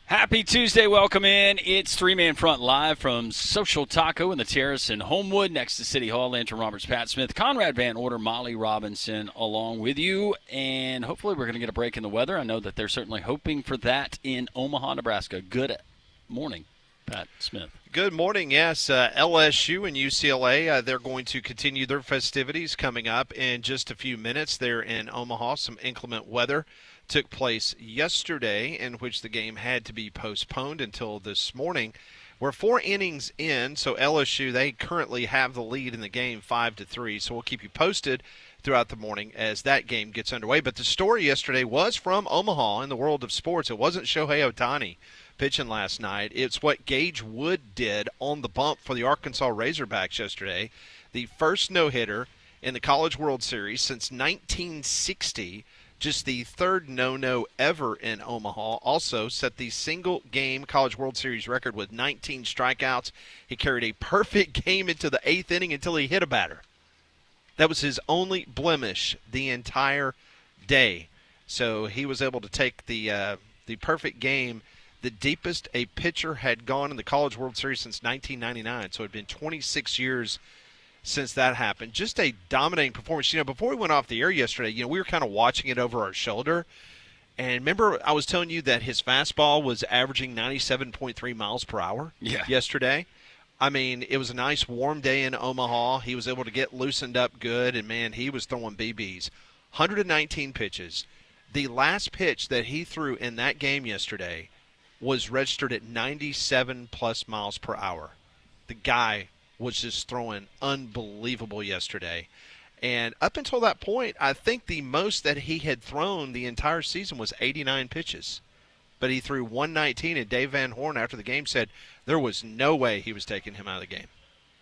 Happy Tuesday. Welcome in. It's Three-Man Front live from Social Taco in the Terrace in Homewood next to City Hall. Lantern Roberts, Pat Smith, Conrad Van Order, Molly Robinson along with you. And hopefully we're going to get a break in the weather. I know that they're certainly hoping for that in Omaha, Nebraska. Good morning, Pat Smith. Good morning. Yes, LSU and UCLA, they're going to continue their festivities coming up in just a few minutes. They're in Omaha. Some inclement weather took place yesterday in which the game had to be postponed until this morning. We're 4 innings in, so LSU, they currently have the lead in the game 5-3, so we'll keep you posted throughout the morning as that game gets underway. But the story yesterday was from Omaha in the world of sports. It wasn't Shohei Ohtani pitching last night. It's what Gage Wood did on the bump for the Arkansas Razorbacks yesterday. The first no-hitter in the College World Series since 1960. Just the third no-no ever in Omaha. Also set the single-game College World Series record with 19 strikeouts. He carried a perfect game into the 8th inning until he hit a batter. That was his only blemish the entire day. So he was able to take the perfect game, the deepest a pitcher had gone in the College World Series since 1999. So it had been 26 years since that happened. Just a dominating performance. Before we went off the air yesterday, we were kind of watching it over our shoulder. And remember, I was telling you that his fastball was averaging 97.3 miles per hour yesterday. I mean, it was a nice warm day in Omaha. He was able to get loosened up good, and, man, he was throwing BBs. 119 pitches. The last pitch that he threw in that game yesterday was registered at 97-plus miles per hour. The guy was just throwing unbelievable yesterday. And up until that point, I think the most that he had thrown the entire season was 89 pitches. But he threw 119, and Dave Van Horn after the game said there was no way he was taking him out of the game.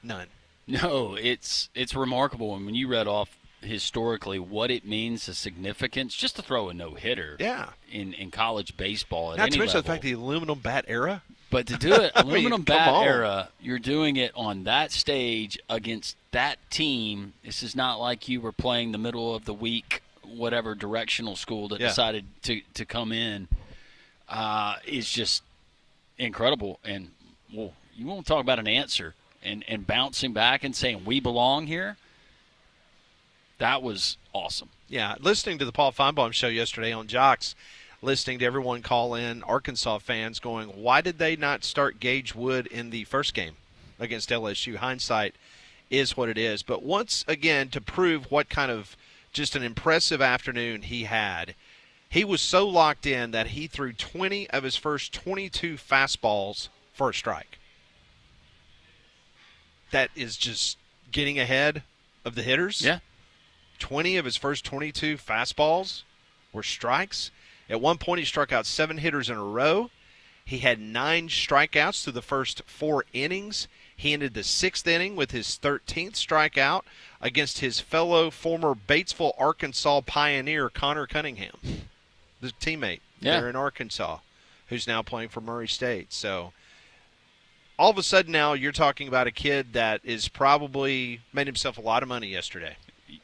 None. No, it's remarkable. And when you read off historically what it means, the significance, just to throw a no-hitter in college baseball at Not any to mention level. the fact the aluminum bat era. But to do it, aluminum bat on. era, you're doing it on that stage against that team. This is not like you were playing the middle of the week, whatever directional school that decided to come in. Is just incredible. And, well, you want to talk about an answer and bouncing back and saying we belong here? That was awesome. Yeah, listening to the Paul Feinbaum show yesterday on Jox, listening to everyone call in, Arkansas fans going, why did they not start Gage Wood in the first game against LSU? Hindsight is what it is. But once again, to prove what kind of just an impressive afternoon he had, he was so locked in that he threw 20 of his first 22 fastballs for a strike. That is just getting ahead of the hitters. Yeah. 20 of his first 22 fastballs were strikes. At one point, he struck out 7 hitters in a row. He had 9 strikeouts through the first 4 innings. He ended the 6th inning with his 13th strikeout against his fellow former Batesville, Arkansas pioneer, Connor Cunningham, the teammate there in Arkansas, who's now playing for Murray State. So all of a sudden now you're talking about a kid that is probably made himself a lot of money yesterday.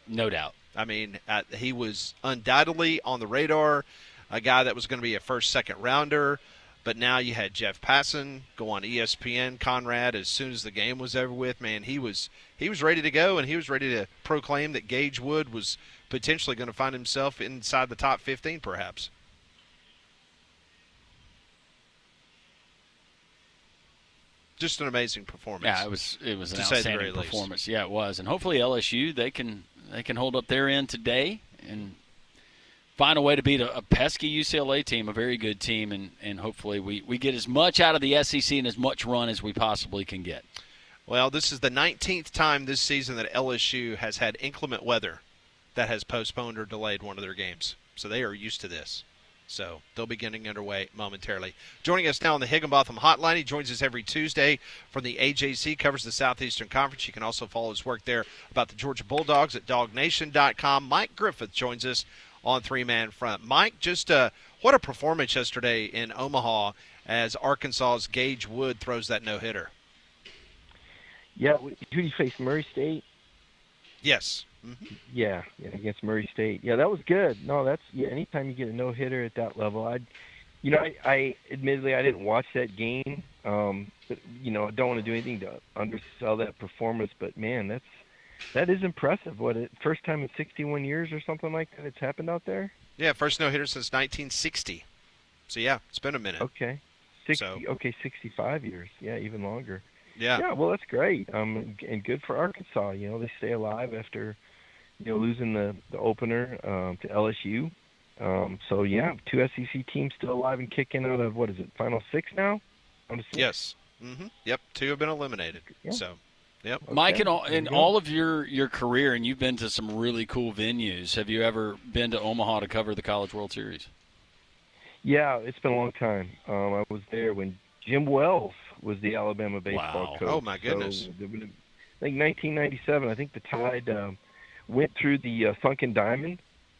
No doubt. I mean, he was undoubtedly on the radar, a guy that was going to be a first, second rounder. But now you had Jeff Passan go on ESPN. Conrad, as soon as the game was over with, man, he was ready to go, and he was ready to proclaim that Gage Wood was potentially going to find himself inside the top 15 perhaps. Just an amazing performance. Yeah, it was an outstanding performance. Yeah, it was. And hopefully LSU, they can hold up their end today and find a way to beat a pesky UCLA team, a very good team, and hopefully we get as much out of the SEC and as much run as we possibly can get. Well, this is the 19th time this season that LSU has had inclement weather that has postponed or delayed one of their games. So they are used to this. So they'll be getting underway momentarily. Joining us now on the Higginbotham Hotline, he joins us every Tuesday from the AJC, covers the Southeastern Conference. You can also follow his work there about the Georgia Bulldogs at DogNation.com. Mike Griffith joins us on Three-Man Front. Mike, just what a performance yesterday in Omaha as Arkansas's Gage Wood throws that no-hitter. Yeah, who did you face, Murray State? Yes. Mm-hmm. Yeah, against Murray State. Yeah, that was good. No, anytime you get a no-hitter at that level, I admittedly I didn't watch that game. But, I don't want to do anything to undersell that performance. But man, that is impressive. First time in 61 years or something like that it's happened out there? Yeah, first no-hitter since 1960. So, yeah, it's been a minute. Okay. 65 years. Yeah, even longer. Yeah. Yeah, well, that's great. And good for Arkansas. They stay alive after, losing the opener to LSU. So, yeah, two SEC teams still alive and kicking out of, what is it, Final Six now? Yes. Mm-hmm. Yep, two have been eliminated. Yeah. So, yep. Okay. Mike, in all of your career, and you've been to some really cool venues, have you ever been to Omaha to cover the College World Series? Yeah, it's been a long time. I was there when Jim Wells was the Alabama baseball coach. Oh, my goodness. So, I think 1997, I think the Tide went through the Sunken Diamond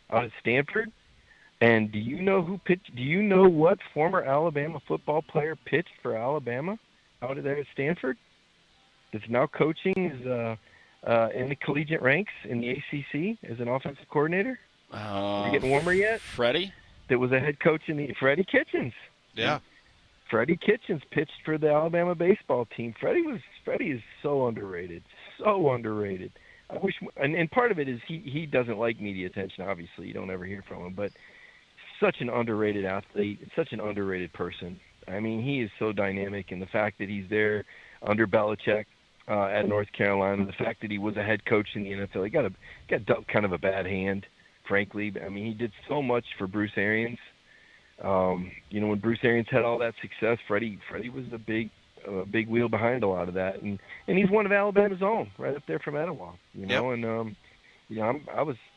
out at Stanford. And do you know who pitched? Do you know what former Alabama football player pitched for Alabama out there at Stanford? That's now coaching in the collegiate ranks in the ACC as an offensive coordinator. Are you getting warmer yet? Freddie? That was a head coach in the Freddie Kitchens. Yeah. Freddie Kitchens pitched for the Alabama baseball team. Freddie is so underrated. So underrated. I wish, and part of it is he doesn't like media attention. Obviously, you don't ever hear from him, but such an underrated athlete, such an underrated person. I mean, he is so dynamic, and the fact that he's there under Belichick at North Carolina, the fact that he was a head coach in the NFL, he got dealt kind of a bad hand, frankly. I mean, he did so much for Bruce Arians. When Bruce Arians had all that success, Freddie was a big wheel behind a lot of that, and he's one of Alabama's own, right up there from Etowah.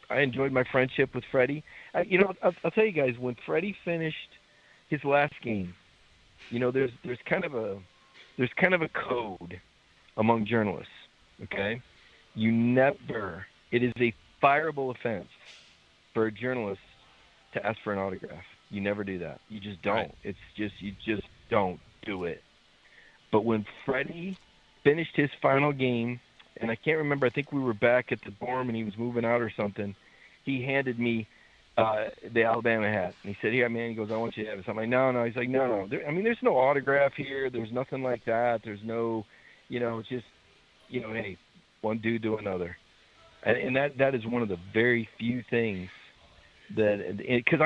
I enjoyed my friendship with Freddie. I'll tell you guys, when Freddie finished his last game, there's kind of a code among journalists. Okay, it is a fireable offense for a journalist to ask for an autograph. You never do that. You just don't. Right. You just don't do it. But when Freddie finished his final game, and I can't remember, I think we were back at the dorm and he was moving out or something, he handed me the Alabama hat. And he said, "Here, man," he goes, "I want you to have this." I'm like, no. He's like, no. There's no autograph here. There's nothing like that. There's no, it's just, hey, one dude to another. And that is one of the very few things that, because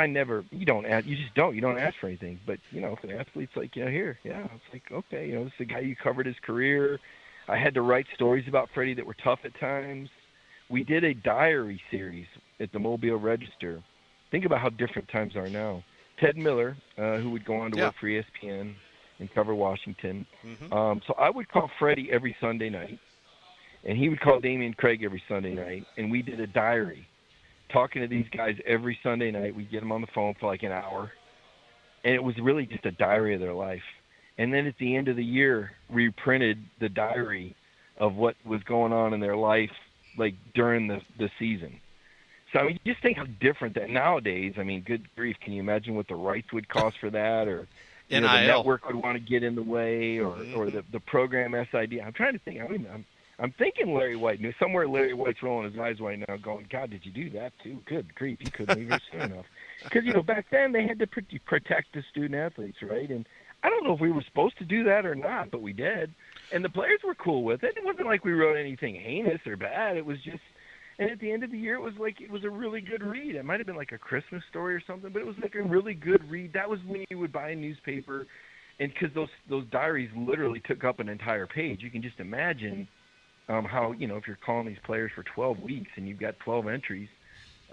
you don't ask for anything. But, if an athlete's like, here, yeah, it's like, okay, this is the guy you covered his career. I had to write stories about Freddie that were tough at times. We did a diary series at the Mobile Register. Think about how different times are now. Ted Miller, who would go on to work for ESPN and cover Washington. Mm-hmm. So I would call Freddie every Sunday night, and he would call Damian Craig every Sunday night, and we did a diary, talking to these guys every Sunday night. We'd get them on the phone for like an hour, and it was really just a diary of their life. And then at the end of the year, we printed the diary of what was going on in their life, like during the season. So, just think how different that nowadays. Good grief, can you imagine what the rights would cost for that, or the network would want to get in the way, or the program SID. I'm trying to think. I'm thinking Larry White. Somewhere Larry White's rolling his eyes right now, going, "God, did you do that too? Good grief, you couldn't leave here soon enough." Because back then they had to protect the student athletes, right? And I don't know if we were supposed to do that or not, but we did. And the players were cool with it. It wasn't like we wrote anything heinous or bad. It was just, and at the end of the year, it was a really good read. It might have been like a Christmas story or something, but it was like a really good read. That was when you would buy a newspaper, and because those diaries literally took up an entire page. You can just imagine how, if you're calling these players for 12 weeks and you've got 12 entries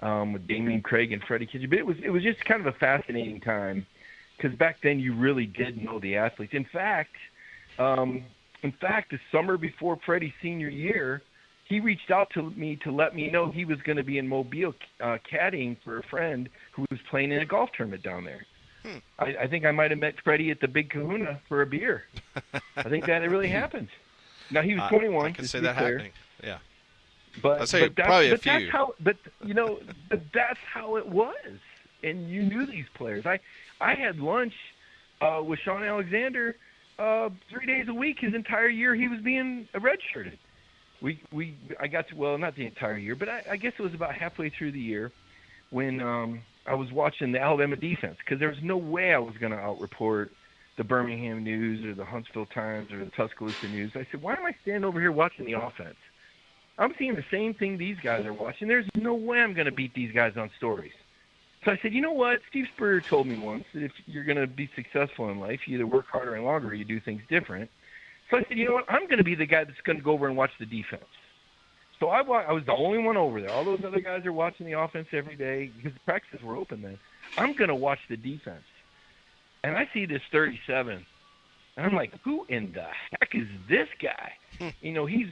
with Damian Craig and Freddie Kitchens. But it was just kind of a fascinating time, because back then you really did know the athletes. In fact, the summer before Freddie's senior year, he reached out to me to let me know he was going to be in Mobile caddying for a friend who was playing in a golf tournament down there. I think I might have met Freddie at the Big Kahuna for a beer. I think that really happened. Now, he was 21. I can see that happening. Yeah. But I'd say probably a few. But that's how it was. And you knew these players. I had lunch with Sean Alexander 3 days a week. His entire year he was being redshirted. I got to, well, not the entire year, but I guess it was about halfway through the year when I was watching the Alabama defense because there was no way I was going to out-report the Birmingham News or the Huntsville Times or the Tuscaloosa News. I said, why am I standing over here watching the offense? I'm seeing the same thing these guys are watching. There's no way I'm going to beat these guys on stories. So I said, you know what? Steve Spurrier told me once that if you're going to be successful in life, you either work harder and longer or you do things different. So I said, you know what? I'm going to be the guy that's going to go over and watch the defense. So I was the only one over there. All those other guys are watching the offense every day because the practices were open then. I'm going to watch the defense. And I see this 37, and I'm like, who in the heck is this guy? You know, he's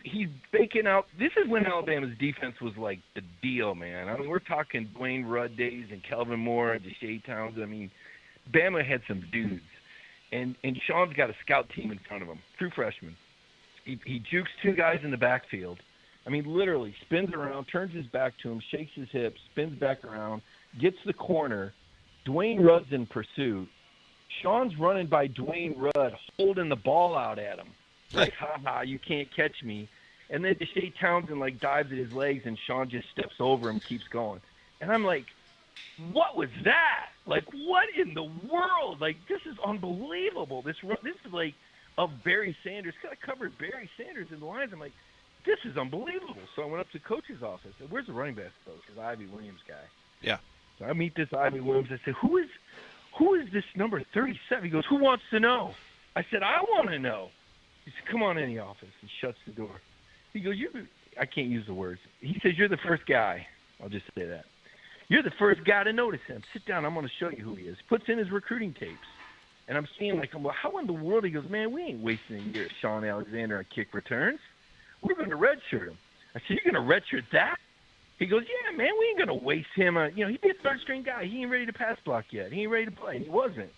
baking out. This is when Alabama's defense was like the deal, man. I mean, we're talking Dwayne Rudd days and Kelvin Moore and Deshae Towns. I mean, Bama had some dudes. And Sean's got a scout team in front of him, true freshman. He jukes two guys in the backfield. I mean, literally spins around, turns his back to him, shakes his hips, spins back around, gets the corner. Dwayne Rudd's in pursuit. Sean's running by Dwayne Rudd, holding the ball out at him. Like, ha-ha, you can't catch me. And then Deshae Townsend, like, dives at his legs, and Sean just steps over him, keeps going. And I'm like, what was that? Like, what in the world? Like, this is unbelievable. This is like of Barry Sanders. I covered Barry Sanders in the lines. I'm like, this is unbelievable. So I went up to the coach's office. I said, where's the running back coach? Because Ivy Williams guy. Yeah. So I meet this Ivy Williams. I said, who is this number 37? He goes, who wants to know? I said, I want to know. He said, come on in the office. He shuts the door. He goes, I can't use the words. He says, you're the first guy. I'll just say that. You're the first guy to notice him. Sit down. I'm going to show you who he is. Puts in his recruiting tapes. And I'm seeing, like, how in the world? He goes, man, we ain't wasting a year at Sean Alexander on kick returns. We're going to redshirt him. I said, you're going to redshirt that? He goes, yeah, man, we ain't going to waste him. He'd be a third-string guy. He ain't ready to pass block yet. He ain't ready to play. And he wasn't.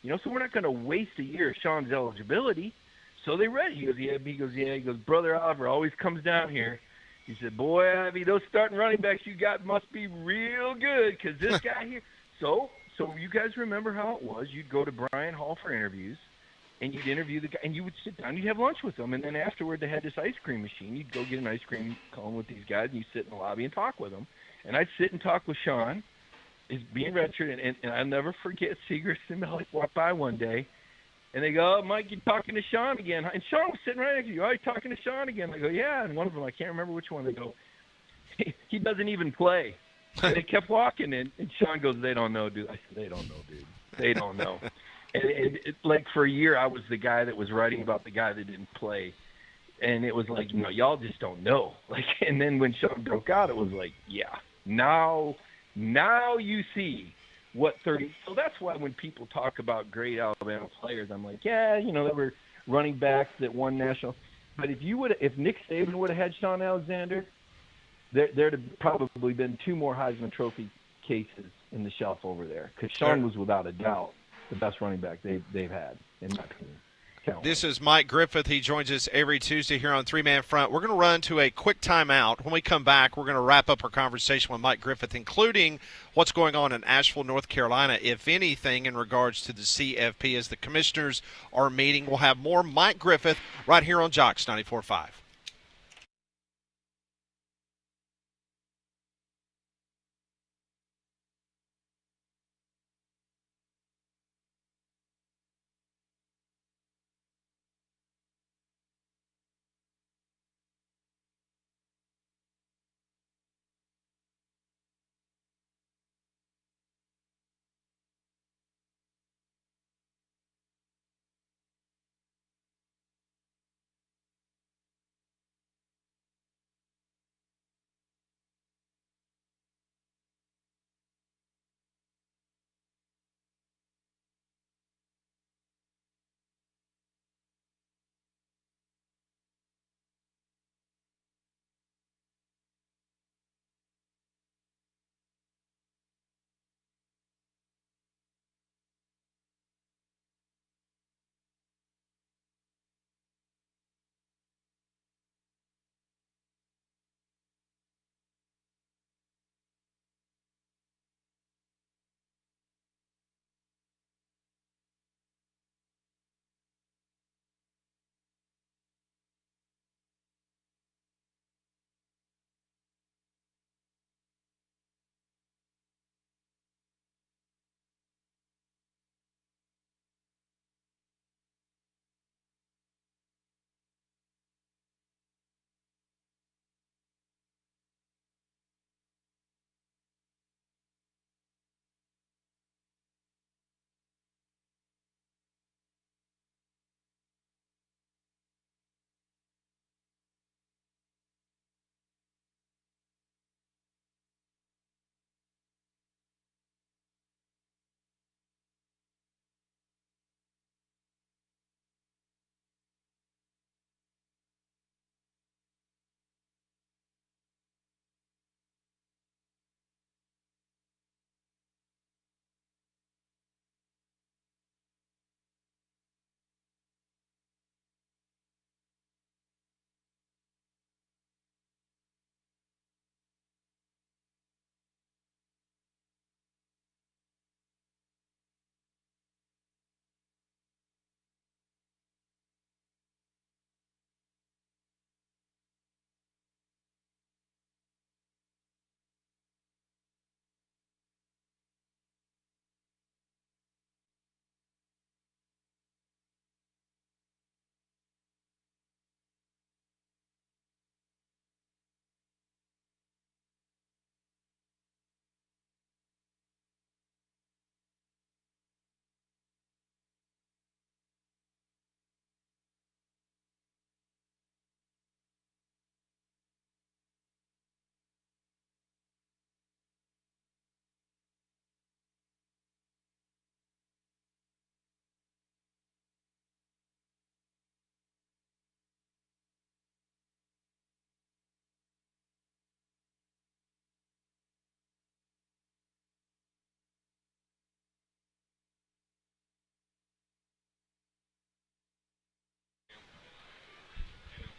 So we're not going to waste a year of Sean's eligibility. So they read it. He goes, yeah. He goes, Brother Oliver always comes down here. He said, boy, Ivy, those starting running backs you got must be real good because this guy here. So you guys remember how it was. You'd go to Bryan Hall for interviews, and you'd interview the guy, and you would sit down. You'd have lunch with them, and then afterward they had this ice cream machine. You'd go get an ice cream cone with these guys, and you'd sit in the lobby and talk with them. And I'd sit and talk with Sean. He's being redshirt, and I'll never forget Seagrass and Malik walked by one day. And they go, oh, Mike, you're talking to Sean again. And Sean was sitting right next to you. Oh, you're talking to Sean again. I go, yeah. And one of them, I can't remember which one. They go, he doesn't even play. And they kept walking. And Sean goes, they don't know, dude. I said, they don't know, dude. They don't know. And like for a year, I was the guy that was writing about the guy that didn't play. And it was like, y'all just don't know. Like, and then when Sean broke out, it was like, yeah, now you see. What 30? So that's why when people talk about great Alabama players, I'm like, yeah, there were running backs that won national. But if Nick Saban would have had Sean Alexander, there'd have probably been two more Heisman Trophy cases in the shelf over there because Sean was without a doubt the best running back they've had in my opinion. This is Mike Griffith. He joins us every Tuesday here on Three Man Front. We're going to run to a quick timeout. When we come back, we're going to wrap up our conversation with Mike Griffith, including what's going on in Asheville, North Carolina, if anything, in regards to the CFP as the commissioners are meeting. We'll have more Mike Griffith right here on Jox 94.5.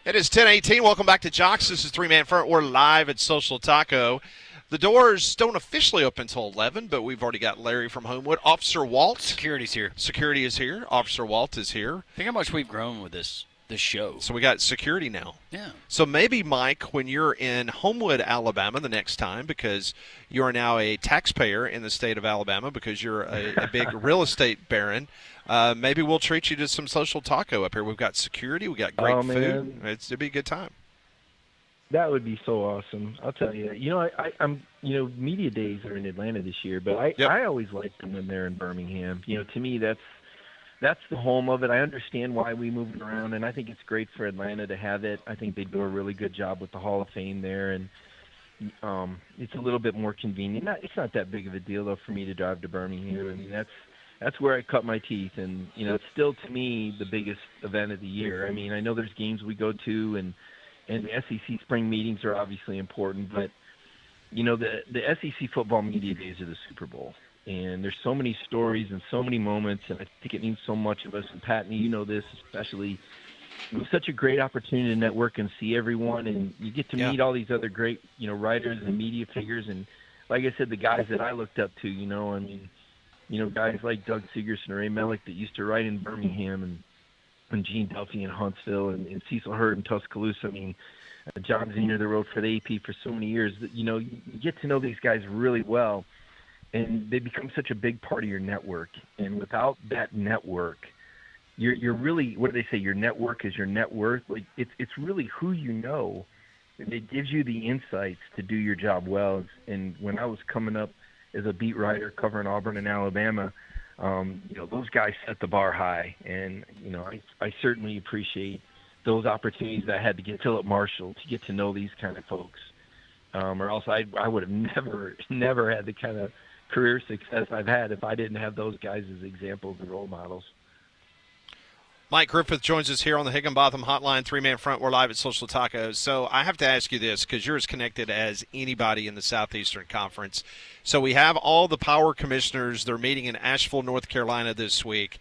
It is 10:18. Welcome back to Jox. This is Three Man Front. We're live at Social Taco. The doors don't officially open until 11, but we've already got Larry from Homewood. Officer Walt. Security's here. Security is here. Officer Walt is here. Think how much we've grown with this show. So we got security now. Yeah. So maybe, Mike, when you're in Homewood, Alabama the next time, because you are now a taxpayer in the state of Alabama because you're a big real estate baron, maybe we'll treat you to some Social Taco up here. We've got security. We've got great food. It'd be a good time. That would be so awesome. I'll tell you. I'm media days are in Atlanta this year, but I always like them when they're in Birmingham. To me, that's the home of it. I understand why we moved around, and I think it's great for Atlanta to have it. I think they do a really good job with the Hall of Fame there, and it's a little bit more convenient. It's not that big of a deal, though, for me to drive to Birmingham. I mean, that's where I cut my teeth, and, it's still, to me, the biggest event of the year. I mean, I know there's games we go to, and the SEC spring meetings are obviously important, but, the SEC football media days are the Super Bowl. And there's so many stories and so many moments, and I think it means so much of us. And Pat, you know this especially. It was such a great opportunity to network and see everyone, and you get to meet all these other great, writers and media figures. And like I said, the guys that I looked up to, guys like Doug Segerson or Ray Mellick that used to write in Birmingham, and Gene Duffy in Huntsville, and Cecil Hurd in Tuscaloosa. I mean, John Zener that wrote for the AP for so many years. You get to know these guys really well. And they become such a big part of your network. And without that network, you're really, what do they say? Your network is your net worth. Like it's really who you know. And it gives you the insights to do your job well. And when I was coming up as a beat writer covering Auburn and Alabama, those guys set the bar high. And I certainly appreciate those opportunities that I had to get Philip Marshall to get to know these kind of folks. Or else I would have never had the kind of career success I've had if I didn't have those guys as examples and role models. Mike Griffith joins us here on the Higginbotham Hotline, Three-Man Front. We're live at Social Tacos. So I have to ask you this because you're as connected as anybody in the Southeastern Conference. So we have all the power commissioners. They're meeting in Asheville, North Carolina this week.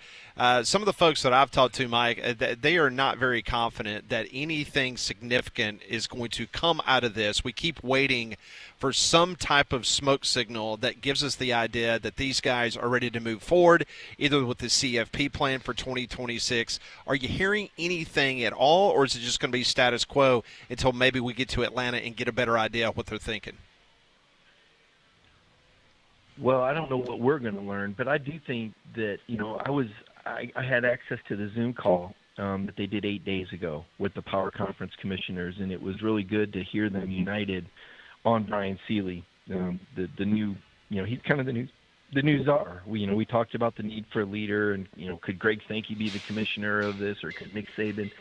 Some of the folks that I've talked to, Mike, they are not very confident that anything significant is going to come out of this. We keep waiting for some type of smoke signal that gives us the idea that these guys are ready to move forward, either with the CFP plan for 2026. Are you hearing anything at all, or is it just going to be status quo until maybe we get to Atlanta and get a better idea of what they're thinking? Well, I don't know what we're going to learn, but I do think that, I had access to the Zoom call that they did 8 days ago with the Power Conference commissioners, and it was really good to hear them united on Brian Seeley, the new, he's kind of the new czar. We talked about the need for a leader, and could Greg Sankey be the commissioner of this, or could Nick Saban?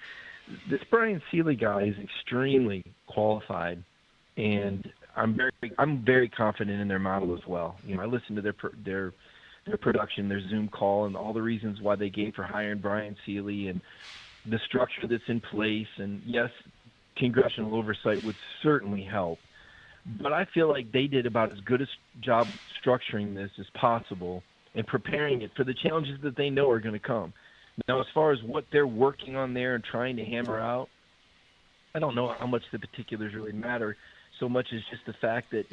This Brian Seeley guy is extremely qualified, and I'm very confident in their model as well. I listened to their production, their Zoom call, and all the reasons why they gave for hiring Brian Seeley and the structure that's in place. And yes, congressional oversight would certainly help. But I feel like they did about as good a job structuring this as possible and preparing it for the challenges that they know are going to come. Now, as far as what they're working on there and trying to hammer out, I don't know how much the particulars really matter so much as just the fact that,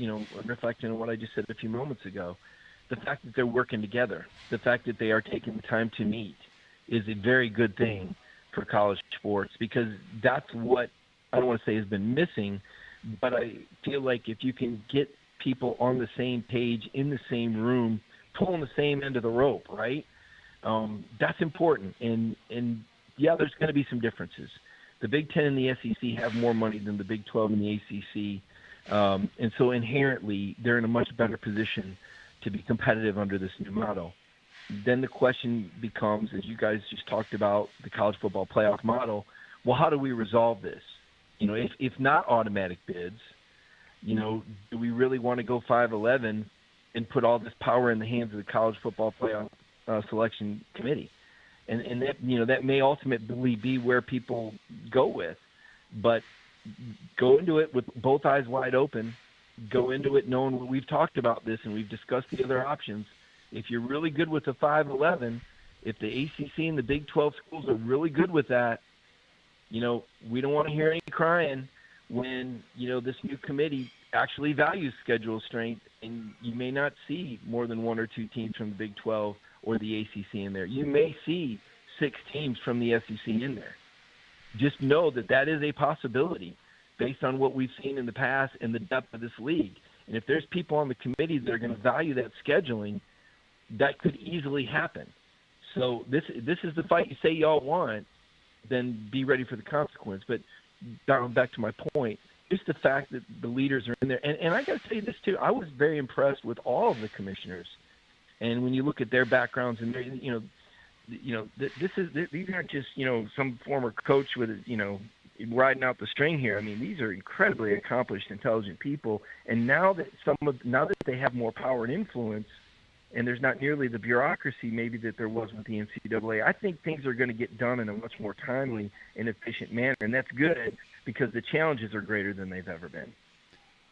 reflecting on what I just said a few moments ago, the fact that they're working together, the fact that they are taking the time to meet is a very good thing for college sports, because that's what I don't want to say has been missing, but I feel like if you can get people on the same page, in the same room, pulling the same end of the rope, right? That's important. And yeah, there's going to be some differences. The Big Ten and the SEC have more money than the Big 12 and the ACC. And so inherently, they're in a much better position to be competitive under this new model. Then the question becomes, as you guys just talked about, the college football playoff model, well, how do we resolve this? If not automatic bids, do we really want to go 5-11 and put all this power in the hands of the college football playoff selection committee? And that, that may ultimately be where people go with. But go into it with both eyes wide open. Go into it knowing we've talked about this and we've discussed the other options. If you're really good with the 5-11, if the ACC and the Big 12 schools are really good with that, we don't want to hear any crying when, this new committee actually values schedule strength, and you may not see more than one or two teams from the Big 12 or the ACC in there. You may see 6 teams from the SEC in there. Just know that is a possibility based on what we've seen in the past and the depth of this league. And if there's people on the committee that are going to value that scheduling, that could easily happen. So this is the fight you say y'all want, then be ready for the consequence. But back to my point, just the fact that the leaders are in there. And I got to tell you this, too. I was very impressed with all of the commissioners. And when you look at their backgrounds and their, these aren't just, some former coach with, riding out the string here. I mean, these are incredibly accomplished, intelligent people. And now that they have more power and influence, and there's not nearly the bureaucracy maybe that there was with the NCAA, I think things are going to get done in a much more timely and efficient manner. And that's good because the challenges are greater than they've ever been.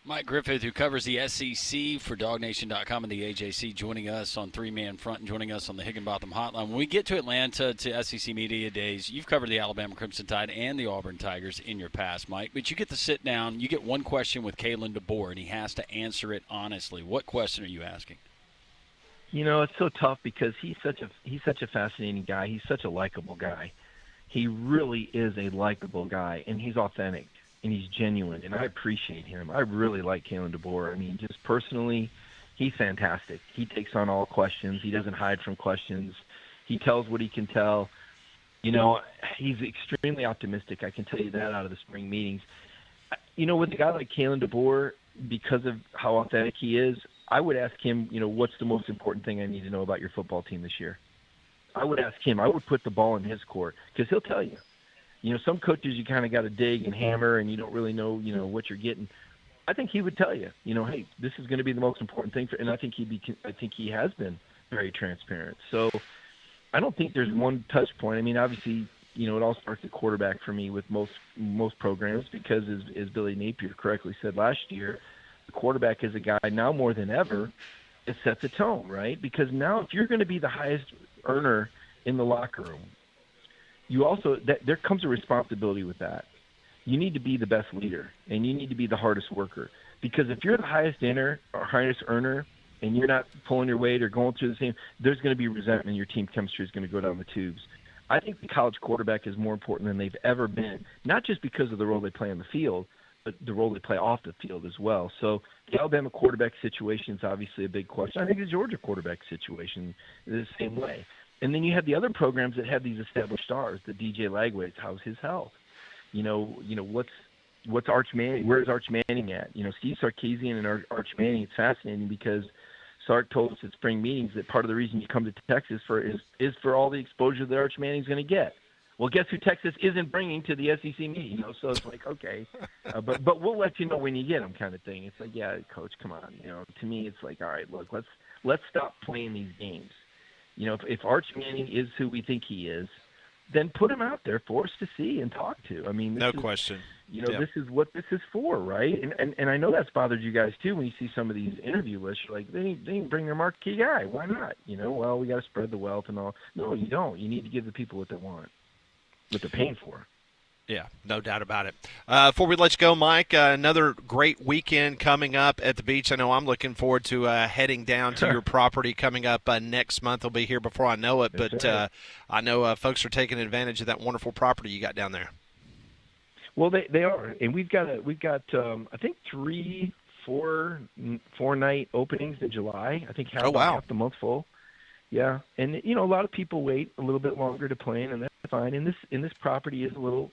Mike Griffith, who covers the SEC for DogNation.com and the AJC, joining us on Three-Man Front and joining us on the Higginbotham Hotline. When we get to Atlanta, to SEC Media Days, you've covered the Alabama Crimson Tide and the Auburn Tigers in your past, Mike. But you get to sit down. You get one question with Kalen DeBoer, and he has to answer it honestly. What question are you asking? It's so tough because he's such a fascinating guy. He's such a likable guy. He really is a likable guy, and he's authentic. And he's genuine, and I appreciate him. I really like Kalen DeBoer. I mean, just personally, he's fantastic. He takes on all questions. He doesn't hide from questions. He tells what he can tell. He's extremely optimistic. I can tell you that out of the spring meetings. With a guy like Kalen DeBoer, because of how authentic he is, I would ask him, what's the most important thing I need to know about your football team this year? I would ask him. I would put the ball in his court because he'll tell you. Some coaches you kind of got to dig and hammer, and you don't really know, what you're getting. I think he would tell you, hey, this is going to be the most important thing and I think he has been very transparent. So I don't think there's one touch point. I mean, obviously, it all starts at quarterback for me with most programs because, as Billy Napier correctly said last year, the quarterback is a guy now more than ever that sets a tone, right? Because now if you're going to be the highest earner in the locker room, there comes a responsibility with that. You need to be the best leader, and you need to be the hardest worker. Because if you're the highest earner, and you're not pulling your weight or going through the same, there's going to be resentment, and your team chemistry is going to go down the tubes. I think the college quarterback is more important than they've ever been, not just because of the role they play on the field, but the role they play off the field as well. So the Alabama quarterback situation is obviously a big question. I think the Georgia quarterback situation is the same way. And then you have the other programs that have these established stars. The DJ Lagways, how's his health? What's Arch Manning? Where's Arch Manning at? Steve Sarkisian and Arch Manning. It's fascinating because Sark told us at spring meetings that part of the reason you come to Texas is for all the exposure that Arch Manning's going to get. Well, guess who Texas isn't bringing to the SEC meeting? So it's like, okay, but we'll let you know when you get them, kind of thing. It's like, yeah, coach, come on. To me, it's like, all right, look, let's stop playing these games. If Arch Manning is who we think he is, then put him out there for us to see and talk to. I mean, no question. This is what this is for, right? And I know that's bothered you guys too when you see some of these interview lists. You're like, they didn't bring their marquee guy. Why not? Well, we got to spread the wealth and all. No, you don't. You need to give the people what they want, what they're paying for. Yeah, no doubt about it. Before we let you go, Mike, another great weekend coming up at the beach. I know I'm looking forward to heading down to your property coming up next month. I'll be here before I know it, but I know folks are taking advantage of that wonderful property you got down there. Well, they are, and we've got I think 4 night openings in July. I think half the month full. Yeah, and a lot of people wait a little bit longer to plan, and that's fine. And this property is a little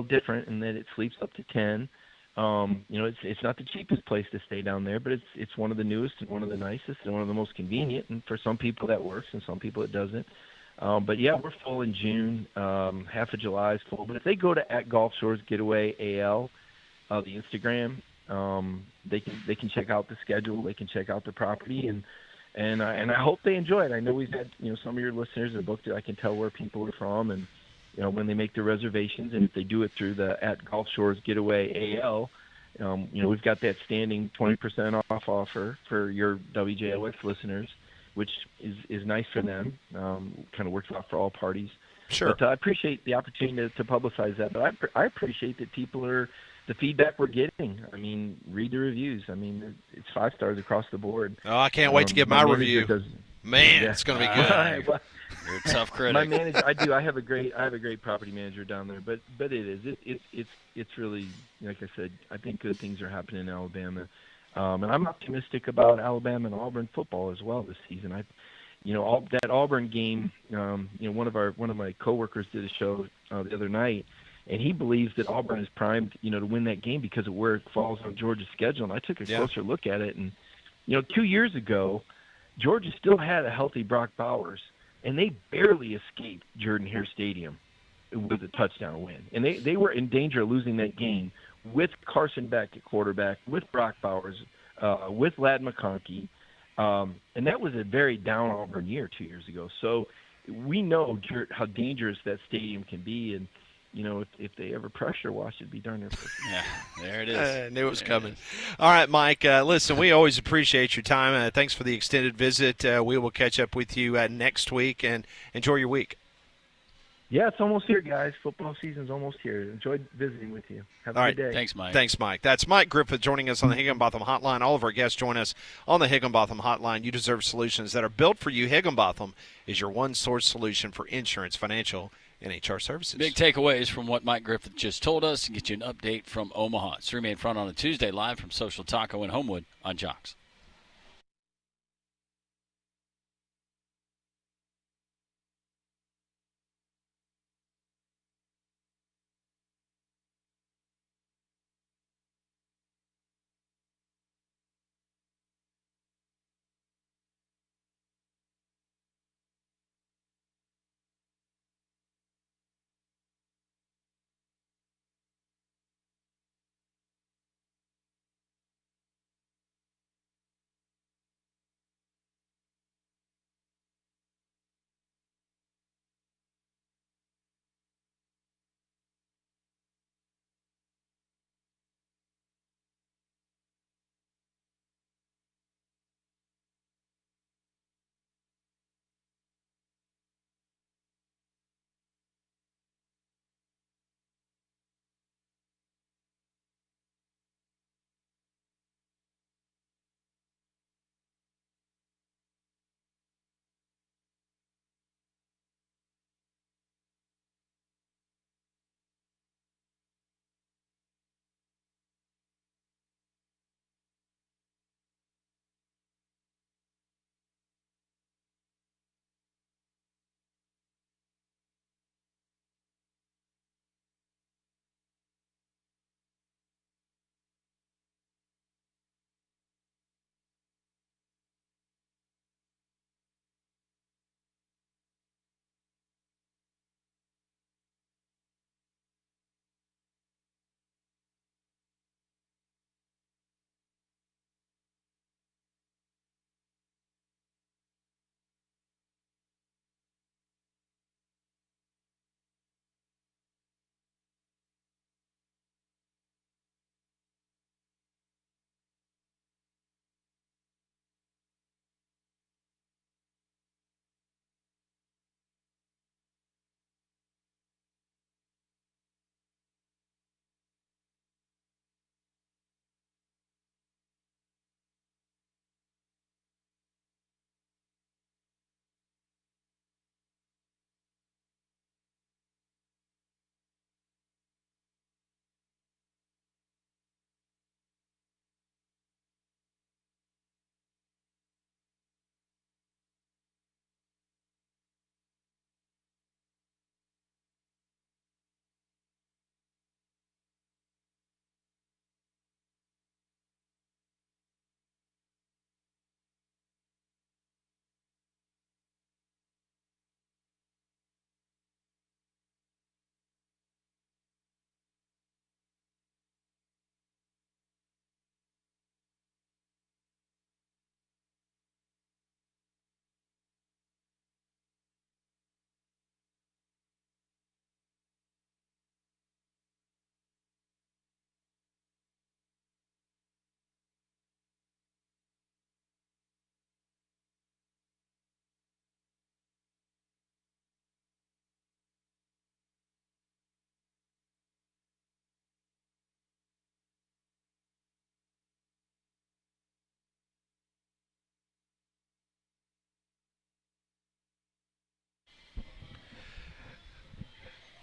different in that it sleeps up to 10. It's not the cheapest place to stay down there, but it's one of the newest and one of the nicest and one of the most convenient. And for some people that works, and some people it doesn't. But yeah, we're full in June. Half of July is full. But if they go to @GolfShoresGetawayAL, the Instagram, they can check out the schedule. They can check out the property, and I hope they enjoy it. I know we've had some of your listeners that booked it. I can tell where people are from, and when they make their reservations, and if they do it through the @GolfShoresGetawayAL, we've got that standing 20% off offer for your WJOX listeners, which is nice for them. Kind of works out for all parties. Sure. But I appreciate the opportunity to publicize that. But I appreciate that the feedback we're getting. I mean, read the reviews. I mean, it's 5 stars across the board. Oh, I can't wait to get my review. Man, it's going to be good. Well, you're a tough critic. My manager, I have a great property manager down there. But it is. It's really, like I said, I think good things are happening in Alabama. And I'm optimistic about Alabama and Auburn football as well this season. That Auburn game. One of my coworkers did a show the other night, and he believes that Auburn is primed, to win that game because of where it falls on Georgia's schedule. And I took a closer look at it, and 2 years ago, Georgia still had a healthy Brock Bowers, and they barely escaped Jordan-Hare Stadium with a touchdown win. And they were in danger of losing that game with Carson Beck at quarterback, with Brock Bowers, with Ladd McConkey. And that was a very down Auburn year 2 years ago. So we know how dangerous that stadium can be. And, if they ever pressure wash, it'd be darn near perfect. Yeah, there it is. I knew it was coming. All right, Mike, listen, we always appreciate your time. Thanks for the extended visit. We will catch up with you next week, and enjoy your week. Yeah, it's almost here, guys. Football season's almost here. Enjoyed visiting with you. Have a good day. Thanks, Mike. Thanks, Mike. That's Mike Griffith joining us on the Higginbotham Hotline. All of our guests join us on the Higginbotham Hotline. You deserve solutions that are built for you. Higginbotham is your one-source solution for insurance, financial, and HR services. Big takeaways from what Mike Griffith just told us and get you an update from Omaha. It's 3 Main Front on a Tuesday, live from Social Taco in Homewood on Jox.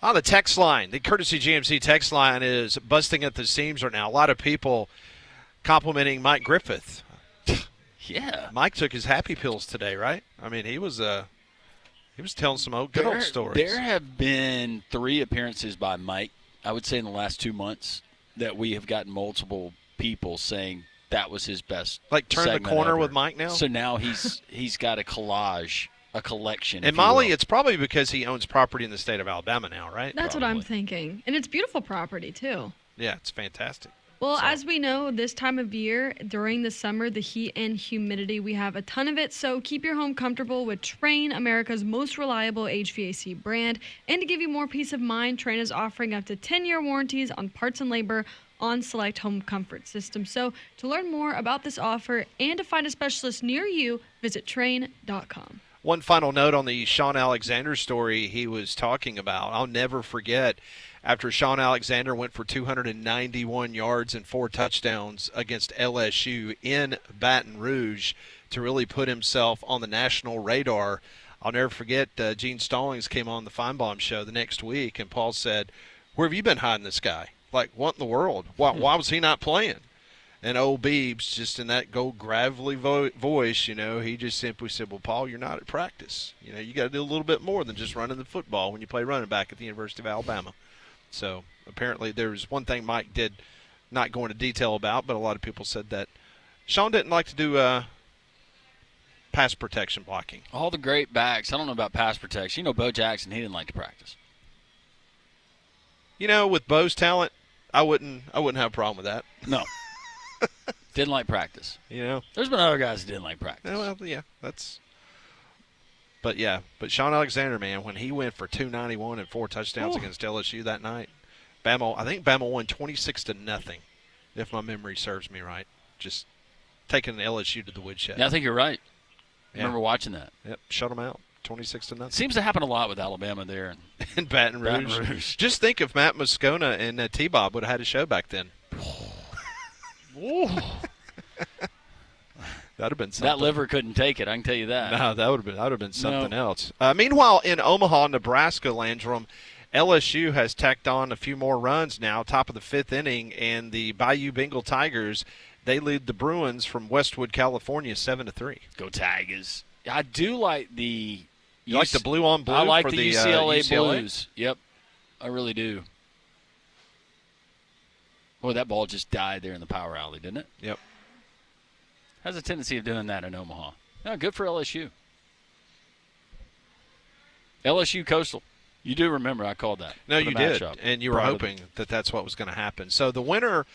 On the text line, the Courtesy GMC text line is busting at the seams right now. A lot of people complimenting Mike Griffith. Yeah. Mike took his happy pills today, right? I mean, he was telling some good old stories. There have been 3 appearances by Mike, I would say in the last 2 months, that we have gotten multiple people saying that was his best. Like turn the corner ever. with Mike now? So now he's got a collage, a collection. And Molly, it's probably because he owns property in the state of Alabama now, right? That's Probably. what I'm thinking. And it's beautiful property, too. Yeah, it's fantastic. Well, as we know, this time of year, during the summer, the heat and humidity, we have a ton of it. So keep your home comfortable with Trane, America's most reliable HVAC brand. And to give you more peace of mind, Trane is offering up to 10-year warranties on parts and labor on select home comfort systems. So to learn more about this offer and to find a specialist near you, visit Trane.com. One final note on the Sean Alexander story he was talking about. I'll never forget after Sean Alexander went for 291 yards and 4 touchdowns against LSU in Baton Rouge to really put himself on the national radar. I'll never forget Gene Stallings came on the Feinbaum show the next week, and Paul said, "Where have you been hiding this guy? Like, what in the world? Why was he not playing?" And old Beebs, just in that gold gravelly voice, he just simply said, "Well, Paul, you're not at practice. You got to do a little bit more than just running the football when you play running back at the University of Alabama." So apparently there's one thing Mike did not go into detail about, but a lot of people said that Sean didn't like to do pass protection blocking. all the great backs. I don't know about pass protection. Bo Jackson, he didn't like to practice. With Bo's talent, I wouldn't have a problem with that. No. Didn't like practice. There's been other guys that didn't like practice. Well, yeah, that's. But Sean Alexander, man, when he went for 291 and 4 touchdowns against LSU that night, I think Bama won 26-0, if my memory serves me right. Just taking LSU to the woodshed. Yeah, I think you're right. I Yeah. remember watching that. Yep, shut them out, 26-0. Seems to happen a lot with Alabama there. In Baton Rouge. Just think if Matt Moscona and T-Bob would have had a show back then. That'd have been something. That liver couldn't take it, I can tell you that. No, that would have been something else. Meanwhile, in Omaha, Nebraska, Landrum, LSU has tacked on a few more runs now, top of the 5th inning, and the Bayou Bengal Tigers, they lead the Bruins from Westwood, California, 7-3. Go Tigers. I do like the You like the blue on blue? I like for the UCLA Blues. Yep, I really do. Boy, that ball just died there in the power alley, didn't it? Yep. Has a tendency of doing that in Omaha. No, good for LSU. LSU Coastal. You do remember I called that. No, you did, and you were hoping that that's what was going to happen. So the winner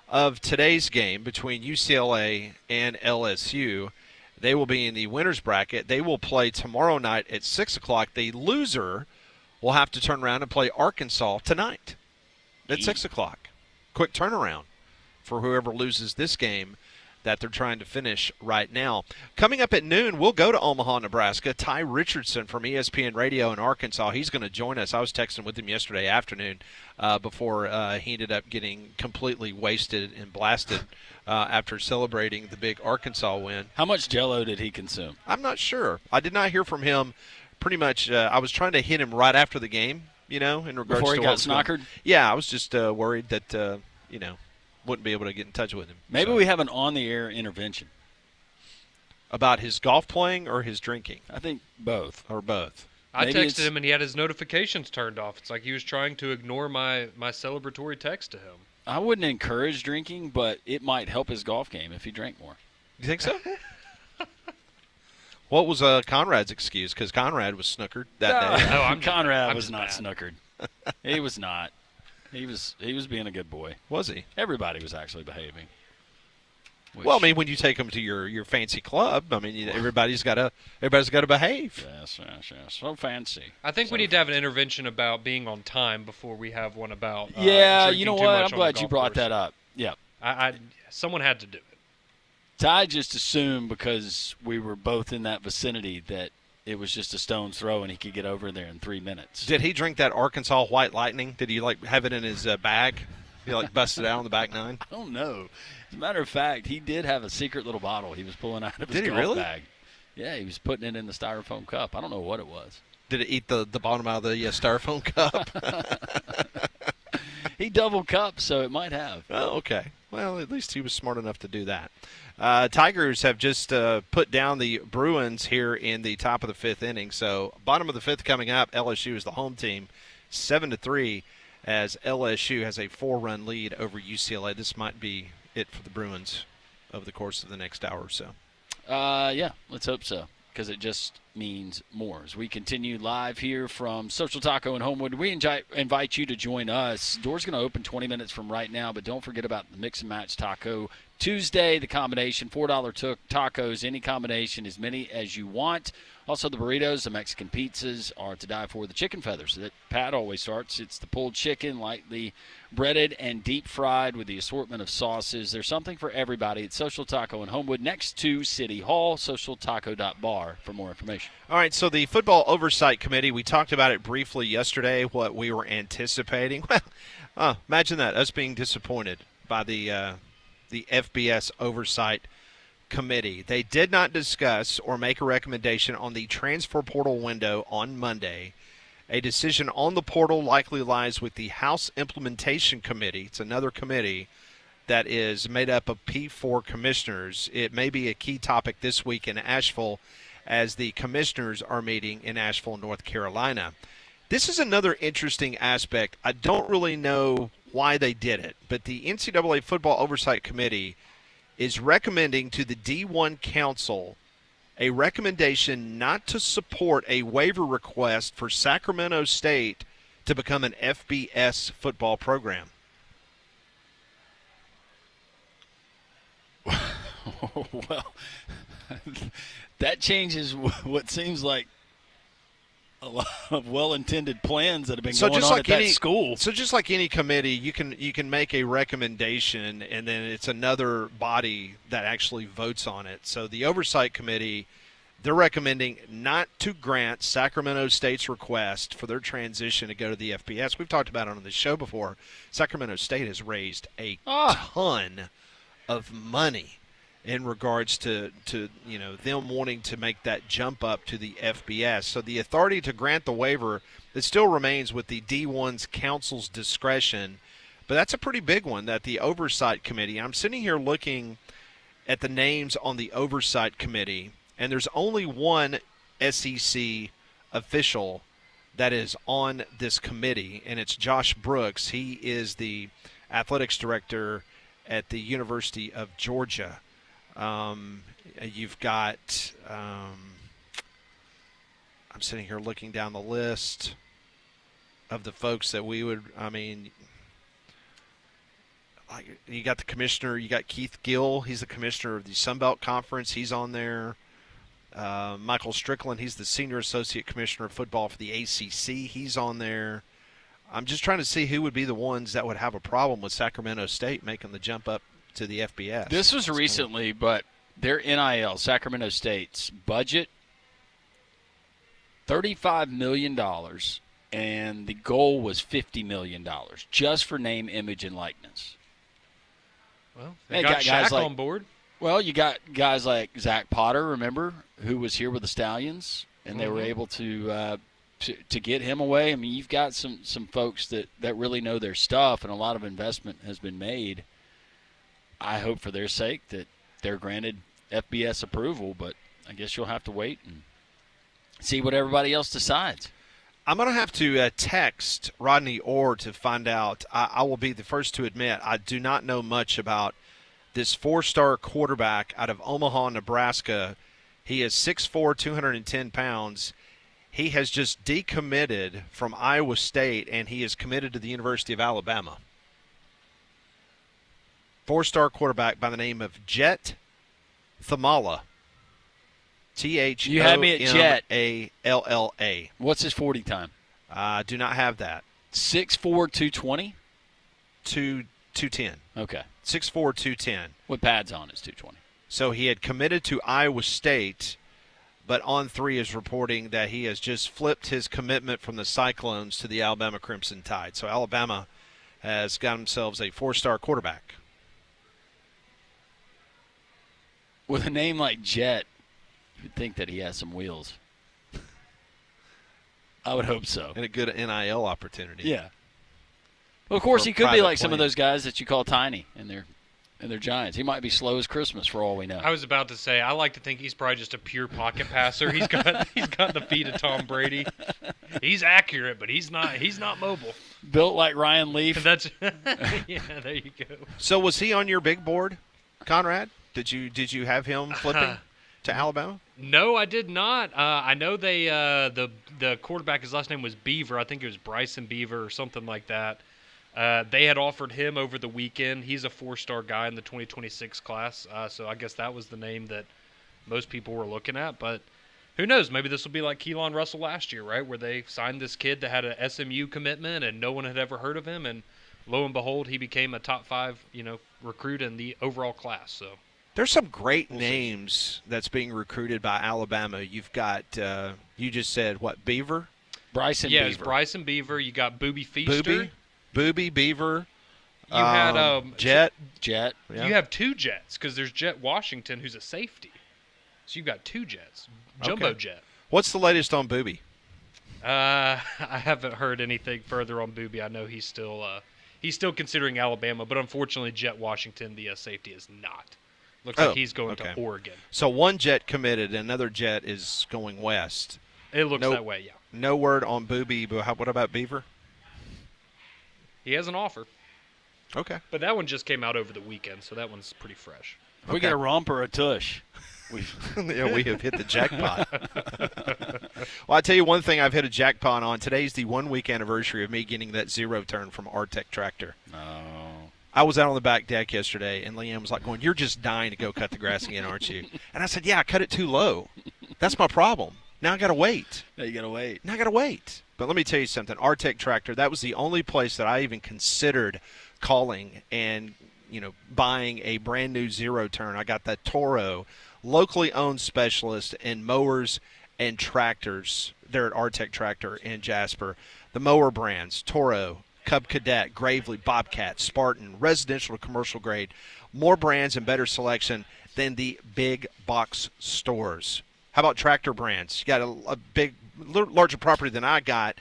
of today's game between UCLA and LSU, they will be in the winner's bracket. They will play tomorrow night at 6 o'clock. The loser will have to turn around and play Arkansas tonight at 6 o'clock. Quick turnaround for whoever loses this game that they're trying to finish right now. Coming up at noon, we'll go to Omaha, Nebraska. Ty Richardson from ESPN Radio in Arkansas, he's going to join us. I was texting with him yesterday afternoon before he ended up getting completely wasted and blasted after celebrating the big Arkansas win. How much Jell-O did he consume? I'm not sure. I did not hear from him. Pretty much, I was trying to hit him right after the game, in regards before to he got snockered? Yeah, I was just worried that, wouldn't be able to get in touch with him. Maybe we have an on-the-air intervention. About his golf playing or his drinking? I think both. Or both. I texted him and he had his notifications turned off. It's like he was trying to ignore my celebratory text to him. I wouldn't encourage drinking, but it might help his golf game if he drank more. You think so? What was Conrad's excuse? Because Conrad was snookered that day. No, Conrad was not snookered. He was not. He was being a good boy. Was he? Everybody was actually behaving. Well, I mean, when you take them to your fancy club, I mean, everybody's got to behave. Yes. So fancy. I think we need to have an intervention about being on time before we have one about yeah, you know too what? much I'm on the glad you golf brought course. that up. Yeah. Someone had to do it. Ty just assumed because we were both in that vicinity that it was just a stone's throw and he could get over there in 3 minutes. Did he drink that Arkansas White Lightning? Did he have it in his bag? He busted it out on the back nine? I don't know. As a matter of fact, he did have a secret little bottle he was pulling out of his golf bag. Yeah, he was putting it in the styrofoam cup. I don't know what it was. Did it eat the bottom out of the styrofoam cup? He double cupped, so it might have. Oh, okay. Well, at least he was smart enough to do that. Tigers have just put down the Bruins here in the top of the fifth inning. So bottom of the fifth coming up, LSU is the home team, 7-3, as LSU has a 4-run lead over UCLA. This might be it for the Bruins over the course of the next hour or so. Yeah, let's hope so, because it just means more. As we continue live here from Social Taco in Homewood, we invite you to join us. Door's going to open 20 minutes from right now, but don't forget about the Mix and Match Taco Tuesday, the combination, $4 tacos, any combination, as many as you want. Also, the burritos, the Mexican pizzas are to die for. The chicken feathers that Pat always starts. It's the pulled chicken, lightly breaded and deep fried with the assortment of sauces. There's something for everybody at Social Taco in Homewood next to City Hall, socialtaco.bar for more information. All right, so the Football Oversight Committee, we talked about it briefly yesterday, what we were anticipating. Well, imagine that, us being disappointed by the FBS Oversight Committee. They did not discuss or make a recommendation on the transfer portal window on Monday. A decision on the portal likely lies with the House Implementation Committee. It's another committee that is made up of P4 commissioners. It may be a key topic this week in Asheville as the commissioners are meeting in Asheville, North Carolina. This is another interesting aspect. I don't really know why they did it, but the NCAA Football Oversight Committee is recommending to the D1 Council a recommendation not to support a waiver request for Sacramento State to become an FBS football program. Well, that changes what seems like a lot of well-intended plans that have been going on at that school. So just like any committee, you can make a recommendation, and then it's another body that actually votes on it. So the Oversight Committee, they're recommending not to grant Sacramento State's request for their transition to go to the FBS. We've talked about it on the show before. Sacramento State has raised a ton of money in regards to them wanting to make that jump up to the FBS. So the authority to grant the waiver, it still remains with the D1's council's discretion, but that's a pretty big one that the Oversight Committee, I'm sitting here looking at the names on the Oversight Committee, and there's only one SEC official that is on this committee, and it's Josh Brooks. He is the athletics director at the University of Georgia. You've got, I'm sitting here looking down the list of the folks that we would, like, you got the commissioner, you got Keith Gill, he's the commissioner of the Sun Belt Conference, he's on there. Michael Strickland, he's the senior associate commissioner of football for the ACC, he's on there. I'm just trying to see who would be the ones that would have a problem with Sacramento State making the jump up to the FBS. This was recently, but their NIL, Sacramento State's budget, $35 million, and the goal was $50 million just for name, image, and likeness. Well, they got Shaq on board. Well, you got guys like Zach Potter, remember, who was here with the Stallions, and they were able to get him away. I mean, you've got some folks that really know their stuff, and a lot of investment has been made. I hope for their sake that they're granted FBS approval, but I guess you'll have to wait and see what everybody else decides. I'm going to have to text Rodney Orr to find out. I will be the first to admit I do not know much about this four-star quarterback out of Omaha, Nebraska. He is 6'4", 210 pounds. He has just decommitted from Iowa State, and he is committed to the University of Alabama. Four-star quarterback by the name of Jet Thamala. Thomalla. You had me at Jet. Alla. What's his 40 time? Do not have that. 6'4", 220? 210. Okay. 6'4", 210. With pads on, it's 220. So he had committed to Iowa State, but On3 is reporting that he has just flipped his commitment from the Cyclones to the Alabama Crimson Tide. So Alabama has got themselves a four-star quarterback. With a name like Jet, you'd think that he has some wheels. I would hope so. And a good NIL opportunity. Yeah. Well, of course, For he could be private like some of plane. those guys that you call tiny, and they're giants. He might be slow as Christmas for all we know. I was about to say, I like to think he's probably just a pure pocket passer. He's got the feet of Tom Brady. He's accurate, but he's not mobile. Built like Ryan Leaf. That's yeah. There you go. So was he on your big board, Conrad? Did you have him flipping to Alabama? No, I did not. I know they the quarterback, his last name was Beaver. I think it was Bryson Beaver or something like that. They had offered him over the weekend. He's a 4-star guy in the 2026 class. So I guess that was the name that most people were looking at. But who knows? Maybe this will be like Keelan Russell last year, right? Where they signed this kid that had an SMU commitment and no one had ever heard of him. And lo and behold, he became a top 5, recruit in the overall class. So There's some great names that's being recruited by Alabama. You've got, you just said, what, Beaver? Bryson yeah, Beaver. it's Bryson Beaver. You got Booby Feaster. Booby, Beaver. You had Jet. Jet. Yeah. You have 2 Jets because there's Jet Washington, who's a safety. So you've got 2 Jets. Jumbo Okay. Jet. What's the latest on Booby? I haven't heard anything further on Booby. I know he's still considering Alabama, but unfortunately, Jet Washington, the safety, is not. Looks like he's going to Oregon. So one Jet committed, another Jet is going west. It looks that way, yeah. No word on Booby, but what about Beaver? He has an offer, Okay. but that one just came out over the weekend, so that one's pretty fresh. If we get a rump or a tush, Yeah, we have hit the jackpot. Well, I tell you one thing I've hit a jackpot on. Today's the 1-week anniversary of me getting that 0 turn from Artec Tractor. Oh. I was out on the back deck yesterday, and Leanne was like going, "You're just dying to go cut the grass again, aren't you?" And I said, "Yeah, I cut it too low. That's my problem. Now I got to wait. Now you gotta wait. But let me tell you something. Artec Tractor, that was the only place that I even considered calling and, buying a brand new 0 turn. I got that Toro, locally owned specialist in mowers and tractors. They're at Artec Tractor in Jasper. The mower brands, Toro, Cub Cadet, Gravely, Bobcat, Spartan, residential to commercial grade. More brands and better selection than the big box stores. How about tractor brands? You got a big, larger property than I got.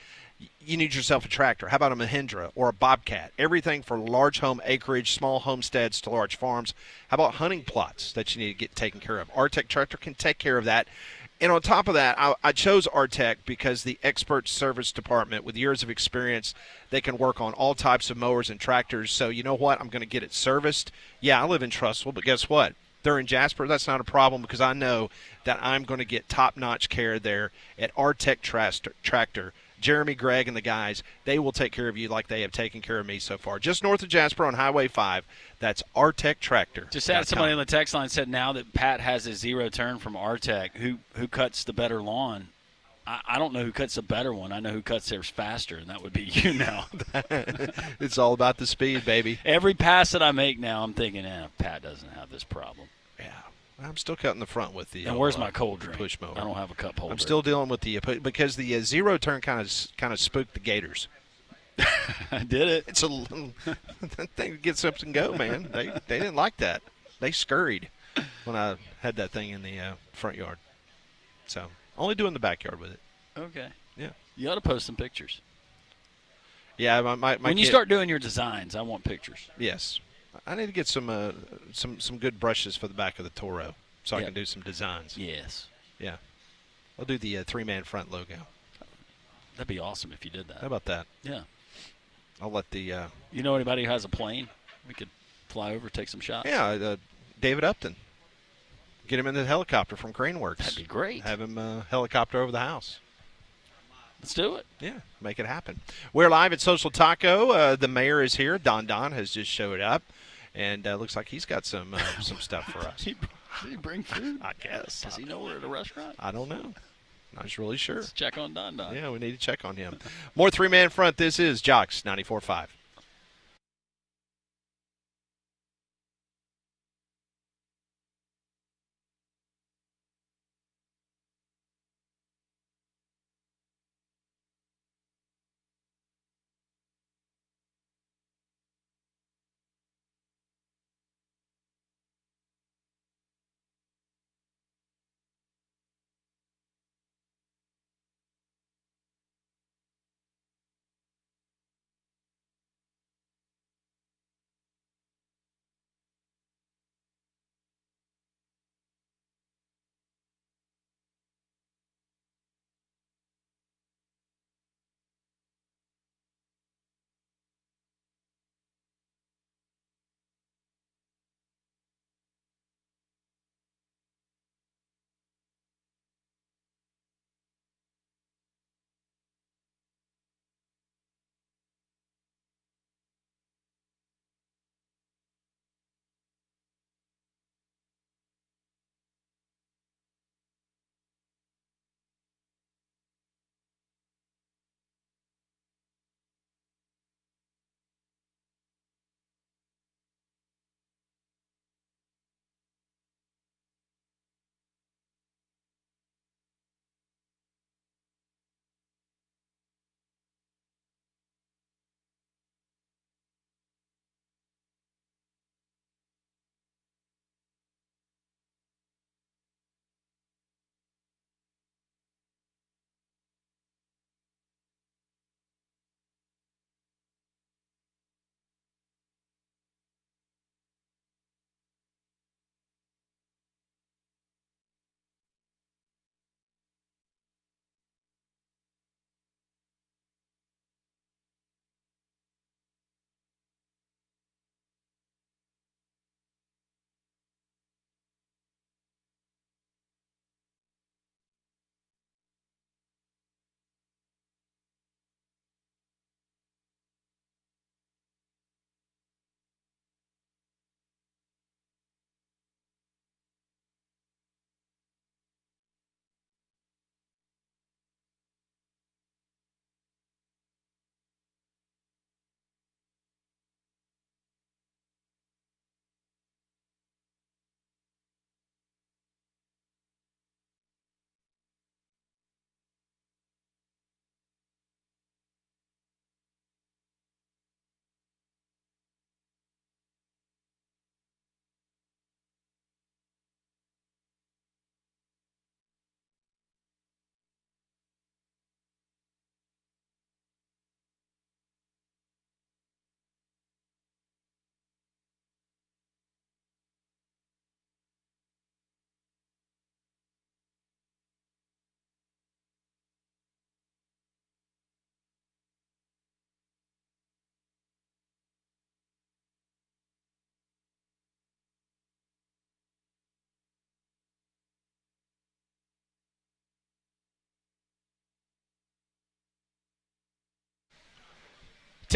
You need yourself a tractor. How about a Mahindra or a Bobcat? Everything for large home acreage, small homesteads to large farms. How about hunting plots that you need to get taken care of? Artec Tractor can take care of that. And on top of that, I chose Artec because the expert service department with years of experience, they can work on all types of mowers and tractors. So you know what? I'm going to get it serviced. Yeah, I live in Trussville, but guess what? They're in Jasper. That's not a problem because I know that I'm going to get top-notch care there at Artec Tractor. Jeremy, Greg, and the guys, they will take care of you like they have taken care of me so far. Just north of Jasper on Highway 5, that's Artec Tractor. Just had somebody on the text line said now that Pat has a 0 turn from Artec, who cuts the better lawn. I don't know who cuts the better one. I know who cuts theirs faster, and that would be you now. It's all about the speed, baby. Every pass that I make now, I'm thinking, Pat doesn't have this problem. Yeah. I'm still cutting the front with the And where's my cold drink? push mower. I don't have a cup holder. I'm still dealing with the because the 0 turn kind of spooked the Gators. I did it. It's a little thing gets up and go, man. They didn't like that. They scurried when I had that thing in the front yard. So only doing the backyard with it. Okay. Yeah. You ought to post some pictures. Yeah, my when you kid, start doing your designs, I want pictures. Yes, I need to get some good brushes for the back of the Toro so I can do some designs. Yes. Yeah, I'll do the 3-man front logo. That'd be awesome if you did that. How about that? Yeah. I'll let the You know anybody who has a plane? We could fly over, take some shots. David Upton. Get him in the helicopter from Craneworks. That'd be great. Have him helicopter over the house. Let's do it. Yeah, make it happen. We're live at Social Taco. The mayor is here. Don has just showed up, and looks like he's got some stuff for us. Did he bring food? I guess. Does he know we're at a restaurant? I don't know. Not really sure. Let's check on Don. Yeah, we need to check on him. More 3-man front. This is Jox 94.5.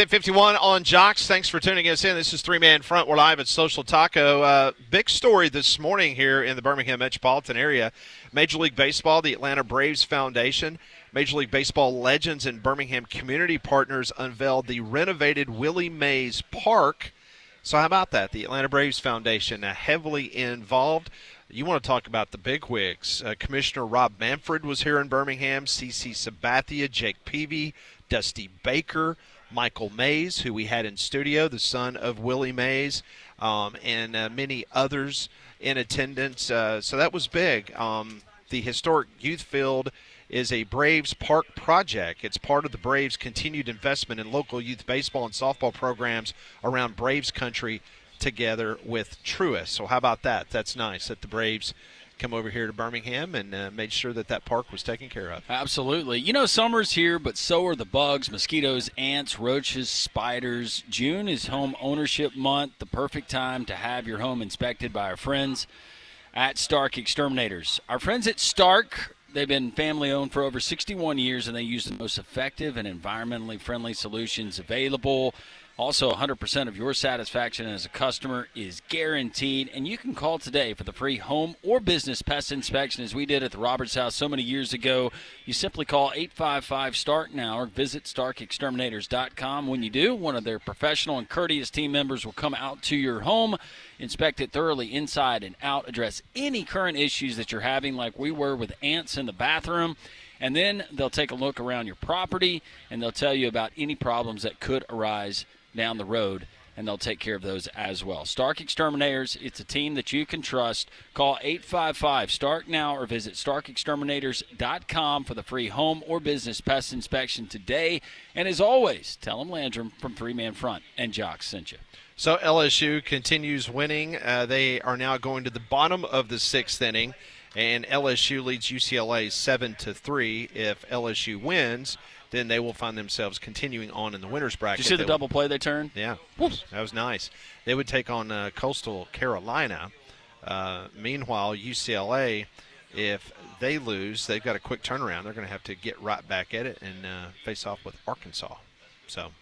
10:51 on Jox. Thanks for tuning us in. This is Three Man Front. We're live at Social Taco. Big story this morning here in the Birmingham metropolitan area. Major League Baseball, the Atlanta Braves Foundation, Major League Baseball legends and Birmingham community partners unveiled the renovated Willie Mays Park. So how about that? The Atlanta Braves Foundation heavily involved. You want to talk about the bigwigs. Commissioner Rob Manfred was here in Birmingham, CC Sabathia, Jake Peavy, Dusty Baker, Michael Mays, who we had in studio, the son of Willie Mays, and many others in attendance. So that was big. The historic youth field is a Braves Park project. It's part of the Braves' continued investment in local youth baseball and softball programs around Braves country together with Truist. So how about that? That's nice that the Braves come over here to Birmingham and made sure that that park was taken care of. Absolutely. You know, summer's here, but so are the bugs, mosquitoes, ants, roaches, spiders. June is home ownership month, the perfect time to have your home inspected by our friends at Stark Exterminators. Our friends at Stark, they've been family-owned for over 61 years, and they use the most effective and environmentally friendly solutions available. Also, 100% of your satisfaction as a customer is guaranteed, and you can call today for the free home or business pest inspection as we did at the Roberts House so many years ago. You simply call 855-START now or visit StarkExterminators.com. When you do, one of their professional and courteous team members will come out to your home, inspect it thoroughly inside and out, address any current issues that you're having like we were with ants in the bathroom, and then they'll take a look around your property and they'll tell you about any problems that could arise down the road, and they'll take care of those as well. Stark Exterminators, it's a team that you can trust. Call 855-STARK now or visit StarkExterminators.com for the free home or business pest inspection today. And as always, tell them Landrum from Three Man Front and Jox sent you. So LSU continues winning. They are now going to the bottom of the sixth inning, and LSU leads UCLA 7-3. If LSU wins, then they will find themselves continuing on in the winner's bracket. Did you see the double play they turned? Yeah, that was nice. They would take on Coastal Carolina. Meanwhile, UCLA, if they lose, they've got a quick turnaround. They're going to have to get right back at it and face off with Arkansas. So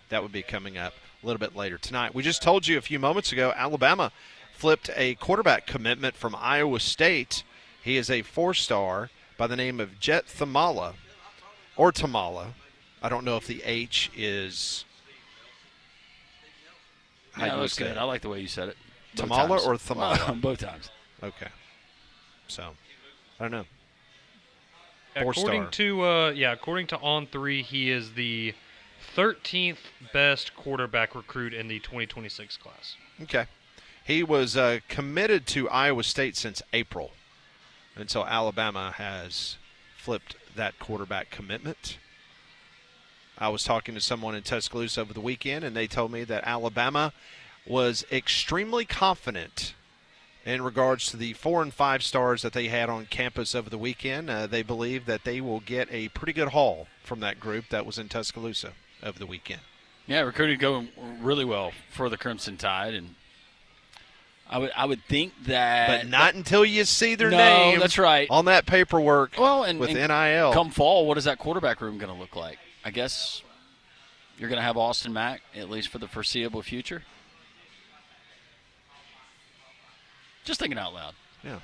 that would be coming up a little bit later tonight. We just told you a few moments ago, Alabama flipped a quarterback commitment from Iowa State. He is a four-star by the name of Jet Thamala. Or Tamala. I don't know if the H is. Yeah, that was good. I like the way you said it. Tamala or Thamala? Both times. Okay. So, I don't know. According to On3, he is the 13th best quarterback recruit in the 2026 class. Okay. He was committed to Iowa State since April. And so Alabama has flipped that quarterback commitment. I was talking to someone in Tuscaloosa over the weekend, and they told me that Alabama was extremely confident in regards to the 4 and 5 stars that they had on campus over the weekend. They believe that they will get a pretty good haul from that group that was in Tuscaloosa over the weekend. Yeah, recruiting going really well for the Crimson Tide, and I would think that, but not until you see their no, name. That's right. On that paperwork. Well, and with and NIL. Come fall, what is that quarterback room going to look like? I guess you're going to have Austin Mack at least for the foreseeable future. Just thinking out loud. Yeah.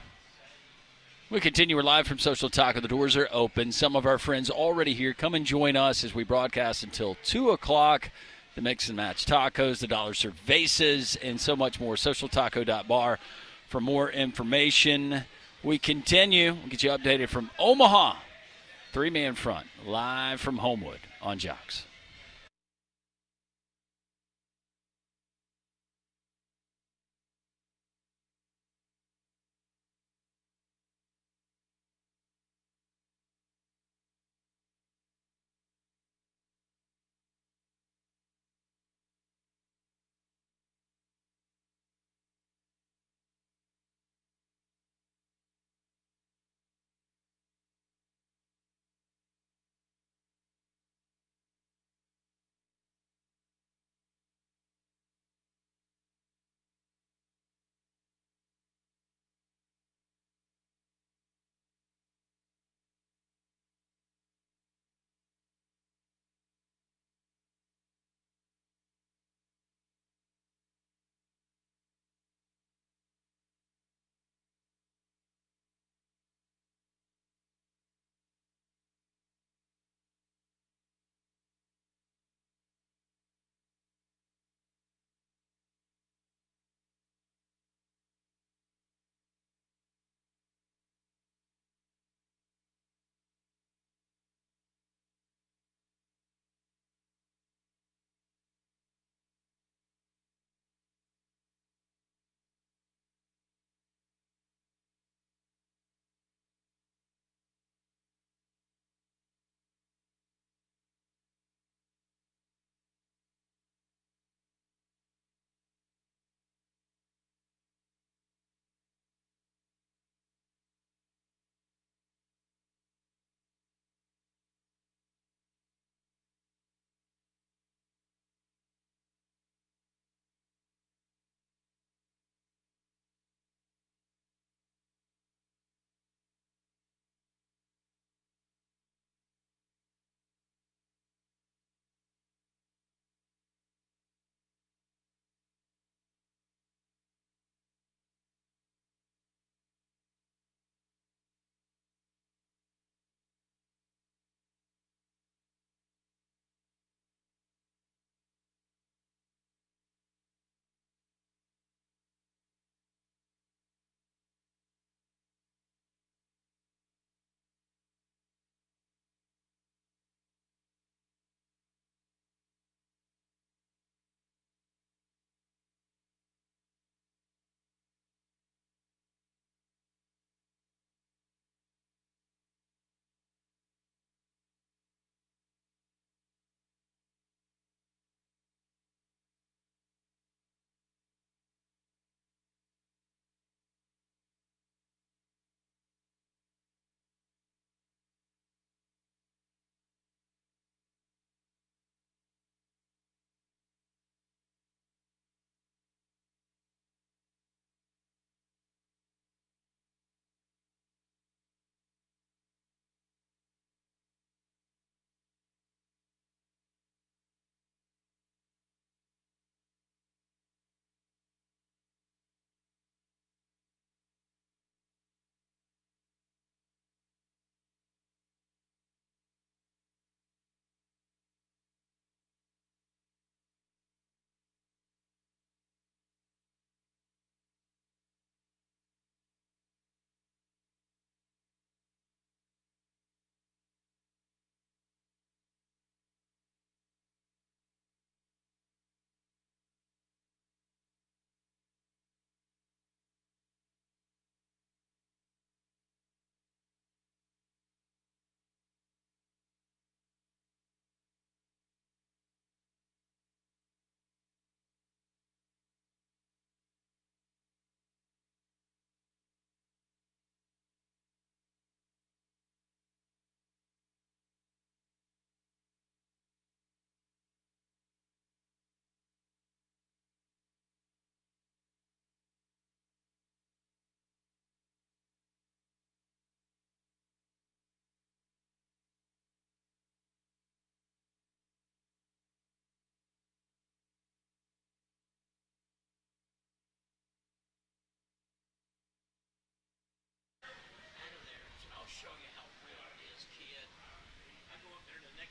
We continue. We're live from Social Taco. The doors are open. Some of our friends already here. Come and join us as we broadcast until 2 o'clock. The Mix and Match Tacos, the Dollar Cervezas, and so much more. SocialTaco.bar for more information. We continue. We'll get you updated from Omaha. Three-man front, live from Homewood on Jox.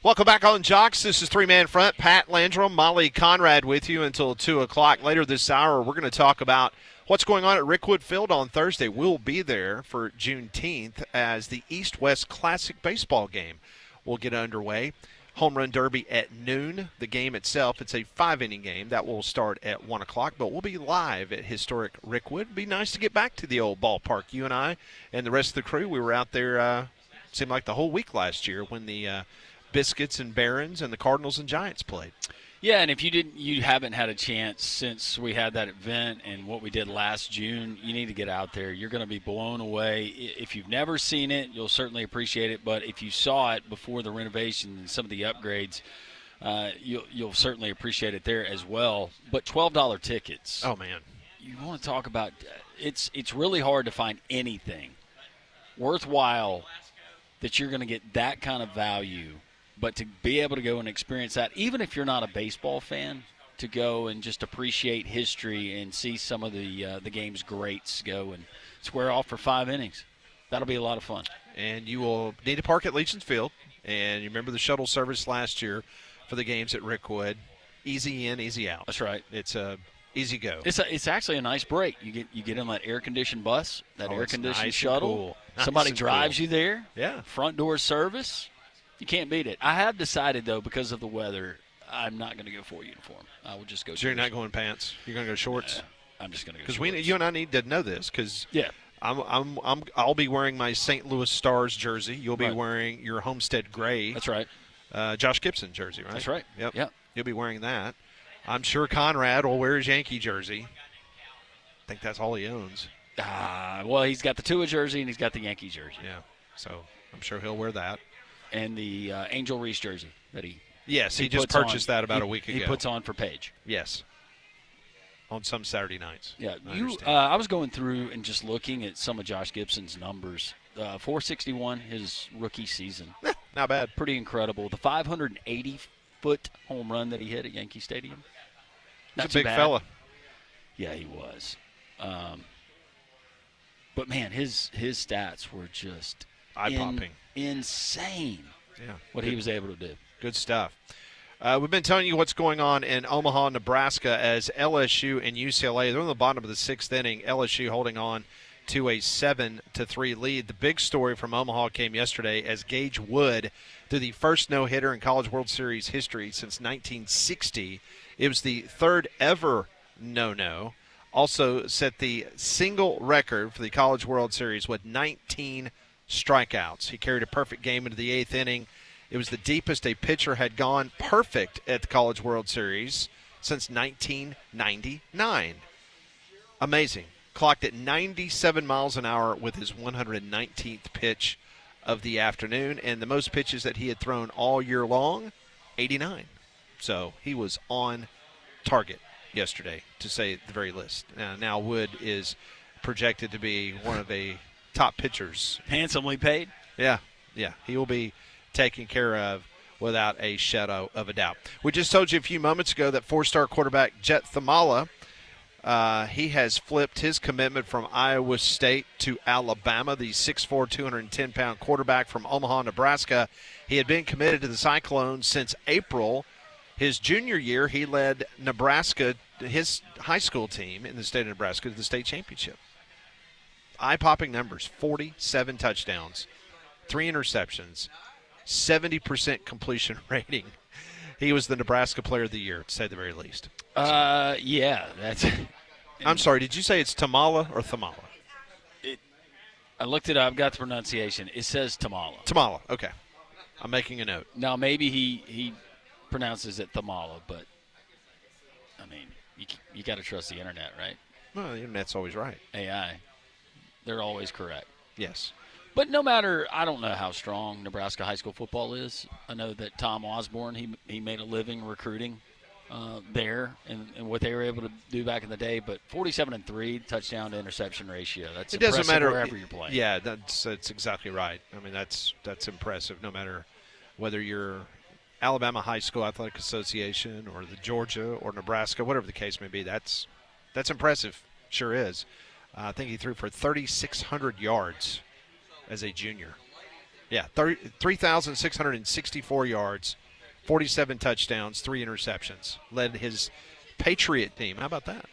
Welcome back on Jox. This is Three-Man Front. Pat Landrum, Molly Conrad with you until 2 o'clock. Later this hour, we're going to talk about what's going on at Rickwood Field on Thursday. We'll be there for Juneteenth as the East-West Classic baseball game will get underway. Home Run Derby at noon. The game itself, it's a 5-inning game. That will start at 1 o'clock, but we'll be live at historic Rickwood. It'd be nice to get back to the old ballpark. You and I and the rest of the crew, we were out there, seemed like the whole week last year when the Biscuits and Barons and the Cardinals and Giants played. Yeah, and if you haven't had a chance since we had that event and what we did last June, you need to get out there. You're going to be blown away. If you've never seen it, you'll certainly appreciate it. But if you saw it before the renovation and some of the upgrades, you'll certainly appreciate it there as well. But $12 tickets. Oh man, you want to talk about? It's really hard to find anything worthwhile that you're going to get that kind of value. But to be able to go and experience that, even if you're not a baseball fan, to go and just appreciate history and see some of the game's greats go and square off for 5 innings, that'll be a lot of fun. And you will need to park at Legion Field. And you remember the shuttle service last year for the games at Rickwood. Easy in, easy out. That's right. It's a easy go. It's actually a nice break. You get in that air-conditioned bus, that air-conditioned nice shuttle. Cool. Nice Somebody drives cool. you there. Yeah. Front door service. You can't beat it. I have decided, though, because of the weather, I'm not going to go full uniform. I will just go. So you're not going pants? You're going to go shorts? I'm just going to go. Because you and I need to know this. Because yeah, I'll be wearing my St. Louis Stars jersey. You'll be right. wearing your Homestead Gray. That's right. Josh Gibson jersey, right? That's right. Yep. Yep. You'll be wearing that. I'm sure Conrad will wear his Yankee jersey. I think that's all he owns. Well, he's got the Tua jersey and he's got the Yankee jersey. Yeah. So I'm sure he'll wear that. And the Angel Reese jersey that he just purchased that about a week ago. He puts on for Paige. Yes. On some Saturday nights. Yeah. I was going through and just looking at some of Josh Gibson's numbers. 461 his rookie season. Not bad. Pretty incredible. The 580-foot home run that he hit at Yankee Stadium. He's a big fella. Yeah, he was. But man, his stats were just eye-popping. Insane. Yeah. What he was able to do. Good stuff. We've been telling you what's going on in Omaha, Nebraska, as LSU and UCLA, they're in the bottom of the 6th inning. LSU holding on to a 7-3 lead. The big story from Omaha came yesterday as Gage Wood threw the first no-hitter in College World Series history since 1960. It was the third ever no-no. Also set the single record for the College World Series with 19 strikeouts. He carried a perfect game into the 8th inning. It was the deepest a pitcher had gone perfect at the College World Series since 1999. Amazing. Clocked at 97 miles an hour with his 119th pitch of the afternoon, and the most pitches that he had thrown all year long, 89. So he was on target yesterday, to say the very least. Now Wood is projected to be one of the top pitchers. Handsomely paid? Yeah. He will be taken care of without a shadow of a doubt. We just told you a few moments ago that 4-star quarterback Jet Thamala, he has flipped his commitment from Iowa State to Alabama, the 6'4", 210-pound quarterback from Omaha, Nebraska. He had been committed to the Cyclones since April. His junior year, he led Nebraska, his high school team in the state of Nebraska, to the state championship. Eye-popping numbers, 47 touchdowns, 3 interceptions, 70% completion rating. He was the Nebraska Player of the Year, to say the very least. Yeah, that's. I'm sorry, did you say it's Tamala or Thamala? I looked it up, got the pronunciation. It says Tamala. Tamala, okay. I'm making a note. Now, maybe he pronounces it Thamala, but, I mean, you got to trust the internet, right? Well, the internet's always right. AI. They're always correct. Yes. But no matter, I don't know how strong Nebraska high school football is. I know that Tom Osborne, he made a living recruiting there and what they were able to do back in the day. But 47-3 touchdown to interception ratio. That's it doesn't matter wherever you're playing. Yeah, that's exactly right. I mean, that's impressive. No matter whether you're Alabama High School Athletic Association or the Georgia or Nebraska, whatever the case may be, that's impressive. Sure is. I think he threw for 3,600 yards as a junior. Yeah, 3,664 yards, 47 touchdowns, 3 interceptions. Led his Patriot team. How about that?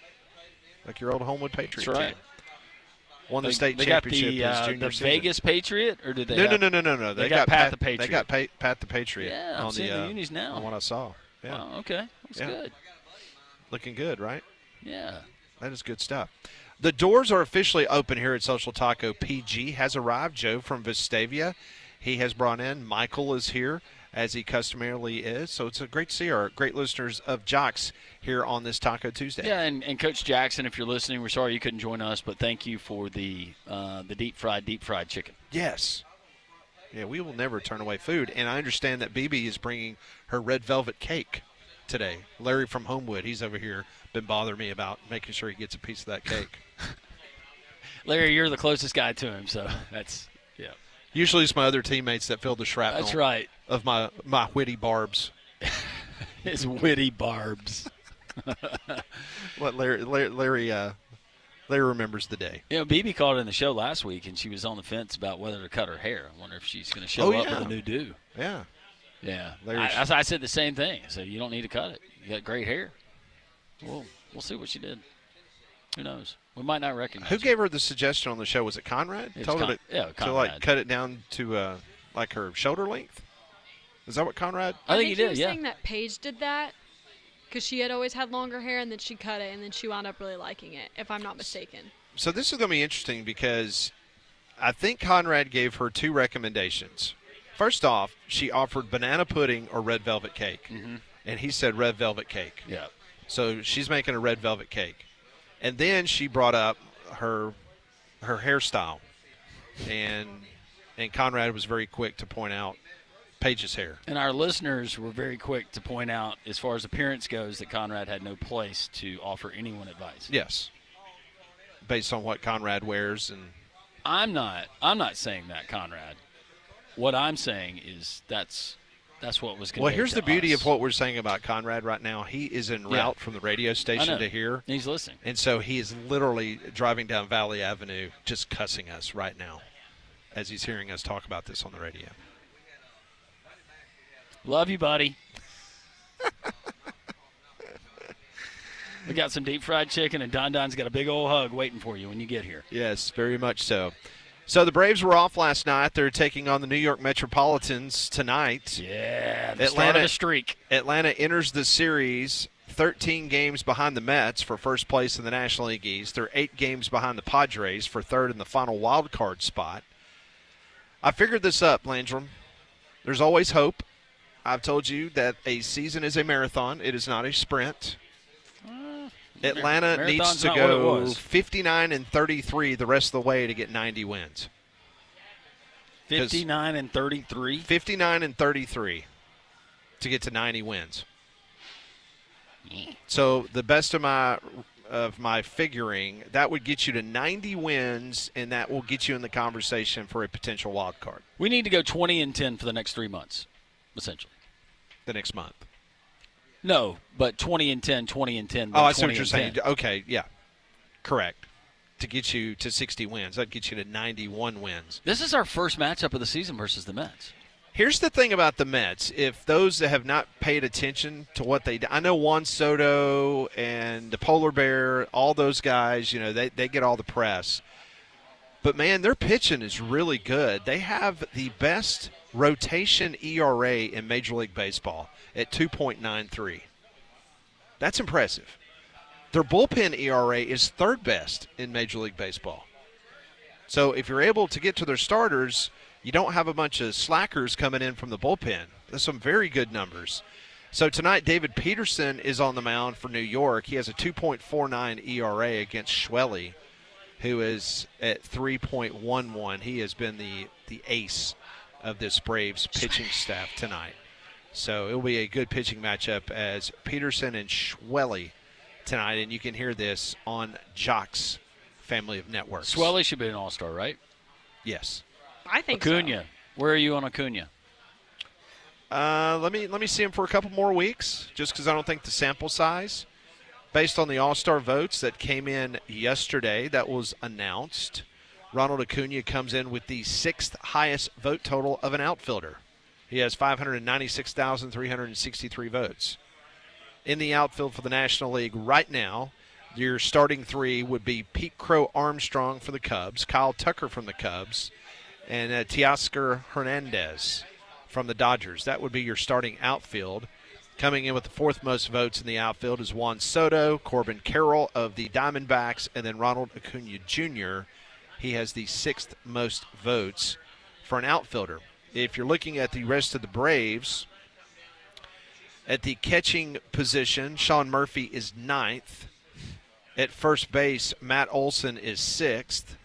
Like your old Homewood Patriot That's right. team. Won the state they championship got his the junior season. Vegas Patriot, or did they? No. They got Pat the Patriot. They got Pat the Patriot. Yeah, I'm on seeing the unis now. On what I saw. Yeah. Wow, okay, that's good. Looking good, right? Yeah. That is good stuff. The doors are officially open here at Social Taco. PG has arrived. Joe from Vestavia. He has brought in. Michael is here, as he customarily is. So it's a great to see our great listeners of Jox here on this Taco Tuesday. Yeah, and Coach Jackson, if you're listening, we're sorry you couldn't join us, but thank you for the deep fried chicken. Yes. Yeah, we will never turn away food. And I understand that BB is bringing her red velvet cake today. Larry from Homewood, he's over here, been bothering me about making sure he gets a piece of that cake. Larry, you're the closest guy to him, so that's, yeah. Usually it's my other teammates that fill the shrapnel. That's right. Of my witty barbs. His witty barbs. What Larry remembers the day. You know, BB called in the show last week, and she was on the fence about whether to cut her hair. I wonder if she's going to show up with a new do. Yeah. Yeah. Larry, I said the same thing. I said, you don't need to cut it. You got great hair. We'll see what she did. Who knows? We might not recognize Who gave her the suggestion on the show? Was it Conrad? Told her to Conrad. cut it down to like her shoulder length? Is that what Conrad? I think he did, was saying that Paige did that because she had always had longer hair, and then she cut it, and then she wound up really liking it, if I'm not mistaken. So this is going to be interesting because I think Conrad gave her 2 recommendations. First off, she offered banana pudding or red velvet cake, and he said red velvet cake. Yeah. So she's making a red velvet cake. And then she brought up her hairstyle, and Conrad was very quick to point out Paige's hair. And our listeners were very quick to point out, as far as appearance goes, that Conrad had no place to offer anyone advice. Yes. Based on what Conrad wears. And I'm not saying that, Conrad. What I'm saying is that's what was conveyed. Well, here's the beauty us. of what we're saying about Conrad right now. He is en route from the radio station to here. He's listening. And so he is literally driving down Valley Avenue just cussing us right now as he's hearing us talk about this on the radio. Love you, buddy. We got some deep fried chicken, and Don Don's got a big old hug waiting for you when you get here. Yes, very much so. So the Braves were off last night. They're taking on the New York Metropolitans tonight. Yeah, the start of a streak. Atlanta enters the series 13 games behind the Mets for first place in the National League East. They're 8 games behind the Padres for third in the final wild card spot. I figured this up, Landrum. There's always hope. I've told you that a season is a marathon. It is not a sprint. Atlanta needs to go 59-33 the rest of the way to get 90 wins. 59-33? 59-33 to get to 90 wins. So the best of my figuring, that would get you to 90 wins, and that will get you in the conversation for a potential wild card. We need to go 20-10 for the next 3 months, essentially. The next month. No, but 20-10, 20-10. Oh, I see what you're saying. Okay, yeah, correct. To get you to 60 wins, that'd get you to 91 wins. This is our first matchup of the season versus the Mets. Here's the thing about the Mets. If those that have not paid attention to what they do, I know Juan Soto and the Polar Bear, all those guys, you know, they get all the press. But, man, their pitching is really good. They have the best rotation ERA in Major League Baseball at 2.93. That's impressive. Their bullpen ERA is third best in Major League Baseball. So if you're able to get to their starters, you don't have a bunch of slackers coming in from the bullpen. There's some very good numbers. So tonight, David Peterson is on the mound for New York. He has a 2.49 ERA against Schwelly, who is at 3.11. He has been the ace of this Braves pitching staff tonight. So it will be a good pitching matchup as Peterson and Schwelly tonight, and you can hear this on Jox family of networks. Schwelly should be an all-star, right? Yes. I think Acuna. Where are you on Acuna? Let me see him for a couple more weeks, just because I don't think the sample size, based on the all-star votes that came in yesterday, that was announced. Ronald Acuna comes in with the 6th highest vote total of an outfielder. He has 596,363 votes. In the outfield for the National League right now, your starting 3 would be Pete Crow Armstrong for the Cubs, Kyle Tucker from the Cubs, and Teoscar Hernandez from the Dodgers. That would be your starting outfield. Coming in with the 4th most votes in the outfield is Juan Soto, Corbin Carroll of the Diamondbacks, and then Ronald Acuna Jr. He has the 6th most votes for an outfielder. If you're looking at the rest of the Braves, at the catching position, Sean Murphy is 9th. At first base, Matt Olson is 6th.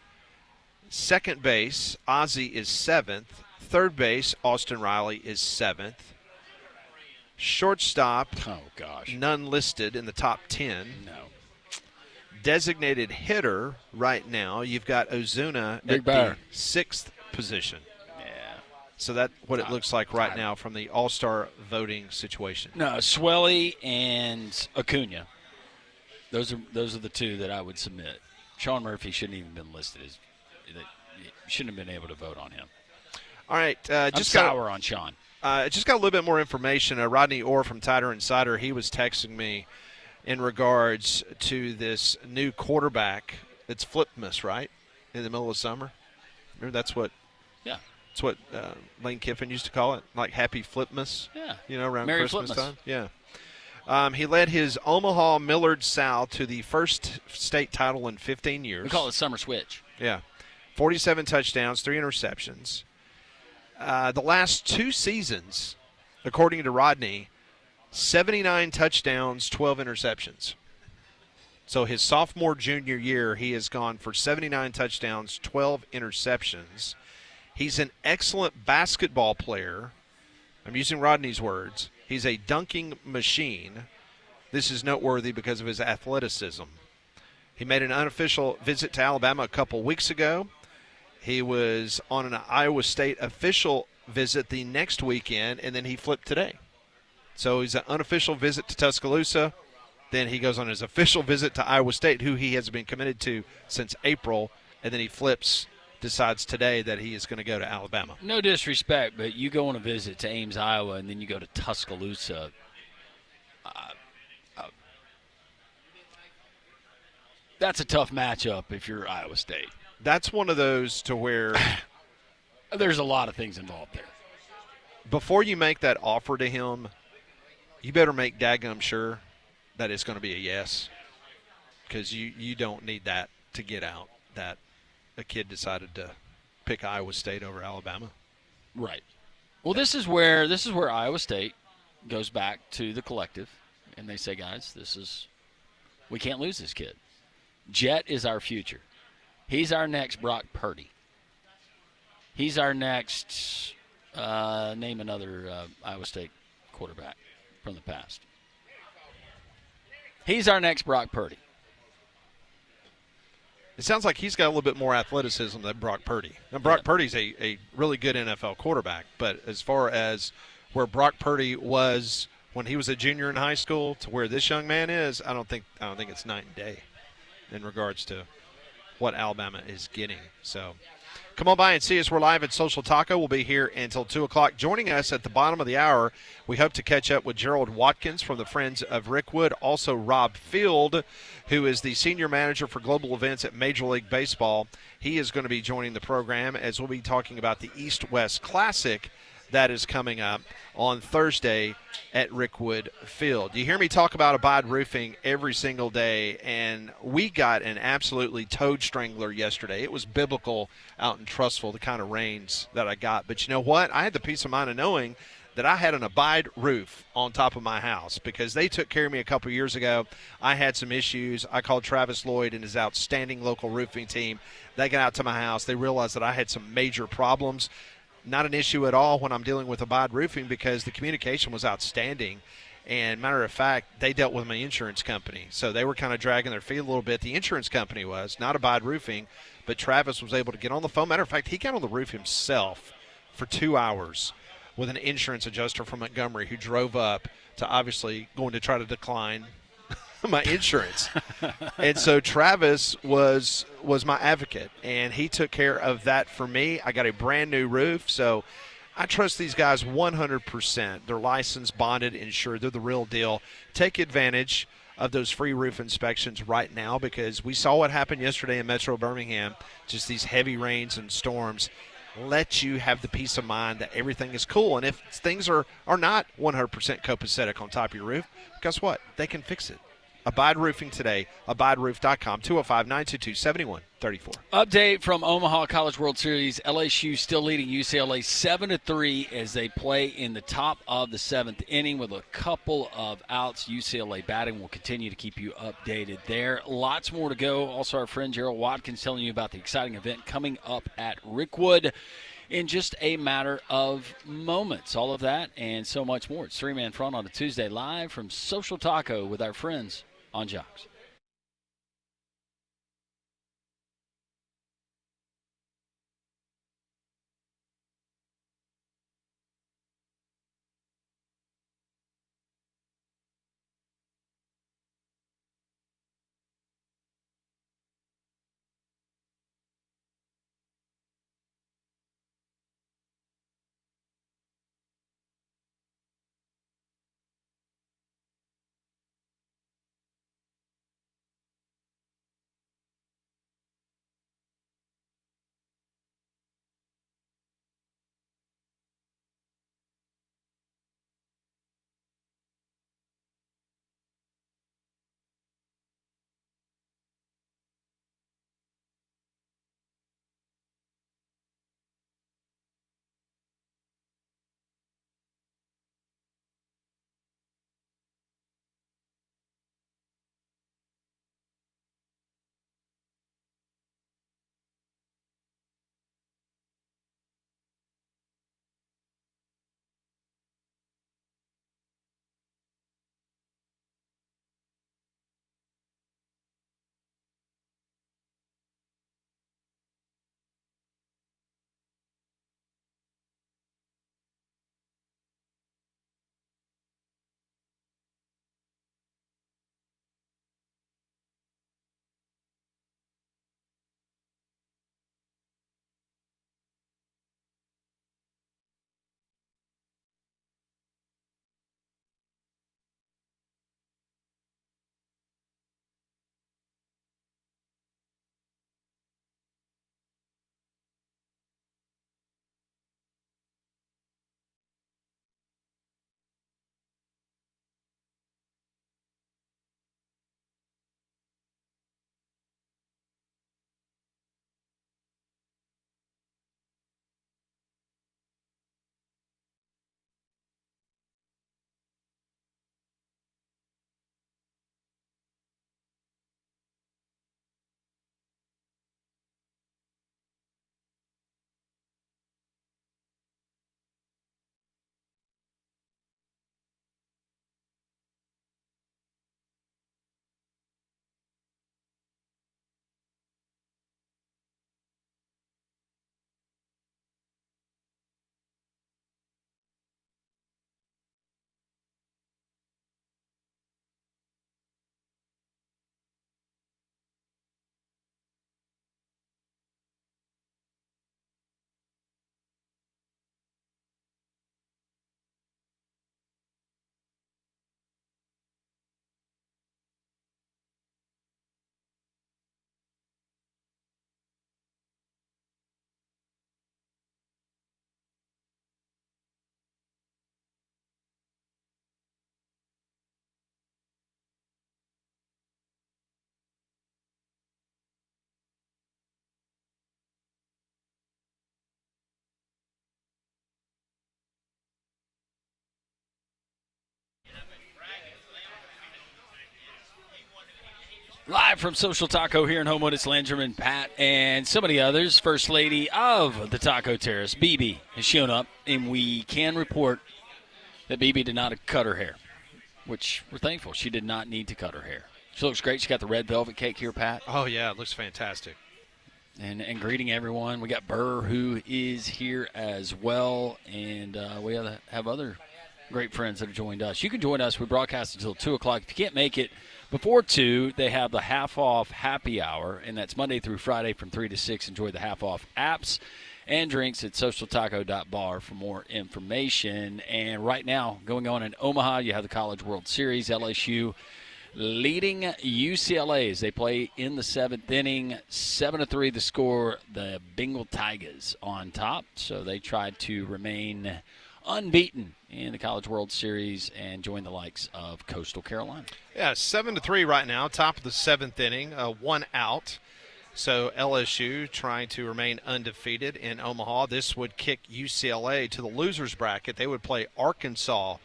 Second base, Ozzie is 7th. Third base, Austin Riley is 7th. Shortstop, none listed in the top 10. No. Designated hitter right now, you've got Ozuna at the 6th position. Yeah. So that's what it looks like right now from the All-Star voting situation. No, Swelly and Acuna. Those are the 2 that I would submit. Sean Murphy shouldn't even been listed as. Shouldn't have been able to vote on him. All right, I'm sour on Sean. Just got a little bit more information. Rodney Orr from Tider Insider, he was texting me in regards to this new quarterback that's Flipmas, right, in the middle of summer. Remember that's what Lane Kiffin used to call it, like Happy Flipmas. Yeah. Around Merry Christmas Flipmas. time. Yeah. He led his Omaha Millard South to the first state title in 15 years. We call it Summer Switch. Yeah. 47 touchdowns, 3 interceptions. The last 2 seasons, according to Rodney, 79 touchdowns, 12 interceptions. So his sophomore, junior year, he has gone for 79 touchdowns, 12 interceptions. He's an excellent basketball player. I'm using Rodney's words. He's a dunking machine. This is noteworthy because of his athleticism. He made an unofficial visit to Alabama a couple weeks ago. He was on an Iowa State official visit the next weekend, and then he flipped today. So he's an unofficial visit to Tuscaloosa. Then he goes on his official visit to Iowa State, who he has been committed to since April, and then he decides today that he is going to go to Alabama. No disrespect, but you go on a visit to Ames, Iowa, and then you go to Tuscaloosa. That's a tough matchup if you're Iowa State. That's one of those to where there's a lot of things involved there. Before you make that offer to him, you better make daggum sure that it's going to be a yes, because you don't need that to get out that a kid decided to pick Iowa State over Alabama. Right. Well, this is where Iowa State goes back to the collective, and they say, guys, we can't lose this kid. Jet is our future. He's our next Brock Purdy. He's our next, name another Iowa State quarterback from the past. He's our next Brock Purdy. It sounds like he's got a little bit more athleticism than Brock Purdy. Now, Brock Purdy's a really good NFL quarterback, but as far as where Brock Purdy was when he was a junior in high school to where this young man is, I don't think it's night and day in regards to what Alabama is getting. So come on by and see us. We're live at Social Taco. We'll be here until 2 o'clock. Joining us at the bottom of the hour, we hope to catch up with Gerald Watkins from the Friends of Rickwood. Also Rob Field, who is the senior manager for global events at Major League Baseball. He is going to be joining the program as we'll be talking about the East-West Classic that is coming up on Thursday at Rickwood Field. You hear me talk about Abide Roofing every single day, and we got an absolutely toad strangler yesterday. It was biblical out in Trussville, the kind of rains that I got. But you know what? I had the peace of mind of knowing that I had an Abide roof on top of my house because they took care of me a couple years ago. I had some issues. I called Travis Lloyd and his outstanding local roofing team. They got out to my house. They realized that I had some major problems. Not an issue at all when I'm dealing with Abide Roofing because the communication was outstanding. And matter of fact, they dealt with my insurance company. So they were kind of dragging their feet a little bit. The insurance company was, not Abide Roofing, but Travis was able to get on the phone. Matter of fact, he got on the roof himself for 2 hours with an insurance adjuster from Montgomery who drove up to obviously going to try to decline my insurance. And so Travis was my advocate, and he took care of that for me. I got a brand new roof, so I trust these guys 100%. They're licensed, bonded, insured. They're the real deal. Take advantage of those free roof inspections right now, because we saw what happened yesterday in Metro Birmingham, just these heavy rains and storms. Let you have the peace of mind that everything is cool. And if things are not 100% copacetic on top of your roof, guess what? They can fix it. Abide Roofing today, abideroof.com, 205-922-7134. Update from Omaha College World Series. LSU still leading UCLA 7-3 as they play in the top of the seventh inning with a couple of outs. UCLA batting will continue to keep you updated there. Lots more to go. Also, our friend Gerald Watkins telling you about the exciting event coming up at Rickwood in just a matter of moments. All of that and so much more. It's Three Man Front on a Tuesday, live from Social Taco with our friends on Jox. Live from Social Taco here in Homewood, it's Landrum, Pat, and so many others. First Lady of the Taco Terrace, BB, has shown up, and we can report that BB did not cut her hair, which we're thankful. She did not need to cut her hair. She looks great. She got the red velvet cake here, Pat. Oh, yeah, it looks fantastic. And greeting everyone. We got Burr, who is here as well, and we have other great friends that have joined us. You can join us. We broadcast until 2 o'clock. If you can't make it Before 2, they have the half-off happy hour, and that's Monday through Friday from 3 to 6. Enjoy the half-off apps and drinks at socialtaco.bar for more information. And right now, going on in Omaha, you have the College World Series. LSU leading UCLA as they play in the 7th inning. 7-3 the score. The Bengal Tigers on top. So they tried to remain unbeaten in the College World Series and join the likes of Coastal Carolina. Yeah, 7-3 right now, top of the 7th inning, 1 out. So LSU trying to remain undefeated in Omaha. This would kick UCLA to the losers bracket. They would play Arkansas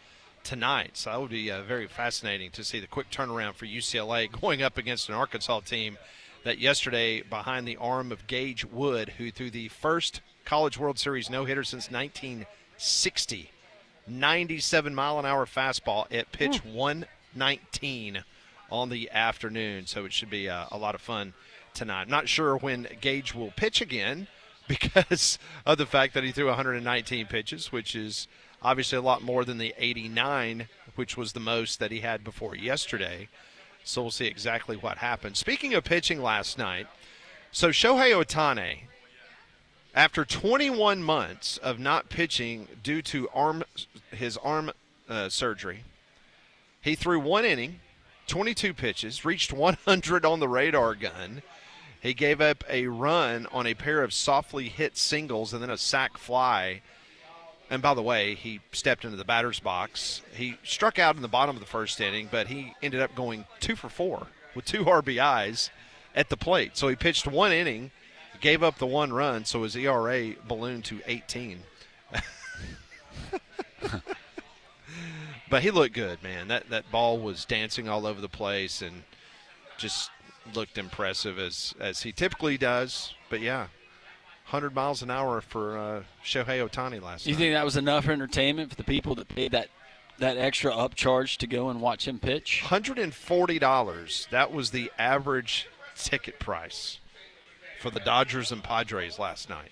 tonight. So that would be very fascinating to see the quick turnaround for UCLA going up against an Arkansas team that yesterday, behind the arm of Gage Wood, who threw the first College World Series no-hitter since 1960, 97-mile-an-hour fastball. It pitched 119 on the afternoon, so it should be a lot of fun tonight. I'm not sure when Gage will pitch again because of the fact that he threw 119 pitches, which is obviously a lot more than the 89, which was the most that he had before yesterday. So we'll see exactly what happens. Speaking of pitching last night, so Shohei Ohtani, after 21 months of not pitching due to his arm surgery, he threw 1 inning, 22 pitches, reached 100 on the radar gun. He gave up a run on a pair of softly hit singles and then a sac fly. And by the way, he stepped into the batter's box. He struck out in the bottom of the first inning, but he ended up going 2 for 4 with 2 RBIs at the plate. So he pitched 1 inning, gave up the 1 run, so his ERA ballooned to 18. But he looked good, man. That ball was dancing all over the place and just looked impressive as he typically does. But, yeah, 100 miles an hour for Shohei Ohtani last night. You think that was enough entertainment for the people that paid that extra upcharge to go and watch him pitch? $140. That was the average ticket price for the Dodgers and Padres last night.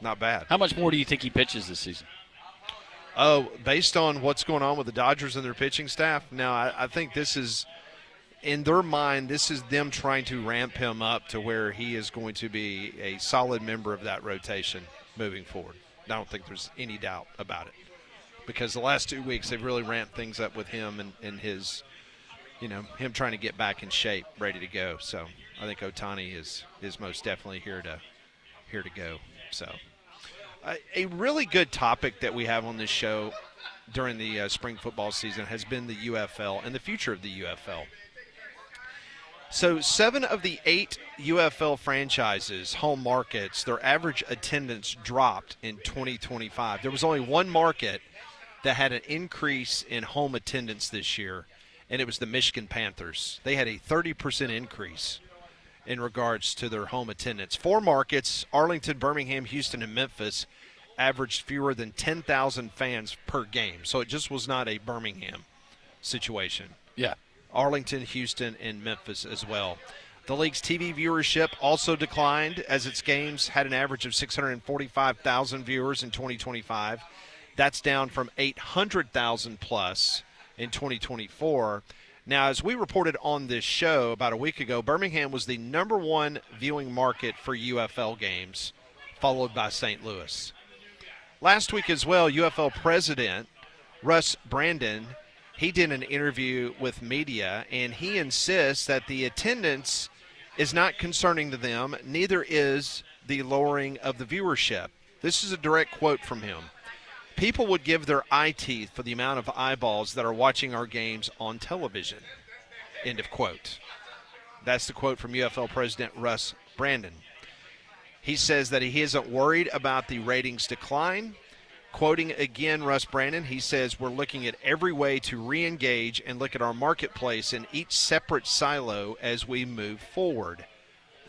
Not bad. How much more do you think he pitches this season? Oh, based on what's going on with the Dodgers and their pitching staff, now I think this is, in their mind, this is them trying to ramp him up to where he is going to be a solid member of that rotation moving forward. I don't think there's any doubt about it, because the last 2 weeks they've really ramped things up with him and his, him trying to get back in shape, ready to go. So I think Ohtani is most definitely here to go. So. A really good topic that we have on this show during the spring football season has been the UFL and the future of the UFL. So 7 of the 8 UFL franchises, home markets, their average attendance dropped in 2025. There was only one market that had an increase in home attendance this year, and it was the Michigan Panthers. They had a 30% increase in regards to their home attendance. 4 markets, Arlington, Birmingham, Houston, and Memphis, averaged fewer than 10,000 fans per game. So it just was not a Birmingham situation. Yeah. Arlington, Houston, and Memphis as well. The league's TV viewership also declined as its games had an average of 645,000 viewers in 2025. That's down from 800,000 plus in 2024. Now, as we reported on this show about a week ago, Birmingham was the #1 viewing market for UFL games, followed by St. Louis. Last week as well, UFL president Russ Brandon, he did an interview with media, and he insists that the attendance is not concerning to them, neither is the lowering of the viewership. This is a direct quote from him. People would give their eye teeth for the amount of eyeballs that are watching our games on television. End of quote. That's the quote from UFL President Russ Brandon. He says that he isn't worried about the ratings decline. Quoting again Russ Brandon, he says, we're looking at every way to re-engage and look at our marketplace in each separate silo as we move forward.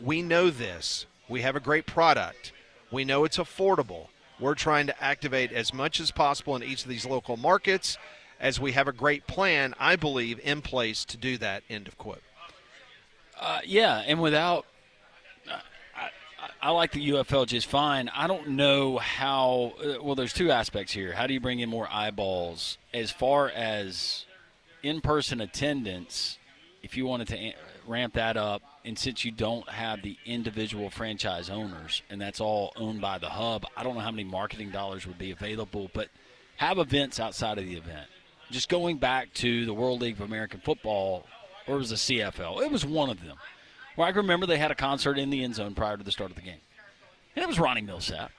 We know this. We have a great product. We know it's affordable. We're trying to activate as much as possible in each of these local markets as we have a great plan, I believe, in place to do that, end of quote. Yeah, and without I like the UFL just fine. I don't know how well, there's 2 aspects here. How do you bring in more eyeballs as far as in-person attendance, if you wanted to ramp that up, and since you don't have the individual franchise owners, and that's all owned by the hub, I don't know how many marketing dollars would be available, but have events outside of the event. Just going back to the World League of American Football, or it was the CFL, it was one of them, where I can remember they had a concert in the end zone prior to the start of the game. And it was Ronnie Millsap.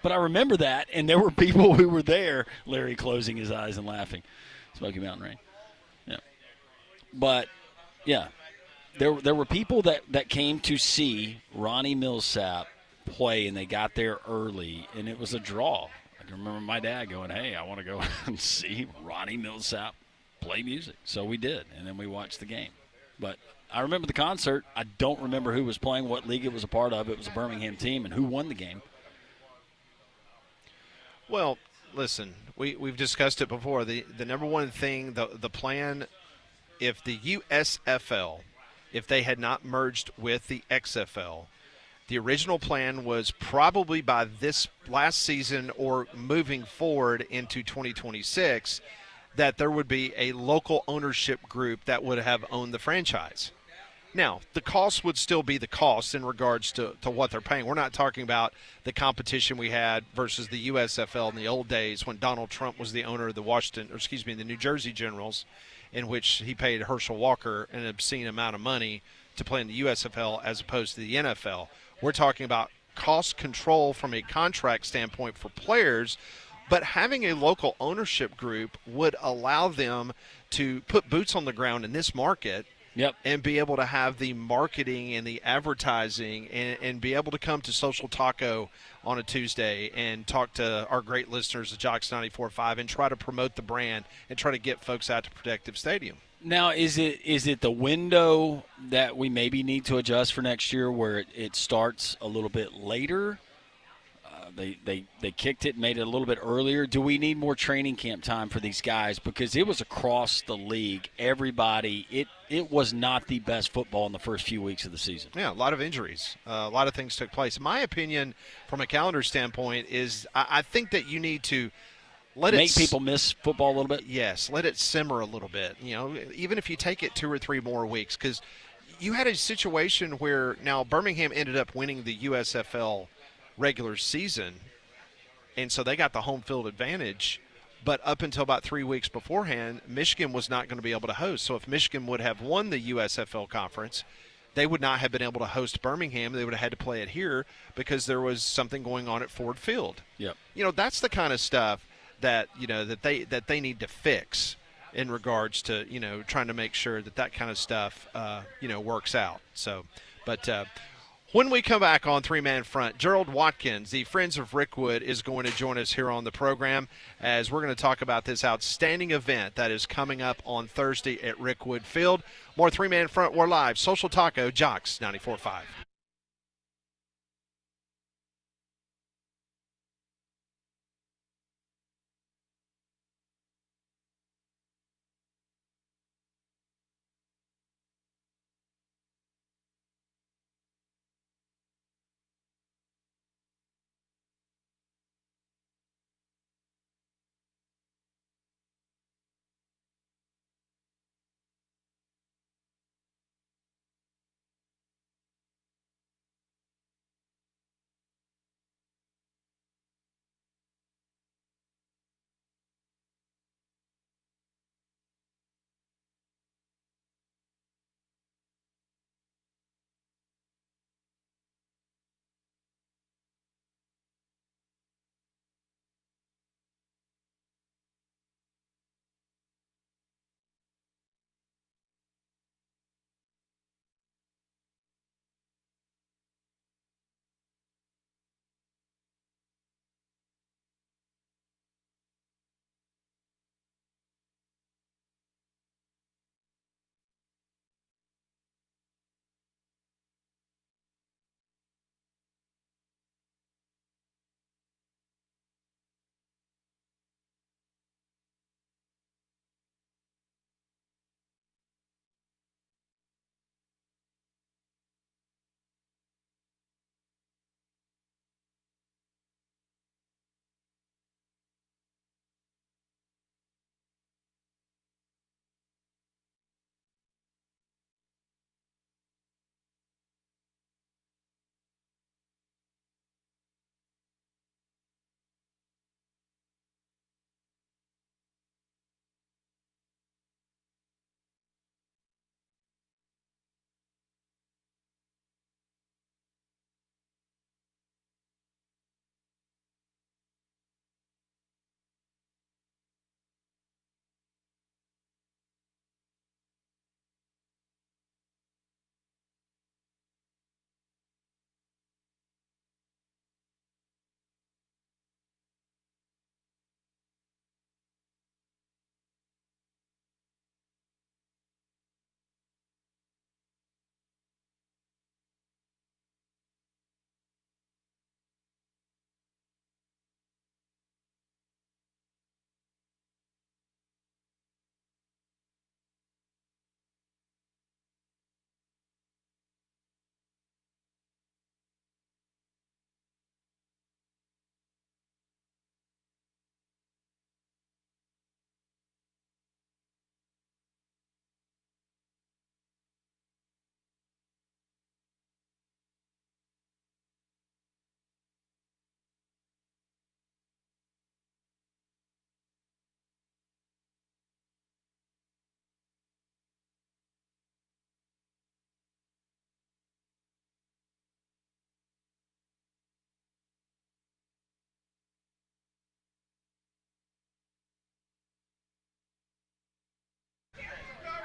But I remember that, and there were people who were there, Larry closing his eyes and laughing. Smoky Mountain Rain. Yeah. But, yeah, there were people that came to see Ronnie Millsap play, and they got there early, and it was a draw. I can remember my dad going, hey, I want to go and see Ronnie Millsap play music. So we did, and then we watched the game. But I remember the concert. I don't remember who was playing, what league it was a part of. It was a Birmingham team, and who won the game. Well, listen, we've discussed it before. The number one thing, the plan, if the USFL, if they had not merged with the XFL, the original plan was probably by this last season or moving forward into 2026 that there would be a local ownership group that would have owned the franchise. Now, the cost would still be the cost in regards to what they're paying. We're not talking about the competition we had versus the USFL in the old days when Donald Trump was the owner of the New Jersey Generals, in which he paid Herschel Walker an obscene amount of money to play in the USFL as opposed to the NFL. We're talking about cost control from a contract standpoint for players, but having a local ownership group would allow them to put boots on the ground in this market. Yep. And be able to have the marketing and the advertising and be able to come to Social Taco on a Tuesday and talk to our great listeners at Jox 94.5 and try to promote the brand and try to get folks out to Protective Stadium. Now, is it the window that we maybe need to adjust for next year where it starts a little bit later? They kicked it and made it a little bit earlier. Do we need more training camp time for these guys? Because it was across the league. Everybody, it was not the best football in the first few weeks of the season. Yeah, a lot of injuries. A lot of things took place. My opinion from a calendar standpoint is I think that you need to make people miss football a little bit. Yes, let it simmer a little bit. You know, even if you take it 2 or 3 more weeks, because you had a situation where now Birmingham ended up winning the USFL regular season, and so they got the home field advantage. But up until about 3 weeks beforehand, Michigan was not going to be able to host. So if Michigan would have won the USFL conference, they would not have been able to host Birmingham. They would have had to play it here because there was something going on at Ford Field. Yep. You know, that's the kind of stuff that that they need to fix in regards to trying to make sure that kind of stuff works out. So, but. When we come back on Three Man Front, Gerald Watkins, the Friends of Rickwood, is going to join us here on the program as we're going to talk about this outstanding event that is coming up on Thursday at Rickwood Field. More Three Man Front, we're live. Social Taco, Jox 94.5.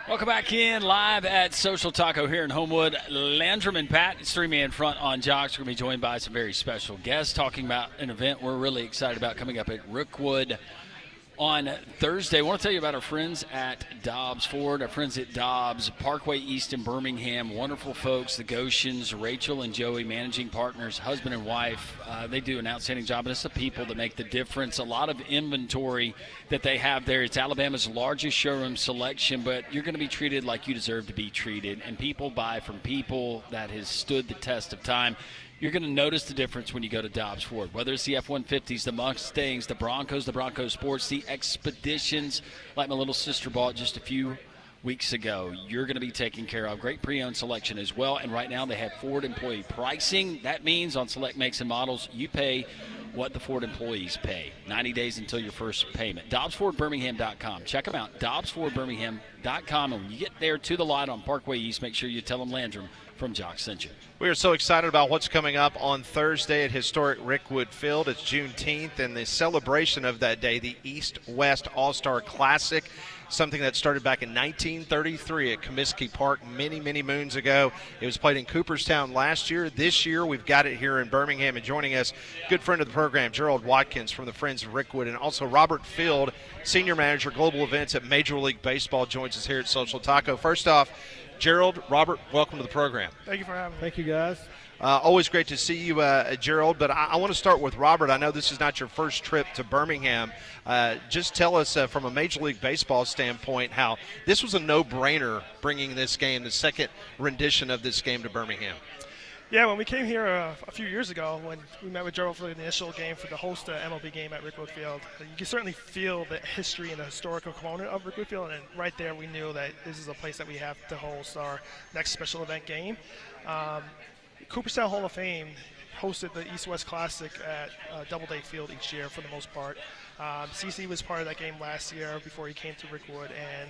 Welcome back in live at Social Taco here in Homewood. Landrum and Pat, it's three-man front on Jox. We're going to be joined by some very special guests talking about an event we're really excited about coming up at Rookwood on Thursday. I want to tell you about our friends at Dobbs Ford, our friends at Dobbs, Parkway East in Birmingham. Wonderful folks, the Goshens, Rachel and Joey, managing partners, husband and wife. They do an outstanding job, and it's the people that make the difference. A lot of inventory that they have there. It's Alabama's largest showroom selection, but you're going to be treated like you deserve to be treated, and people buy from people that has stood the test of time. You're going to notice the difference when you go to Dobbs Ford, whether it's the F-150s, the Mustangs, the Broncos Sports, the Expeditions, like my little sister bought just a few weeks ago. You're going to be taken care of. Great pre-owned selection as well, and right now they have Ford employee pricing. That means on select makes and models, you pay what the Ford employees pay. 90 days until your first payment. DobbsFordBirmingham.com. Check them out, DobbsFordBirmingham.com, and when you get there to the lot on Parkway East, make sure you tell them Landrum from Jox sent you. We are so excited about what's coming up on Thursday at historic Rookwood Field. It's Juneteenth, and the celebration of that day, the East-West All-Star Classic, something that started back in 1933 at Comiskey Park many, many moons ago. It was played in Cooperstown last year. This year, we've got it here in Birmingham. And joining us, good friend of the program, Gerald Watkins from the Friends of Rookwood, and also Robert Field, Senior Manager, Global Events at Major League Baseball, joins us here at Social Taco. First off, Gerald, Robert, welcome to the program. Thank you for having me. Thank you, guys. Always great to see you, Gerald, but I want to start with Robert. I know this is not your first trip to Birmingham. Just tell us from a Major League Baseball standpoint how this was a no-brainer bringing this game, the second rendition of this game to Birmingham. Yeah, when we came here a few years ago, when we met with Gerald for the initial game for the host MLB game at Rookwood Field, you can certainly feel the history and the historical component of Rookwood Field, and right there we knew that this is a place that we have to host our next special event game. Cooperstown Hall of Fame hosted the East-West Classic at Doubleday Field each year for the most part. CC was part of that game last year before he came to Rookwood, and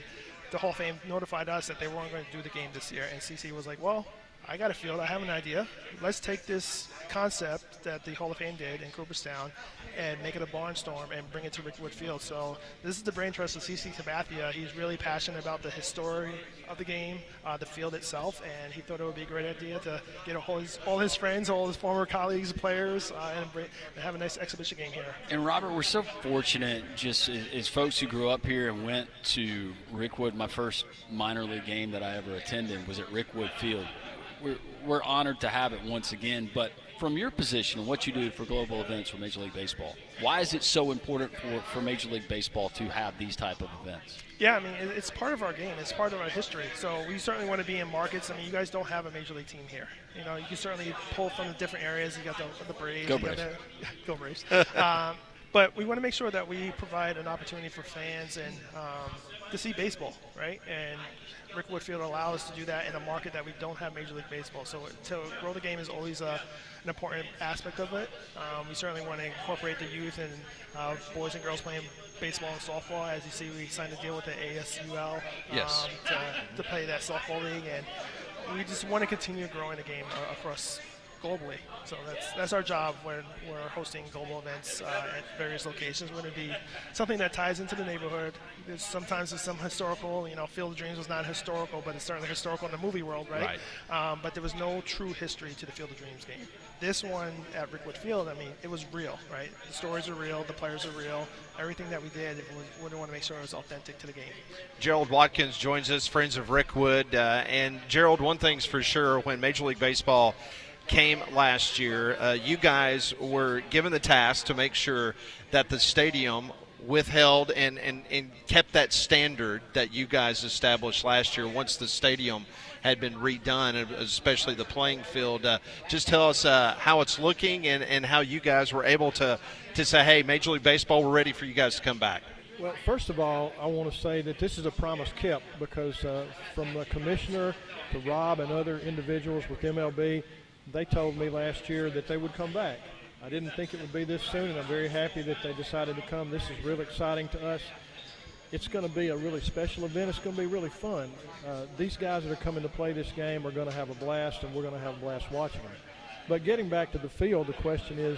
the Hall of Fame notified us that they weren't going to do the game this year, and CC was like, well, I got a field. I have an idea. Let's take this concept that the Hall of Fame did in Cooperstown and make it a barnstorm and bring it to Rookwood Field. So this is the brain trust of CC Sabathia. He's really passionate about the history of the game, the field itself, and he thought it would be a great idea to get all his friends, all his former colleagues, players, and have a nice exhibition game here. And Robert, we're so fortunate, just as folks who grew up here and went to Rookwood. My first minor league game that I ever attended was at Rookwood Field. We're honored to have it once again, but from your position and what you do for global events for Major League Baseball, why is it so important for Major League Baseball to have these type of events? Yeah, I mean, it's part of our game. It's part of our history. So we certainly want to be in markets. I mean, you guys don't have a Major League team here. You know, you can certainly pull from the different areas. You got the Braves. Go Braves. Go Braves. But we want to make sure that we provide an opportunity for fans and to see baseball, right? And Rookwood Field allows us to do that in a market that we don't have Major League Baseball. So to grow the game is always an important aspect of it. We certainly want to incorporate the youth and boys and girls playing baseball and softball. As you see, we signed a deal with the ASUL to play that softball league, and we just want to continue growing the game across globally. So that's our job when we're hosting global events at various locations. We want to be something that ties into the neighborhood. Sometimes there's some historical, Field of Dreams was not historical, but it's certainly historical in the movie world, right? But there was no true history to the Field of Dreams game. This one at Rookwood Field, I mean, it was real, right? The stories are real, the players are real. Everything that we did, we want to make sure it was authentic to the game. Gerald Watkins joins us, Friends of Rookwood. And Gerald, one thing's for sure, when Major League Baseball came last year, you guys were given the task to make sure that the stadium withheld and kept that standard that you guys established last year once the stadium had been redone, especially the playing field. Just tell us how it's looking and how you guys were able to say, hey, Major League Baseball, we're ready for you guys to come back. Well, first of all, I want to say that this is a promise kept because from the commissioner to Rob and other individuals with MLB, they told me last year that they would come back. I didn't think it would be this soon, and I'm very happy that they decided to come. This is really exciting to us. It's going to be a really special event. It's going to be really fun. These guys that are coming to play this game are going to have a blast, and we're going to have a blast watching them. But getting back to the field, the question is,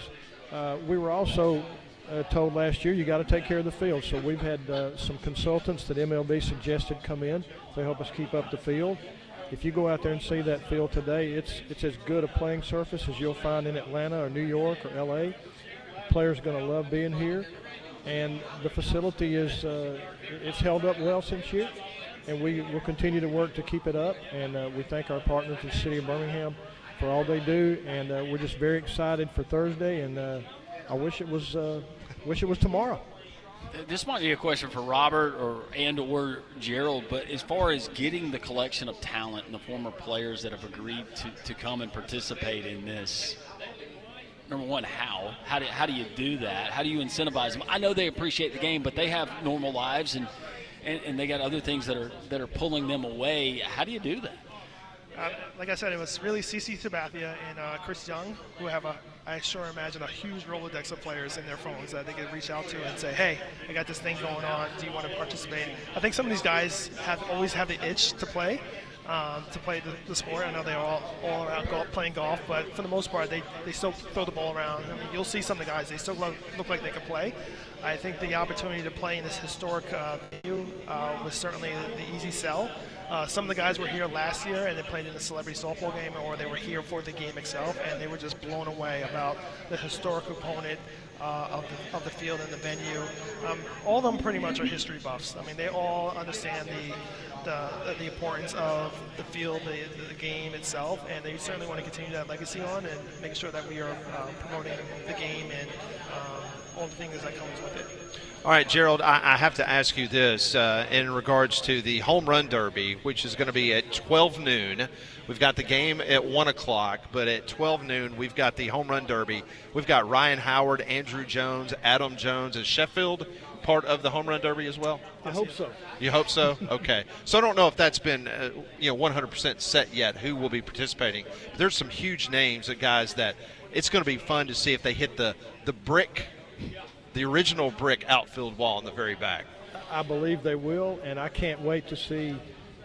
we were also told last year, you got to take care of the field. So we've had some consultants that MLB suggested come in to help us keep up the field. If you go out there and see that field today, it's as good a playing surface as you'll find in Atlanta or New York or LA. Players are going to love being here, and the facility is it's held up well since year, and we will continue to work to keep it up. And we thank our partners in the city of Birmingham for all they do, and we're just very excited for Thursday. And I wish it was tomorrow. This might be a question for Robert or Gerald, but as far as getting the collection of talent and the former players that have agreed to come and participate in this, number one, how do you do that? How do you incentivize them? I know they appreciate the game, but they have normal lives and they got other things that are pulling them away. How do you do that? Like I said, it was really CC Sabathia and Chris Young, who have I sure imagine, a huge Rolodex of players in their phones that they can reach out to and say, hey, I got this thing going on. Do you want to participate? I think some of these guys always have the itch to play the sport. I know they're all around playing golf, but for the most part, they still throw the ball around. I mean, you'll see some of the guys, they still look like they can play. I think the opportunity to play in this historic venue was certainly the easy sell. Some of the guys were here last year and they played in the celebrity softball game, or they were here for the game itself, and they were just blown away about the historic component of the field and the venue. All of them pretty much are history buffs. I mean, they all understand the importance of the field, the game itself, and they certainly want to continue that legacy on and make sure that we are promoting the game and all the things that comes with it. All right, Gerald, I have to ask you this in regards to the Home Run Derby, which is going to be at 12 noon. We've got the game at 1 o'clock, but at 12 noon, we've got the Home Run Derby. We've got Ryan Howard, Andrew Jones, Adam Jones. Is Sheffield part of the Home Run Derby as well? I hope so. You hope so? Okay. So I don't know if that's been 100% set yet who will be participating. But there's some huge names of guys that it's going to be fun to see if they hit the brick, the original brick outfield wall in the very back. I believe they will, and I can't wait to see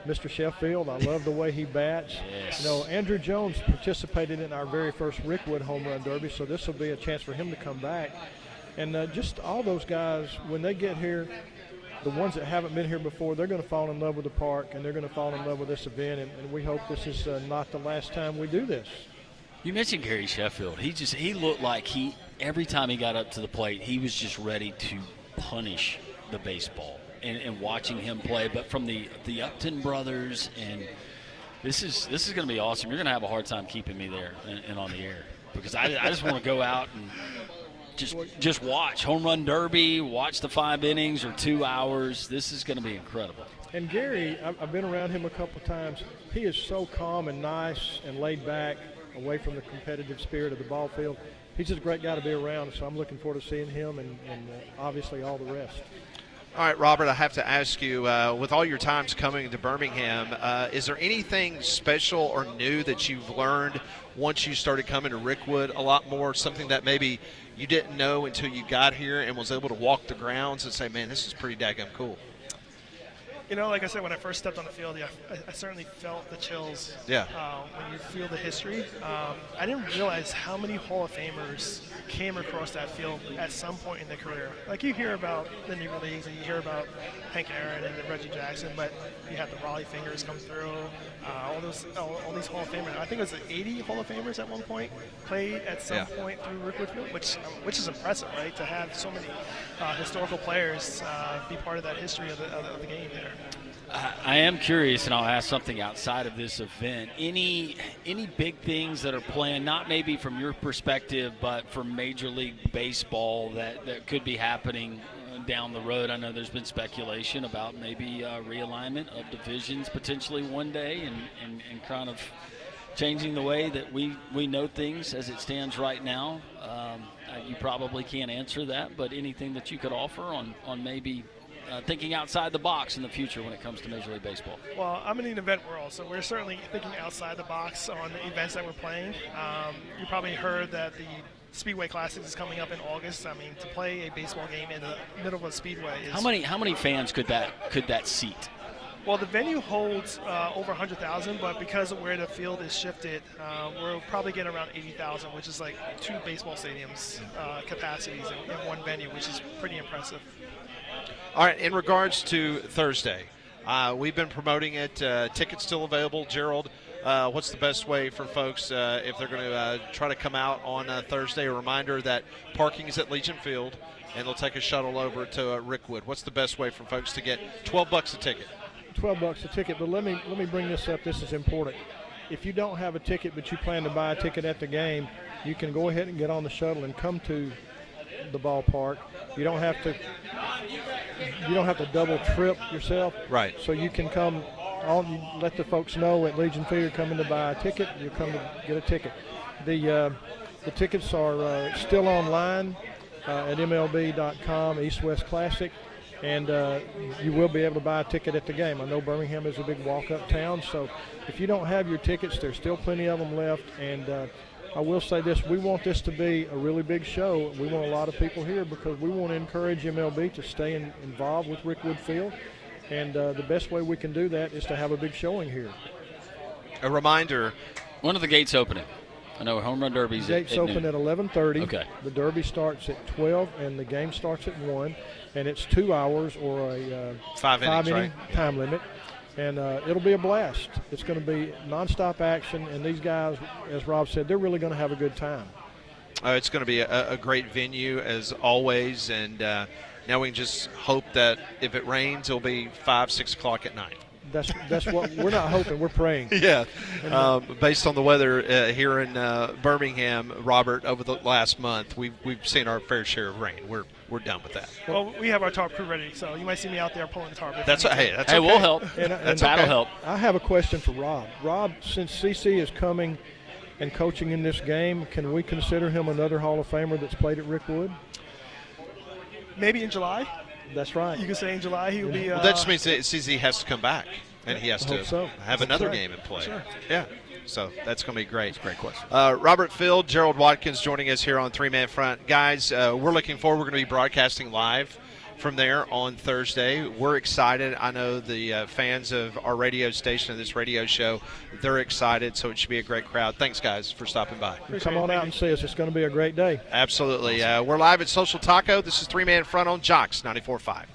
Mr. Sheffield. I love the way he bats. Yes. Andrew Jones participated in our very first Rickwood Home Run Derby, so this will be a chance for him to come back. And just all those guys, when they get here, the ones that haven't been here before, they're going to fall in love with the park, and they're going to fall in love with this event, and we hope this is not the last time we do this. You mentioned Gary Sheffield. He looked like every time he got up to the plate, he was just ready to punish the baseball. And watching him play, but from the Upton brothers, and this is going to be awesome. You're going to have a hard time keeping me there and on the air, because I just want to go out and just watch Home Run Derby, watch the 5 innings or 2 hours. This is going to be incredible. And Gary, I've been around him a couple of times. He is so calm and nice and laid back, away from the competitive spirit of the ball field. He's just a great guy to be around, so I'm looking forward to seeing him and obviously all the rest. All right, Robert, I have to ask you, with all your times coming to Birmingham, is there anything special or new that you've learned once you started coming to Rickwood a lot more, something that maybe you didn't know until you got here and was able to walk the grounds and say, man, this is pretty daggum cool? Like I said, when I first stepped on the field, I certainly felt the chills. Yeah. When you feel the history. I didn't realize how many Hall of Famers came across that field at some point in their career. Like, you hear about the Negro Leagues and you hear about Hank Aaron and Reggie Jackson, but you had the Raleigh Fingers come through, all these Hall of Famers. I think it was 80 Hall of Famers at one point played at some point through Rickwood Field, which is impressive, right? To have so many historical players be part of that history of the game there. I am curious, and I'll ask something outside of this event. Any big things that are planned, not maybe from your perspective, but from Major League Baseball that could be happening down the road? I know there's been speculation about maybe realignment of divisions potentially one day and kind of changing the way that we know things as it stands right now. You probably can't answer that, but anything that you could offer on maybe thinking outside the box in the future when it comes to Major League Baseball? Well, I'm in the event world, so we're certainly thinking outside the box on the events that we're playing. You probably heard that the Speedway Classics is coming up in August. I mean, to play a baseball game in the middle of a speedway is... How many fans could that seat? Well, the venue holds over 100,000, but because of where the field is shifted, we'll probably get around 80,000, which is like 2 baseball stadiums capacities in one venue, which is pretty impressive. All right, in regards to Thursday, we've been promoting it. Tickets still available. Gerald, what's the best way for folks if they're going to try to come out on Thursday? A reminder that parking is at Legion Field, and they'll take a shuttle over to Rickwood. What's the best way for folks to get $12 a ticket? $12 a ticket, but let me bring this up. This is important. If you don't have a ticket but you plan to buy a ticket at the game, you can go ahead and get on the shuttle and come to the ballpark. You don't have to double trip yourself. Right. So you can come. You let the folks know at Legion Field you're coming to buy a ticket. You come to get a ticket. The tickets are still online at MLB.com, East-West Classic. And you will be able to buy a ticket at the game. I know Birmingham is a big walk-up town, so if you don't have your tickets, there's still plenty of them left. And I will say this, we want this to be a really big show. We want a lot of people here because we want to encourage MLB to stay involved with Rickwood Field. And the best way we can do that is to have a big showing here. A reminder. When are the gates opening? I know Home Run Derby's Gates at open noon. at 11:30. Okay. The Derby starts at 12, and the game starts at 1. And it's 2 hours or a five-inning time limit. And it'll be a blast. It's going to be nonstop action, and these guys, as Rob said, they're really going to have a good time. It's going to be a great venue, as always, and now we can just hope that if it rains, it'll be 5, 6 o'clock at night. That's what we're not hoping. We're praying. Yeah, based on the weather here in Birmingham, Robert, over the last month, we've seen our fair share of rain. We're done with that. Well, we have our tarp crew ready, so you might see me out there pulling the tarp. That's okay. We'll help. That'll help. I have a question for Rob. Rob, since CC is coming and coaching in this game, can we consider him another Hall of Famer that's played at Rickwood? Maybe in July. That's right. You can say in July he will be. Well, that just means that CC has to come back, and he has to have another game in play. Sure. Yeah. So that's going to be great. That's a great question. Robert Field, Gerald Watkins joining us here on Three Man Front. Guys, we're looking forward. We're going to be broadcasting live from there on Thursday. We're excited. I know the fans of our radio station and this radio show, they're excited, so it should be a great crowd. Thanks, guys, for stopping by. Come on out and see us. It's going to be a great day. Absolutely. We're live at Social Taco. This is Three Man Front on Jox 94.5.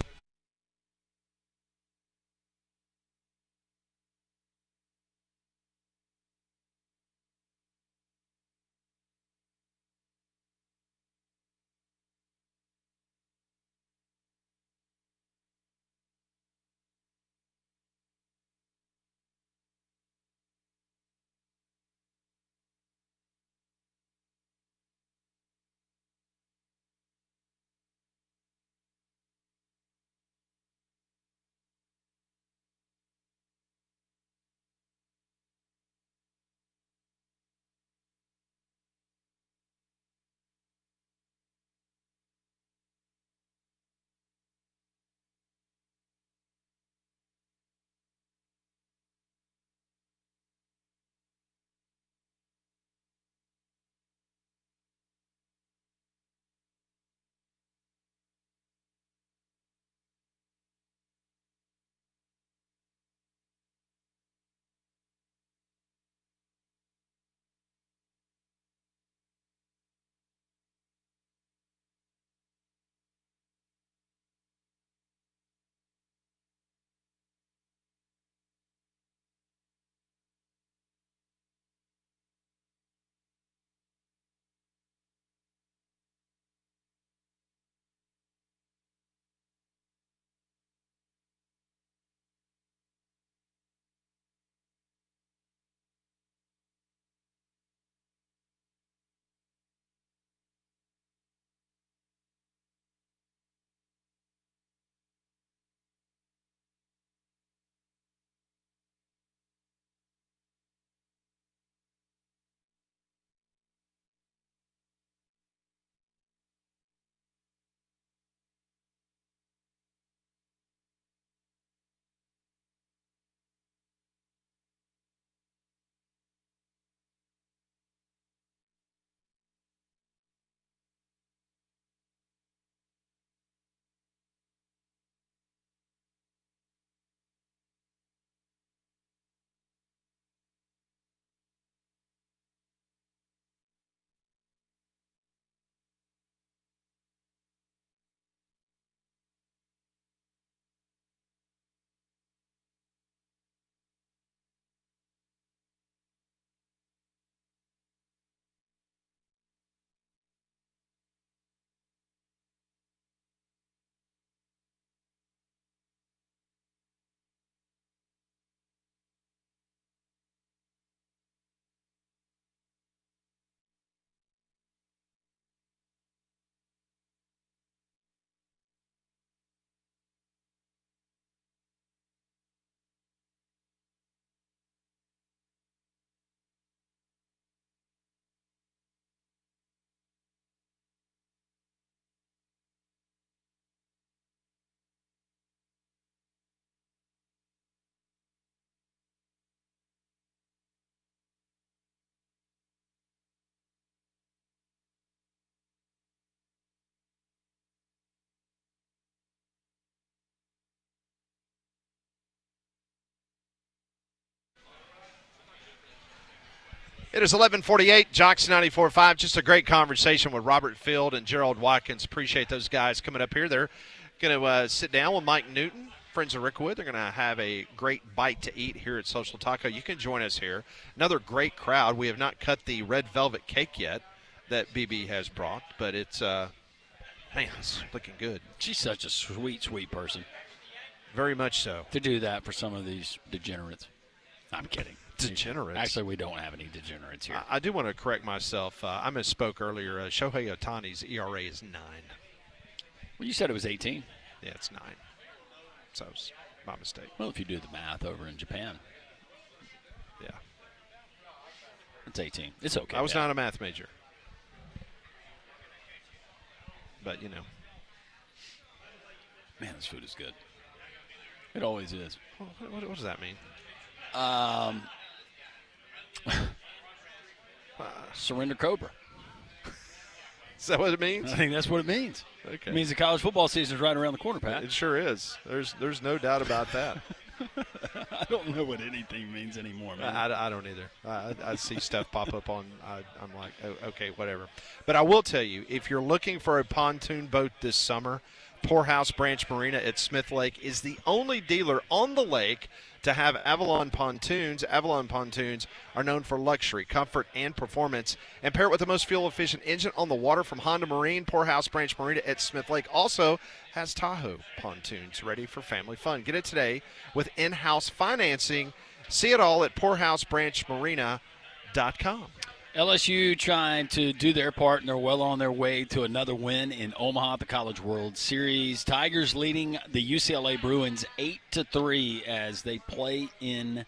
It is 11:48, Jox 94.5. Just a great conversation with Robert Field and Gerald Watkins. Appreciate those guys coming up here. They're going to sit down with Mike Newton, friends of Rickwood. They're going to have a great bite to eat here at Social Taco. You can join us here. Another great crowd. We have not cut the red velvet cake yet that BB has brought, but it's, man, it's looking good. She's such a sweet, sweet person. Very much so. To do that for some of these degenerates. I'm kidding. Degenerates? Actually, we don't have any degenerates here. I do want to correct myself. I misspoke earlier. Shohei Ohtani's ERA is 9. Well, you said it was 18. Yeah, it's 9. So it's my mistake. Well, if you do the math over in Japan. Yeah. It's 18. It's okay. I was not a math major. But, you know. Man, this food is good. It always is. What does that mean? Surrender Cobra. Is that what it means? I think that's what it means. Okay. It means the college football season is right around the corner, Pat. It sure is. There's no doubt about that. I don't know what anything means anymore, man. I don't either. I see stuff pop up on. I'm like, oh, okay, whatever. But I will tell you, if you're looking for a pontoon boat this summer, Poorhouse Branch Marina at Smith Lake is the only dealer on the lake to have Avalon pontoons. Avalon pontoons are known for luxury, comfort, and performance. And pair it with the most fuel-efficient engine on the water from Honda Marine. Poorhouse Branch Marina at Smith Lake also has Tahoe pontoons ready for family fun. Get it today with in-house financing. See it all at PoorhouseBranchMarina.com. LSU trying to do their part, and they're well on their way to another win in Omaha at the College World Series. Tigers leading the UCLA Bruins 8-3 as they play in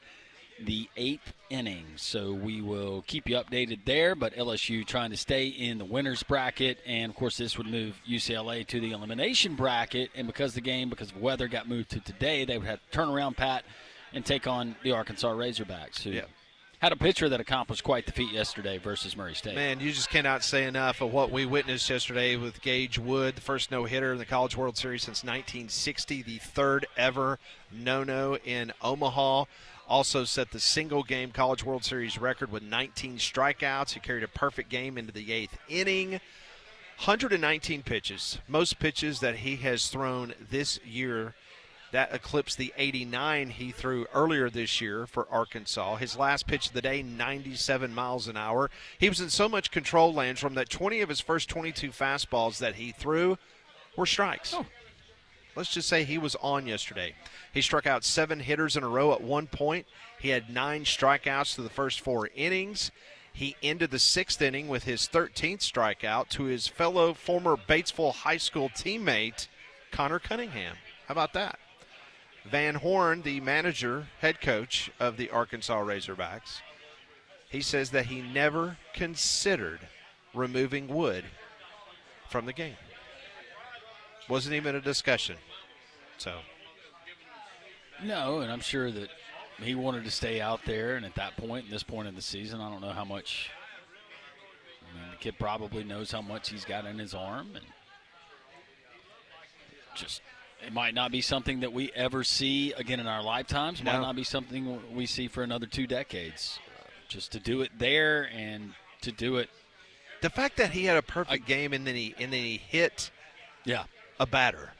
the 8th inning. So we will keep you updated there, but LSU trying to stay in the winner's bracket, and, of course, this would move UCLA to the elimination bracket, and because the game, because of weather, got moved to today, they would have to turn around, Pat, and take on the Arkansas Razorbacks, who had a pitcher that accomplished quite the feat yesterday versus Murray State. Man, you just cannot say enough of what we witnessed yesterday with Gage Wood, the first no-hitter in the College World Series since 1960, the third ever no-no in Omaha. Also set the single-game College World Series record with 19 strikeouts. He carried a perfect game into the 8th inning. 119 pitches, most pitches that he has thrown this year. That eclipsed the 89 he threw earlier this year for Arkansas. His last pitch of the day, 97 miles an hour. He was in so much control, Landrum, that 20 of his first 22 fastballs that he threw were strikes. Oh. Let's just say he was on yesterday. He struck out 7 hitters in a row at one point. He had 9 strikeouts through the first 4 innings. He ended the 6th inning with his 13th strikeout to his fellow former Batesville High School teammate, Connor Cunningham. How about that? Van Horn, the manager, head coach of the Arkansas Razorbacks, he says that he never considered removing Wood from the game. Wasn't even a discussion. So. No, and I'm sure that he wanted to stay out there, and at that point, this point in the season, I don't know how much. I mean, the kid probably knows how much he's got in his arm, and just. It might not be something that we ever see again in our lifetimes. No. Might not be something we see for another 2 decades. Just to do it there and to do it. The fact that he had a perfect game and then he hit a batter.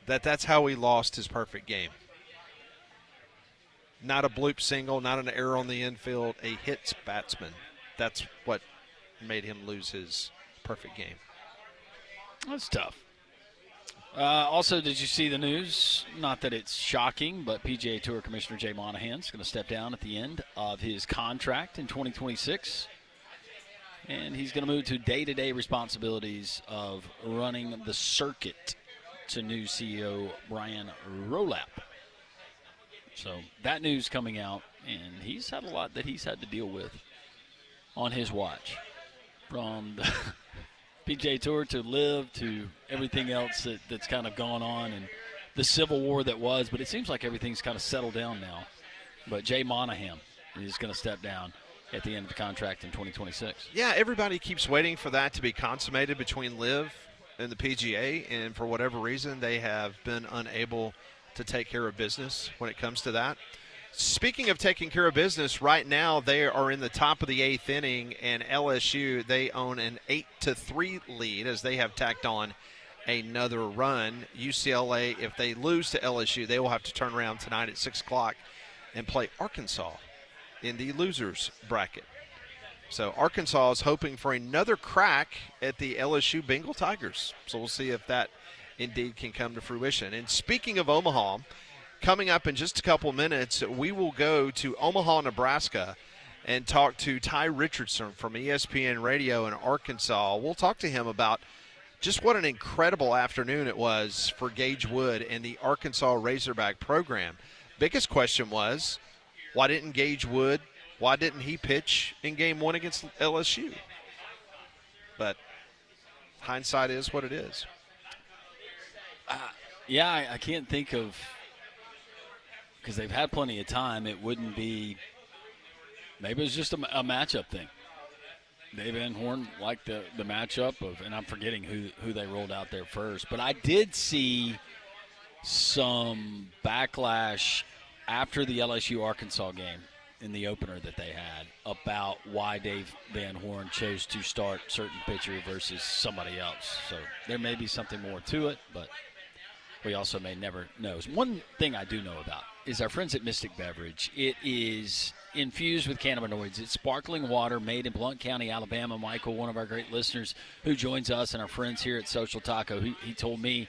That's how he lost his perfect game. Not a bloop single, not an error on the infield, a hits batsman. That's what made him lose his perfect game. That's tough. Also, did you see the news? Not that it's shocking, but PGA Tour Commissioner Jay Monahan's going to step down at the end of his contract in 2026. And he's going to move to day-to-day responsibilities of running the circuit to new CEO Brian Rolap. So that news coming out, and he's had a lot that he's had to deal with on his watch. From the PGA Tour to Live to everything else that's kind of gone on and the civil war that was. But it seems like everything's kind of settled down now. But Jay Monahan is going to step down at the end of the contract in 2026. Yeah, everybody keeps waiting for that to be consummated between Live and the PGA, and for whatever reason they have been unable to take care of business when it comes to that. Speaking of taking care of business, right now they are in the top of the 8th inning, and LSU, they own an 8-3 lead as they have tacked on another run. UCLA, if they lose to LSU, they will have to turn around tonight at 6 o'clock and play Arkansas in the losers bracket. So Arkansas is hoping for another crack at the LSU Bengal Tigers. So we'll see if that indeed can come to fruition. And speaking of Omaha, coming up in just a couple minutes, we will go to Omaha, Nebraska, and talk to Ty Richardson from ESPN Radio in Arkansas. We'll talk to him about just what an incredible afternoon it was for Gage Wood and the Arkansas Razorback program. Biggest question was, why didn't he pitch in Game 1 against LSU? But hindsight is what it is. I can't think of, because they've had plenty of time, it wouldn't be, maybe it was just a matchup thing. Dave Van Horn liked the matchup of, and I'm forgetting who they rolled out there first, but I did see some backlash after the LSU-Arkansas game in the opener that they had about why Dave Van Horn chose to start certain pitcher versus somebody else. So there may be something more to it, but we also may never know. One thing I do know about is our friends at Mystic Beverage. It is infused with cannabinoids. It's sparkling water made in Blount County, Alabama. Michael, one of our great listeners who joins us and our friends here at Social Taco, he told me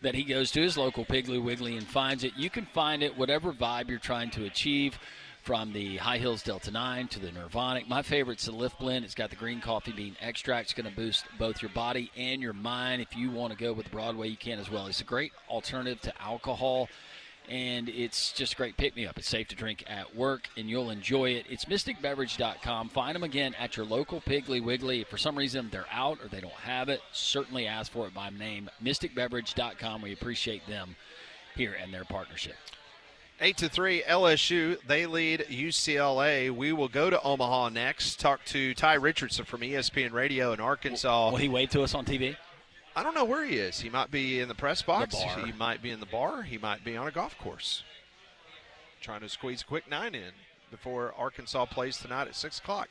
that he goes to his local Piggly Wiggly and finds it. You can find it whatever vibe you're trying to achieve, from the High Hills Delta 9 to the Nirvanic. My favorite's the Lift Blend. It's got the green coffee bean extract. It's going to boost both your body and your mind. If you want to go with Broadway, you can as well. It's a great alternative to alcohol, and it's just a great pick-me-up. It's safe to drink at work, and you'll enjoy it. It's mysticbeverage.com. Find them again at your local Piggly Wiggly. If for some reason they're out or they don't have it, certainly ask for it by name. mysticbeverage.com. We appreciate them here and their partnership. 8-3 LSU, they lead UCLA. We will go to Omaha next, talk to Ty Richardson from ESPN Radio in Arkansas. Will he wave to us on TV? I don't know where he is. He might be in the press box. The bar. He might be in the bar. He might be on a golf course. Trying to squeeze a quick 9 in before Arkansas plays tonight at 6 o'clock.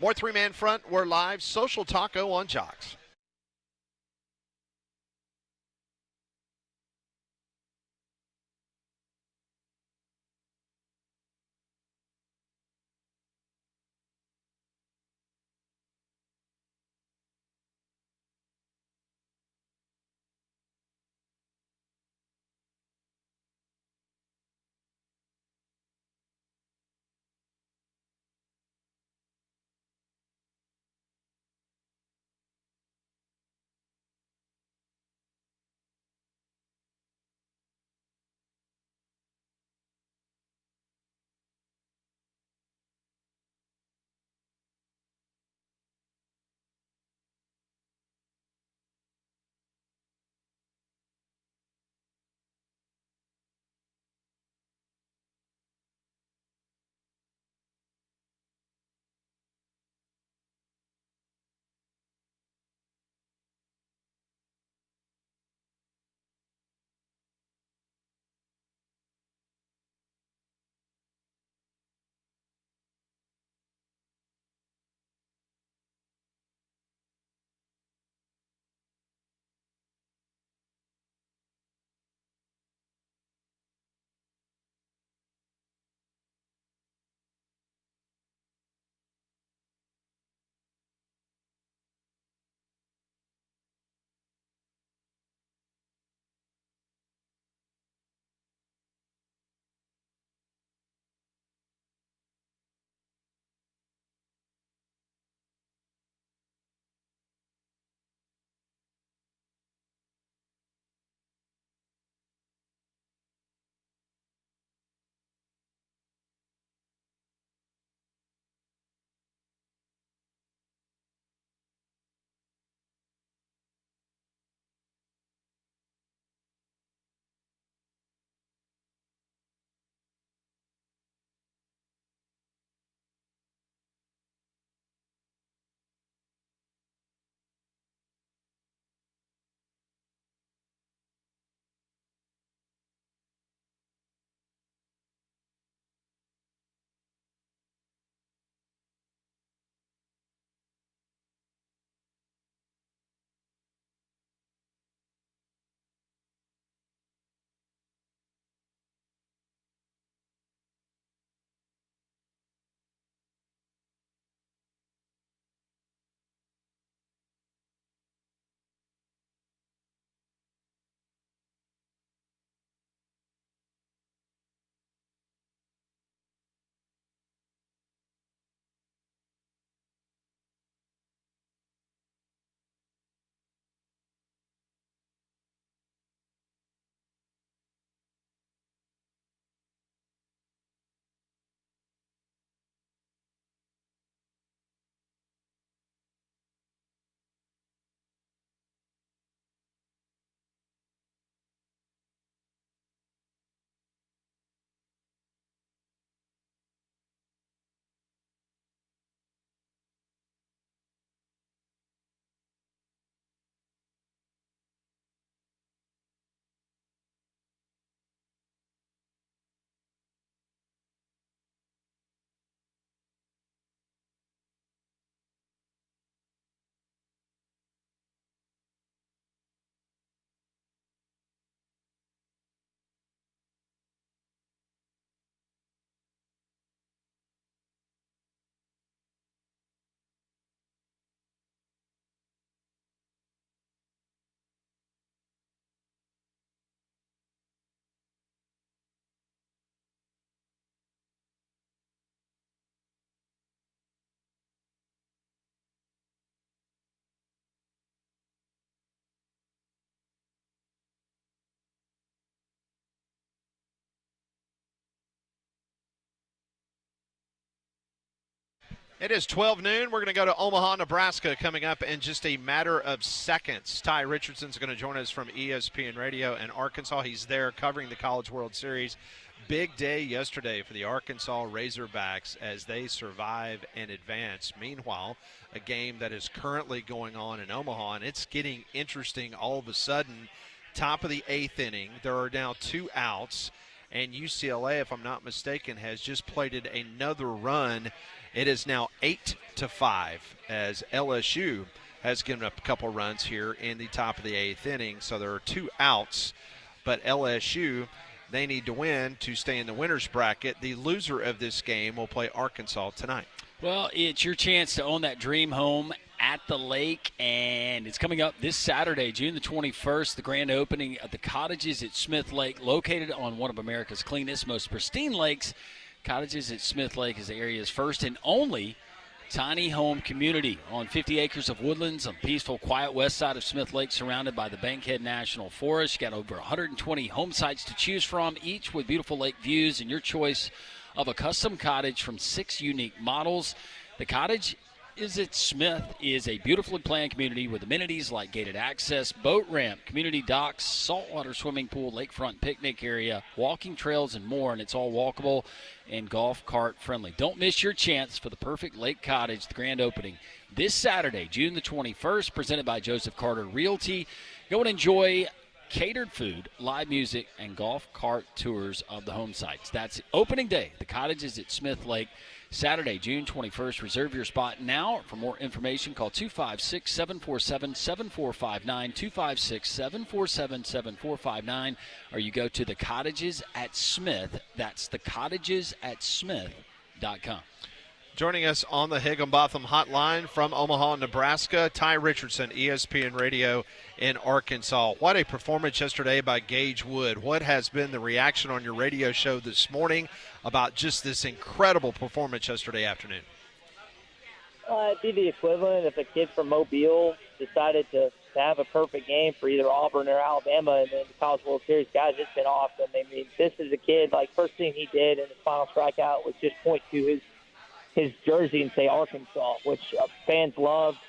More three-man front. We're live. Social Taco on Jox. It is 12 noon. We're going to go to Omaha, Nebraska coming up in just a matter of seconds. Ty Richardson's going to join us from ESPN Radio in Arkansas. He's there covering the College World Series. Big day yesterday for the Arkansas Razorbacks as they survive and advance. Meanwhile, a game that is currently going on in Omaha, and it's getting interesting all of a sudden. Top of the 8th inning, there are now 2 outs, and UCLA, if I'm not mistaken, has just plated another run. It is now 8-5 as LSU has given up a couple runs here in the top of the 8th inning. So there are 2 outs, but LSU, they need to win to stay in the winner's bracket. The loser of this game will play Arkansas tonight. Well, it's your chance to own that dream home at the lake, and it's coming up this Saturday, June the 21st, the grand opening of the Cottages at Smith Lake, located on one of America's cleanest, most pristine lakes. Cottages at Smith Lake is the area's first and only tiny home community on 50 acres of woodlands on the peaceful, quiet west side of Smith Lake, surrounded by the Bankhead National Forest. You got over 120 home sites to choose from, each with beautiful lake views and your choice of a custom cottage from 6 unique models. The Cottage is at Smith is a beautifully planned community with amenities like gated access, boat ramp, community docks, saltwater swimming pool, lakefront picnic area, walking trails, and more, and it's all walkable and golf cart friendly. Don't miss your chance for the perfect lake cottage, the grand opening this Saturday, June the 21st, presented by Joseph Carter Realty. Go and enjoy catered food, live music, and golf cart tours of the home sites. That's opening day. The Cottages at Smith Lake, Saturday, June 21st. Reserve your spot now. For more information, call 256-747-7459, 256-747-7459, or you go to the Cottages at Smith. That's thecottagesatsmith.com. Joining us on the Higginbotham Hotline from Omaha, Nebraska, Ty Richardson, ESPN Radio in Arkansas. What a performance yesterday by Gage Wood. What has been the reaction on your radio show this morning about just this incredible performance yesterday afternoon? It'd be the equivalent if a kid from Mobile decided to have a perfect game for either Auburn or Alabama and then the College World Series. Guys, it's been awesome. I mean, this is a kid, like, first thing he did in his final strikeout was just point to his jersey and say Arkansas, which fans loved.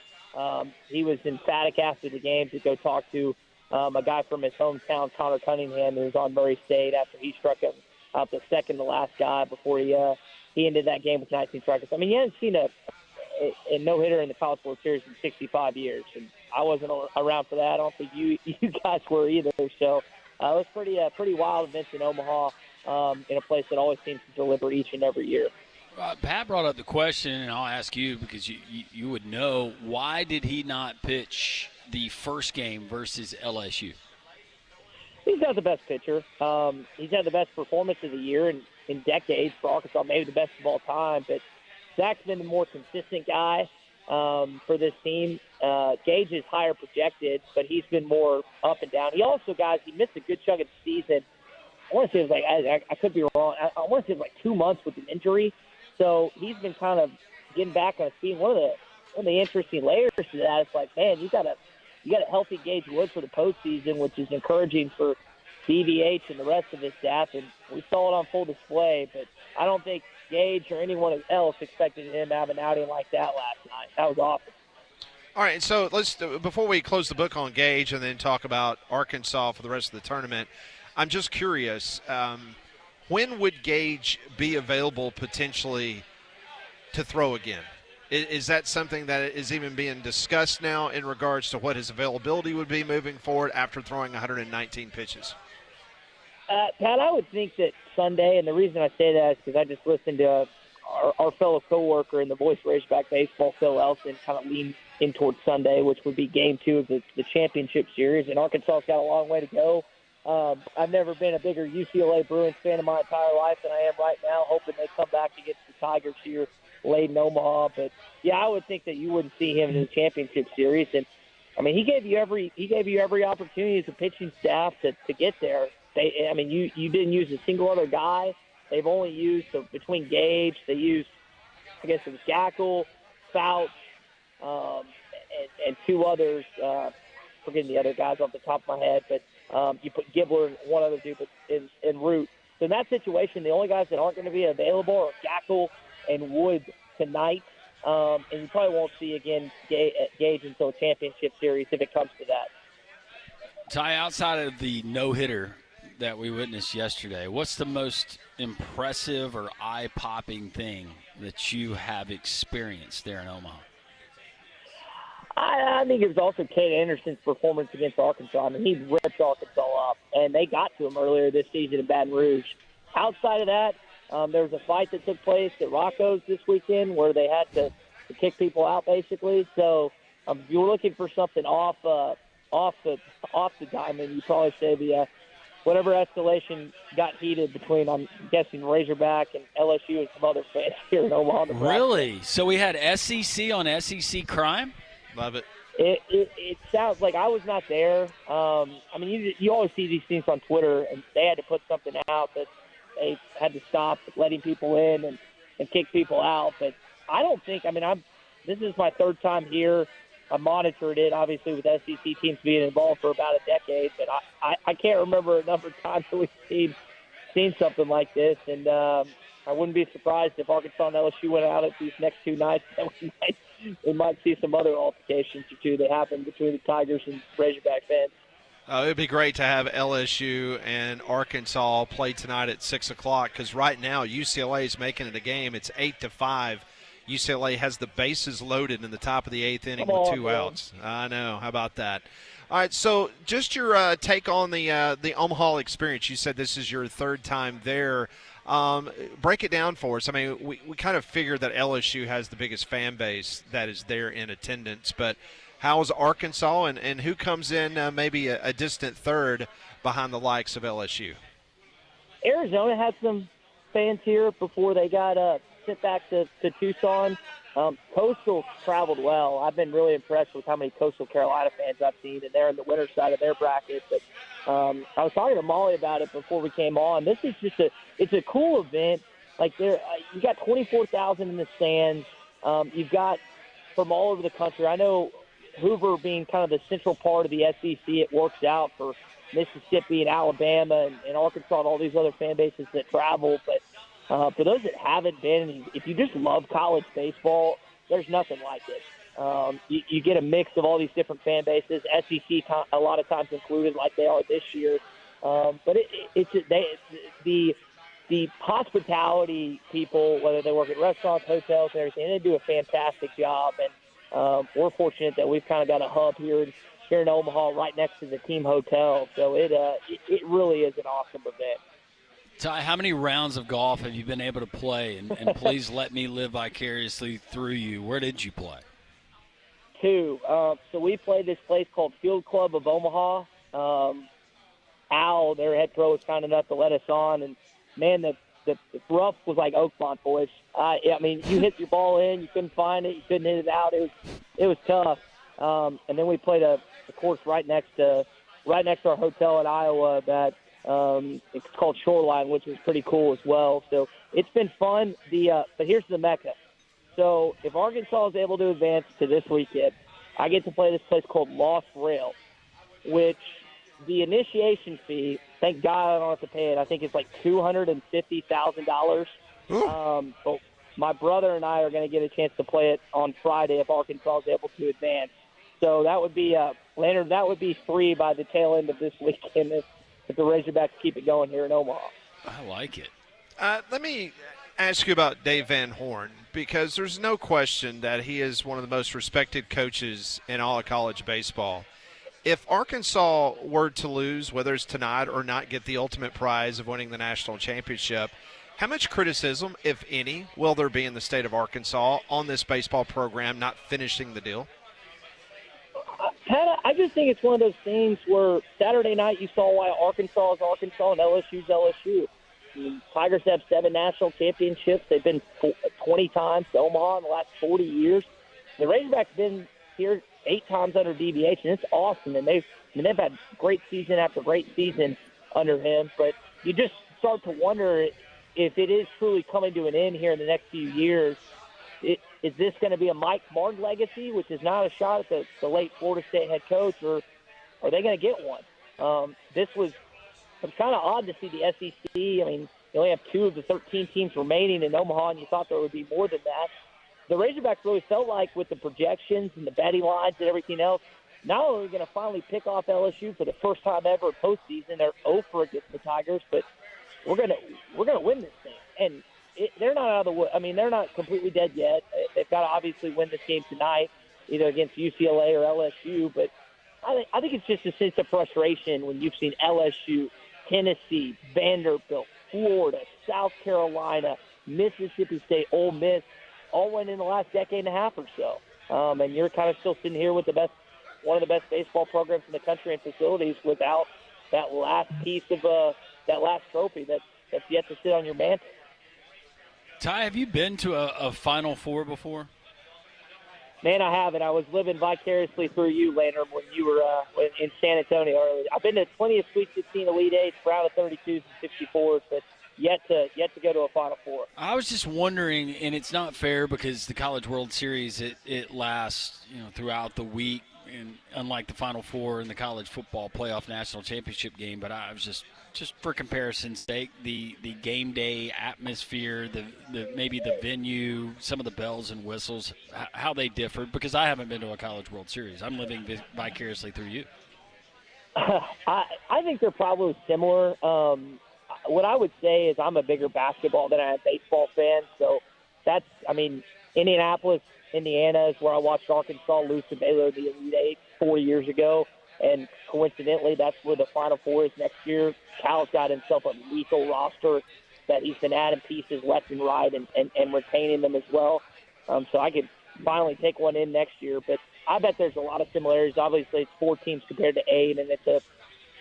He was emphatic after the game to go talk to a guy from his hometown, Connor Cunningham, who was on Murray State after he struck him out the second to last guy before he ended that game with 19 strikeouts. I mean, you hadn't seen a no-hitter in the College World Series in 65 years, and I wasn't around for that. I don't think you guys were either. So it was pretty wild events in Omaha in a place that always seems to deliver each and every year. Pat brought up the question, and I'll ask you because you would know, why did he not pitch the first game versus LSU? He's not the best pitcher. He's had the best performance of the year in decades for Arkansas, maybe the best of all time. But Zach's been the more consistent guy for this team. Gage is higher projected, but he's been more up and down. He also, guys, he missed a good chunk of the season. I want to say it was like I could be wrong. I want to say it was like 2 months with an injury. So he's been kind of getting back on his feet. One of the interesting layers to that is like, man, you got a healthy Gage Wood for the postseason, which is encouraging for DVH and the rest of his staff. And we saw it on full display, but I don't think Gage or anyone else expected him to have an outing like that last night. That was awesome. All right, so let's before we close the book on Gage and then talk about Arkansas for the rest of the tournament, I'm just curious. When would Gage be available potentially to throw again? Is that something that is even being discussed now in regards to what his availability would be moving forward after throwing 119 pitches? Pat, I would think that Sunday, and the reason I say that is because I just listened to our fellow coworker in the Voice Razorback Baseball, Phil Elson, kind of lean in towards Sunday, which would be Game 2 of the championship series, and Arkansas's got a long way to go. I've never been a bigger UCLA Bruins fan in my entire life than I am right now, hoping they come back against the Tigers here late in Omaha. But, yeah, I would think that you wouldn't see him in the championship series. And, I mean, he gave you every opportunity as a pitching staff to get there. You didn't use a single other guy. They've only used, between Gage, they used, I guess it was Gackle, Fouch, and 2 others. Forgetting the other guys off the top of my head, but you put Gibbler and one other dude in Root. So in that situation, the only guys that aren't going to be available are Gackle and Wood tonight. and you probably won't see again Gage until championship series if it comes to that. Ty, outside of the no-hitter that we witnessed yesterday, what's the most impressive or eye-popping thing that you have experienced there in Omaha? I think it was also Kate Anderson's performance against Arkansas. I mean, he ripped Arkansas up, and they got to him earlier this season in Baton Rouge. Outside of that, there was a fight that took place at Rocco's this weekend where they had to kick people out, basically. So if you're looking for something off the diamond, you probably say the whatever escalation got heated between, I'm guessing, Razorback and LSU and some other fans here in Omaha. Really? So we had SEC on SEC crime? Love it. It sounds like I was not there. I mean, you always see these things on Twitter, and they had to put something out that they had to stop letting people in and kick people out. But I don't think – I mean, this is my third time here. I monitored it, obviously, with SEC teams being involved for about a decade. But I can't remember a number of times that we've seen something like this. And I wouldn't be surprised if Arkansas and LSU went out at these next two nights that we might see some other altercations or two that happen between the Tigers and Razorback fans. It would be great to have LSU and Arkansas play tonight at 6 o'clock because right now UCLA is making it a game. It's 8-5. UCLA has the bases loaded in the top of the eighth inning with two outs. I know. How about that? All right, so just your take on the Omaha experience. You said this is your third time there. Break it down for us. I mean, we kind of figured that LSU has the biggest fan base that is there in attendance, but how is Arkansas, and who comes in maybe a distant third behind the likes of LSU? Arizona had some fans here before they got sent back to Tucson. Coastal traveled well. I've been really impressed with how many Coastal Carolina fans I've seen, and they're in the winter side of their bracket. But I was talking to Molly about it before we came on. This is just it's a cool event. Like you got 24,000 in the stands. You've got from all over the country. I know Hoover being kind of the central part of the SEC, it works out for Mississippi and Alabama and Arkansas and all these other fan bases that travel. But for those that haven't been, if you just love college baseball, there's nothing like it. You get a mix of all these different fan bases, SEC a lot of times included, like they are this year. But the hospitality people, whether they work at restaurants, hotels, and everything, they do a fantastic job. And we're fortunate that we've kind of got a hub here in Omaha, right next to the team hotel. So it really is an awesome event. Ty, how many rounds of golf have you been able to play? And please let me live vicariously through you. Where did you play? 2. So we played this place called Field Club of Omaha. Al, their head pro, was kind enough to let us on. And, man, the rough was like Oakmont, boys. I mean, you hit your ball in, you couldn't find it, you couldn't hit it out. It was tough. And then we played a course right next to our hotel in Iowa that it's called Shoreline, which is pretty cool as well. So it's been fun. But here's the mecca. So if Arkansas is able to advance to this weekend, I get to play this place called Lost Rail, which the initiation fee, thank God I don't have to pay it. I think it's like $250,000. But my brother and I are going to get a chance to play it on Friday if Arkansas is able to advance. So that would be Leonard. That would be free by the tail end of this weekend if the Razorbacks keep it going here in Omaha. I like it. Let me ask you about Dave Van Horn, because there's no question that he is one of the most respected coaches in all of college baseball. If Arkansas were to lose, whether it's tonight or not get the ultimate prize of winning the national championship, how much criticism, if any, will there be in the state of Arkansas on this baseball program not finishing the deal? I just think it's one of those things where Saturday night you saw why Arkansas is Arkansas and LSU is LSU. I mean, Tigers have 7 national championships. They've been 20 times to Omaha in the last 40 years. The Razorbacks been here 8 times under DBH, and it's awesome. And they've had great season after great season under him. But you just start to wonder if it is truly coming to an end here in the next few years. Is this going to be a Mike Martin legacy, which is not a shot at the late Florida State head coach, or are they going to get one? It was kind of odd to see the SEC. I mean, you only have 2 of the 13 teams remaining in Omaha, and you thought there would be more than that. the Razorbacks really felt like with the projections and the betting lines and everything else, not only are we going to finally pick off LSU for the first time ever in postseason, they're over against the Tigers, but we're gonna win this thing. And they're not out of the wood. I mean, they're not completely dead yet. They've got to obviously win this game tonight, either against UCLA or LSU. But I think it's just a sense of frustration when you've seen LSU, Tennessee, Vanderbilt, Florida, South Carolina, Mississippi State, Ole Miss, all win in the last decade and a half or so. And you're kind of still sitting here with one of the best baseball programs in the country and facilities without that last piece of that last trophy that's yet to sit on your mantle. Ty, have you been to a Final Four before? Man, I haven't. I was living vicariously through you, Landon, when you were in San Antonio earlier. I've been to plenty of Sweet 16, Elite 8s, round of 32s and 64s, but yet to go to a Final Four. I was just wondering, and it's not fair because the College World Series it lasts throughout the week, and unlike the Final Four and the College Football Playoff National Championship game. But I was just for comparison's sake, the game day atmosphere, the maybe the venue, some of the bells and whistles, how they differed, because I haven't been to a College World Series. I'm living vicariously through you. I think they're probably similar. What I would say is I'm a bigger basketball than I am baseball fan. So Indianapolis, Indiana is where I watched Arkansas lose to Baylor in the Elite Eight 4 years ago. And coincidentally, that's where the Final Four is next year. Cal's got himself a lethal roster that he's been adding pieces left and right and retaining them as well. So I could finally take one in next year. But I bet there's a lot of similarities. Obviously, it's 4 teams compared to 8, and it's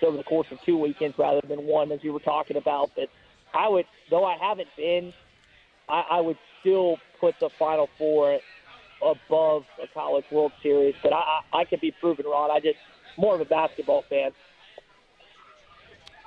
over the course of 2 weekends rather than one, as you were talking about. But though I haven't been, I would still put the Final Four above a College World Series. But I could be proven wrong. More of a basketball fan.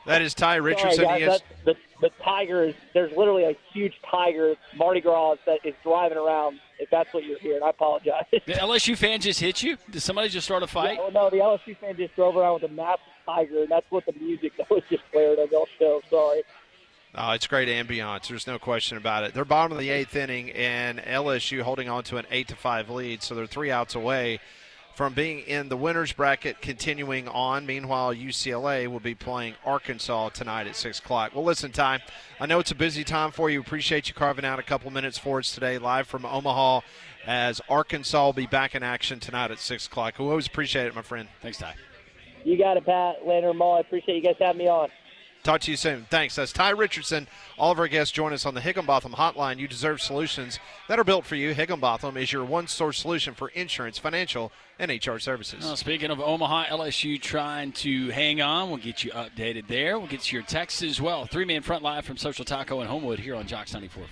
That is Ty Richardson. Sorry, guys, the Tigers, there's literally a huge tiger, Mardi Gras, that is driving around, if that's what you're hearing. I apologize. The LSU fan just hit you? Did somebody just start a fight? Yeah, no, the LSU fan just drove around with a massive tiger, and that's what the music that was just played on their show. Sorry. Oh, it's great ambiance. There's no question about it. They're bottom of the 8th inning, and LSU holding on to an 8-5 lead, so they're 3 outs away from being in the winner's bracket, continuing on. Meanwhile, UCLA will be playing Arkansas tonight at 6 o'clock. Well, listen, Ty, I know it's a busy time for you. Appreciate you carving out a couple minutes for us today, live from Omaha, as Arkansas will be back in action tonight at 6 o'clock. We always appreciate it, my friend. Thanks, Ty. You got it, Pat, Leonard, Maul. I appreciate you guys having me on. Talk to you soon. Thanks. That's Ty Richardson. All of our guests join us on the Higginbotham Hotline. You deserve solutions that are built for you. Higginbotham is your one-source solution for insurance, financial, and HR services. Well, speaking of Omaha, LSU trying to hang on. We'll get you updated there. We'll get to your texts as well. 3-man front live from Social Taco and Homewood here on Jox 94.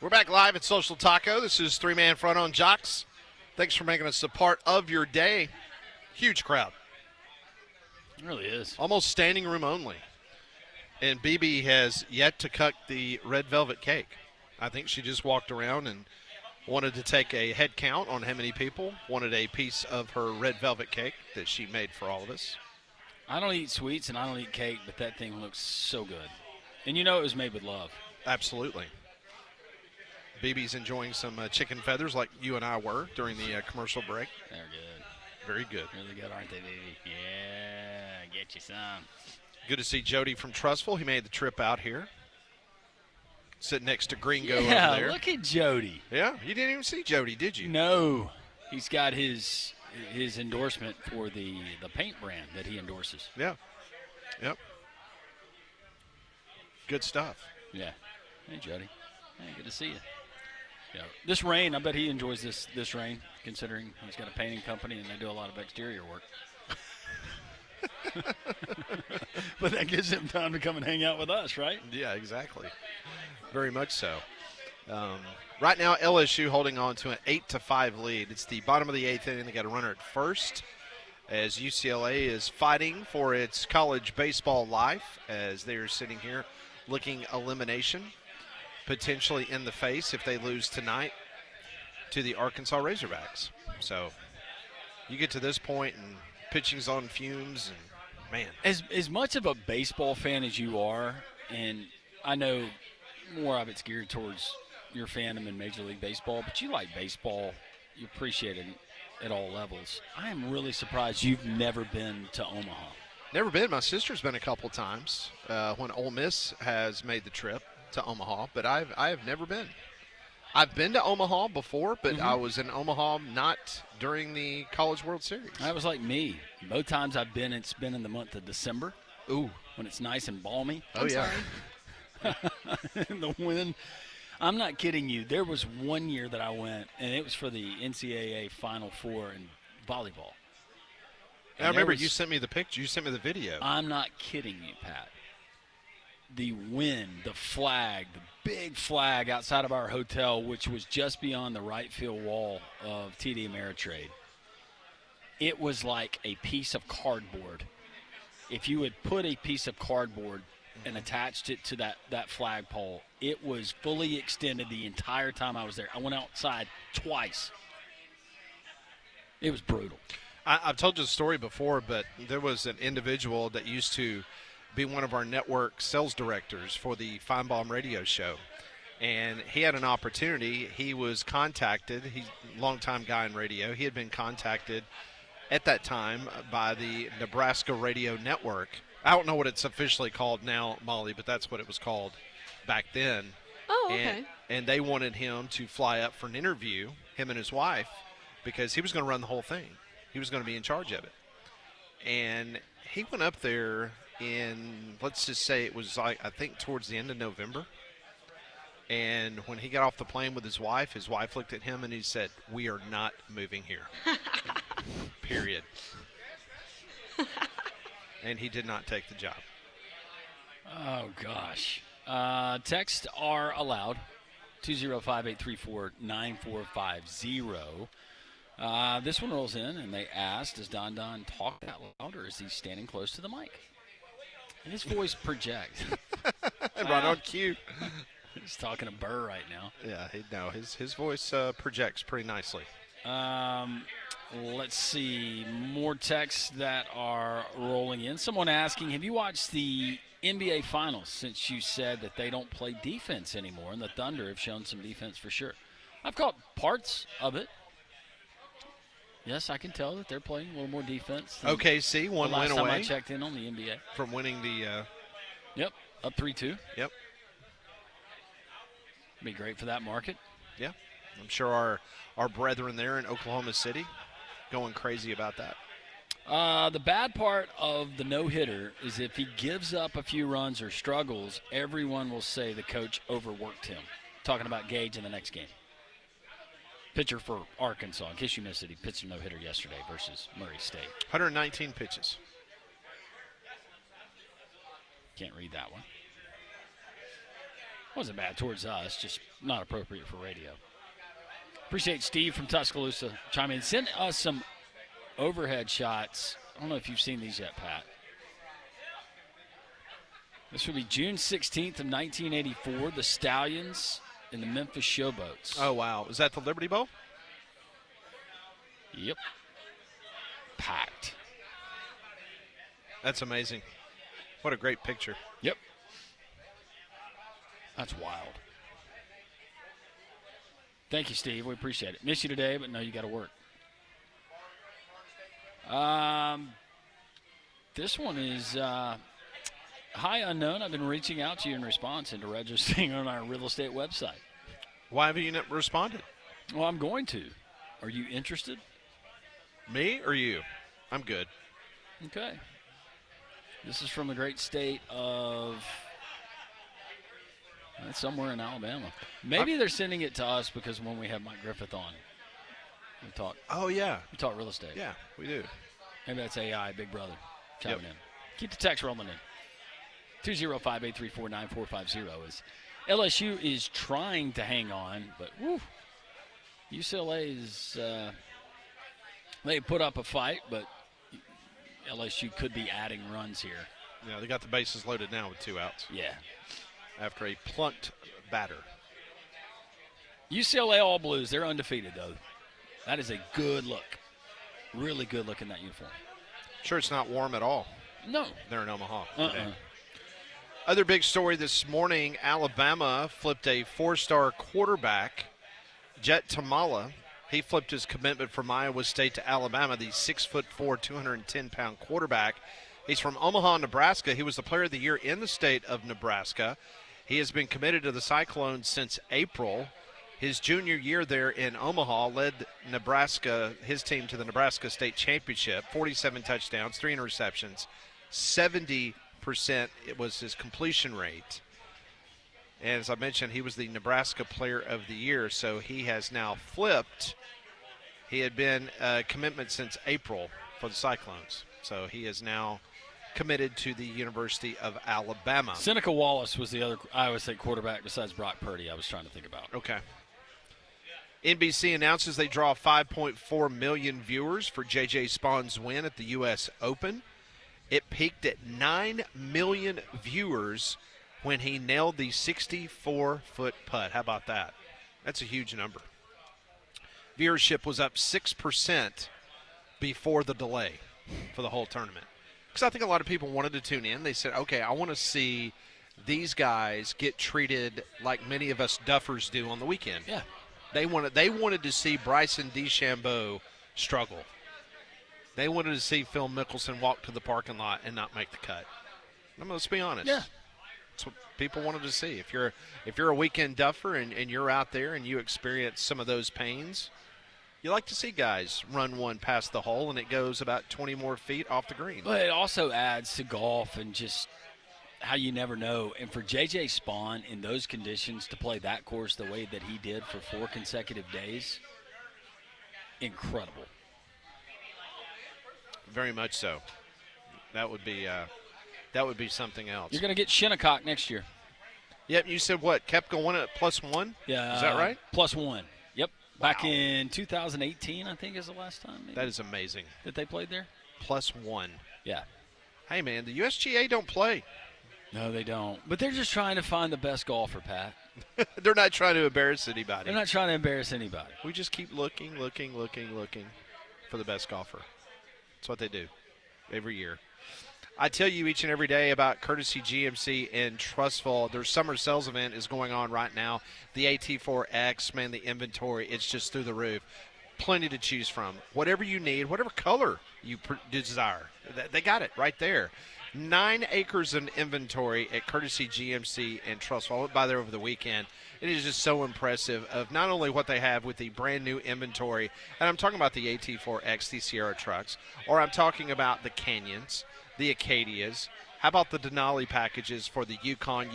We're back live at Social Taco. This is Three-Man Front on Jox. Thanks for making us a part of your day. Huge crowd. It really is. Almost standing room only. And BB has yet to cut the red velvet cake. I think she just walked around and wanted to take a head count on how many people wanted a piece of her red velvet cake that she made for all of us. I don't eat sweets and I don't eat cake, but that thing looks so good. And you know it was made with love. Absolutely. BB's enjoying some chicken feathers like you and I were during the commercial break. They're good. Very good. Really good, aren't they, baby? Yeah, get you some. Good to see Jody from Trussville. He made the trip out here. Sitting next to Gringo over Yeah, there. look at Jody. Yeah, you didn't even see Jody, did you? No. He's got his endorsement for the paint brand that he endorses. Yeah. Yep. Good stuff. Yeah. Hey, Jody. Hey, good to see you. Yeah. This rain, I bet he enjoys this rain, considering he's got a painting company and they do a lot of exterior work. But that gives him time to come and hang out with us, right? Yeah, exactly. Very much so. Right now, LSU holding on to an 8-5 lead. It's the bottom of the 8th inning. They got a runner at first as UCLA is fighting for its college baseball life as they are sitting here looking elimination potentially in the face if they lose tonight to the Arkansas Razorbacks. So you get to this point and pitching's on fumes, and man. As much of a baseball fan as you are, and I know more of it's geared towards your fandom in Major League Baseball, but you like baseball, you appreciate it at all levels. I am really surprised you've never been to Omaha. Never been. My sister's been a couple times when Ole Miss has made the trip to Omaha, but I have never been. I've been to Omaha before, but I was in Omaha not during the College World Series. That was like me. Both times I've been, it's been in the month of December. Ooh. When it's nice and balmy. Oh, yeah. In the wind. I'm not kidding you. There was one year that I went, and it was for the NCAA Final Four in volleyball. I remember you sent me the picture. You sent me the video. I'm not kidding you, Pat. The wind, the flag, the big flag outside of our hotel, which was just beyond the right field wall of TD Ameritrade. It was like a piece of cardboard. If you had put a piece of cardboard and attached it to that flagpole, it was fully extended the entire time I was there. I went outside twice. It was brutal. I've told you the story before, but there was an individual that used to be one of our network sales directors for the Feinbaum radio show. And he had an opportunity. He was contacted. He's a longtime guy in radio. He had been contacted at that time by the Nebraska Radio Network. I don't know what it's officially called now, Molly, but that's what it was called back then. Oh, okay. And they wanted him to fly up for an interview, him and his wife, because he was going to run the whole thing. He was going to be in charge of it. And he went up there in, let's just say it was, like, I think, towards the end of November. And when he got off the plane with his wife looked at him and he said, "We are not moving here." Period. And he did not take the job. Oh, gosh. Texts are allowed. 205-834-9450. This one rolls in, and they ask, does Don talk that loud, or is he standing close to the mic? And his voice projects. Right on cue. He's talking to Burr right now. Yeah, his voice projects pretty nicely. Let's see. More texts that are rolling in. Someone asking, have you watched the NBA Finals since you said that they don't play defense anymore, and the Thunder have shown some defense for sure? I've caught parts of it. Yes, I can tell that they're playing a little more defense. OKC, one win away. Last time I checked in on the NBA. From winning the Yep, up 3-2. Yep. Be great for that market. Yeah. I'm sure our brethren there in Oklahoma City going crazy about that. The bad part of the no-hitter is if he gives up a few runs or struggles, everyone will say the coach overworked him. Talking about Gage in the next game. Pitcher for Arkansas. In case you missed it, he pitched a no-hitter yesterday versus Murray State. 119 pitches. Can't read that one. Wasn't bad towards us, just not appropriate for radio. Appreciate Steve from Tuscaloosa chiming in. Send us some overhead shots. I don't know if you've seen these yet, Pat. This would be June 16th of 1984, the Stallions and the Memphis Showboats. Oh, wow. Is that the Liberty Bowl? Yep. Packed. That's amazing. What a great picture. Yep. That's wild. Thank you, Steve. We appreciate it. Miss you today, but no, you got to work. This one is hi, unknown. I've been reaching out to you in response into registering on our real estate website. Why have you not responded? Well, I'm going to. Are you interested? Me or you? I'm good. Okay. This is from the great state of somewhere in Alabama. Maybe they're sending it to us because when we have Mike Griffith on, we talk. Oh, yeah. We talk real estate. Yeah, we do. Maybe that's AI, Big Brother, chiming in. Keep the text rolling in. 205-834-9450 is LSU is trying to hang on, but UCLA is they put up a fight, but LSU could be adding runs here. Yeah, they got the bases loaded now with 2 outs. Yeah. After a plunked batter. UCLA All Blues, they're undefeated, though. That is a good look. Really good look in that uniform. Sure it's not warm at all. No. They're in Omaha today. Other big story this morning, Alabama flipped a 4-star quarterback, Jet Tamala. He flipped his commitment from Iowa State to Alabama, the 6'4", 210-pound quarterback. He's from Omaha, Nebraska. He was the player of the year in the state of Nebraska. He has been committed to the Cyclones since April. His junior year there in Omaha led Nebraska, his team, to the Nebraska State Championship. 47 touchdowns, 3 interceptions, 70% it was his completion rate. And as I mentioned, he was the Nebraska Player of the Year, so he has now flipped. He had been a commitment since April for the Cyclones, so he is now committed to the University of Alabama. Seneca Wallace was the other Iowa State quarterback besides Brock Purdy I was trying to think about. Okay. NBC announces they draw 5.4 million viewers for J.J. Spahn's win at the U.S. Open. It peaked at 9 million viewers when he nailed the 64-foot putt. How about that? That's a huge number. Viewership was up 6% before the delay for the whole tournament. Because I think a lot of people wanted to tune in. They said, okay, I want to see these guys get treated like many of us duffers do on the weekend. Yeah. They wanted to see Bryson DeChambeau struggle. They wanted to see Phil Mickelson walk to the parking lot and not make the cut. Let's be honest. Yeah. That's what people wanted to see. If you're a weekend duffer and you're out there and you experience some of those pains, you like to see guys run one past the hole and it goes about 20 more feet off the green. But it also adds to golf and just how you never know. And for J.J. Spahn in those conditions to play that course the way that he did for 4 consecutive days, incredible. Very much so. That would be something else. You're going to get Shinnecock next year. Yep, you said what? Kept going at +1? Yeah. Is that right? +1. Yep. Wow. Back in 2018, I think is the last time. Maybe, that is amazing. that they played there. +1. Yeah. Hey, man, the USGA don't play. No, they don't. But they're just trying to find the best golfer, Pat. They're not trying to embarrass anybody. They're not trying to embarrass anybody. We just keep looking for the best golfer. That's what they do every year. I tell you each and every day about Courtesy GMC in Trussville. Their summer sales event is going on right now. The AT4X, man, the inventory, it's just through the roof. Plenty to choose from. Whatever you need, whatever color you desire, they got it right there. 9 acres of inventory at Courtesy GMC in Trussville. I went by there over the weekend. It is just so impressive of not only what they have with the brand new inventory, and I'm talking about the AT4X, the Sierra trucks, or I'm talking about the Canyons, the Acadias. How about the Denali packages for the Yukon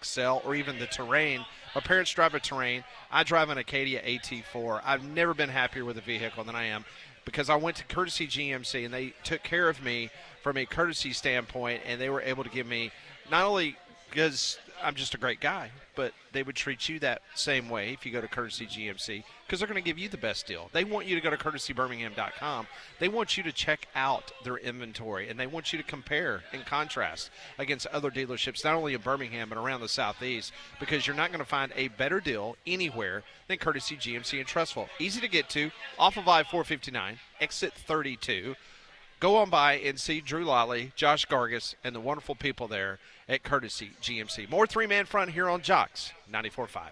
XL, or even the Terrain? My parents drive a Terrain. I drive an Acadia AT4. I've never been happier with a vehicle than I am because I went to Courtesy GMC, and they took care of me from a courtesy standpoint, and they were able to give me not only because I'm just a great guy, but they would treat you that same way if you go to Courtesy GMC because they're going to give you the best deal. They want you to go to courtesybirmingham.com. They want you to check out their inventory, and they want you to compare and contrast against other dealerships, not only in Birmingham but around the Southeast, because you're not going to find a better deal anywhere than Courtesy GMC in Trussville. Easy to get to, off of I-459, exit 32. Go on by and see Drew Lolly, Josh Gargis, and the wonderful people there at Courtesy GMC. More three-man front here on Jox 94.5.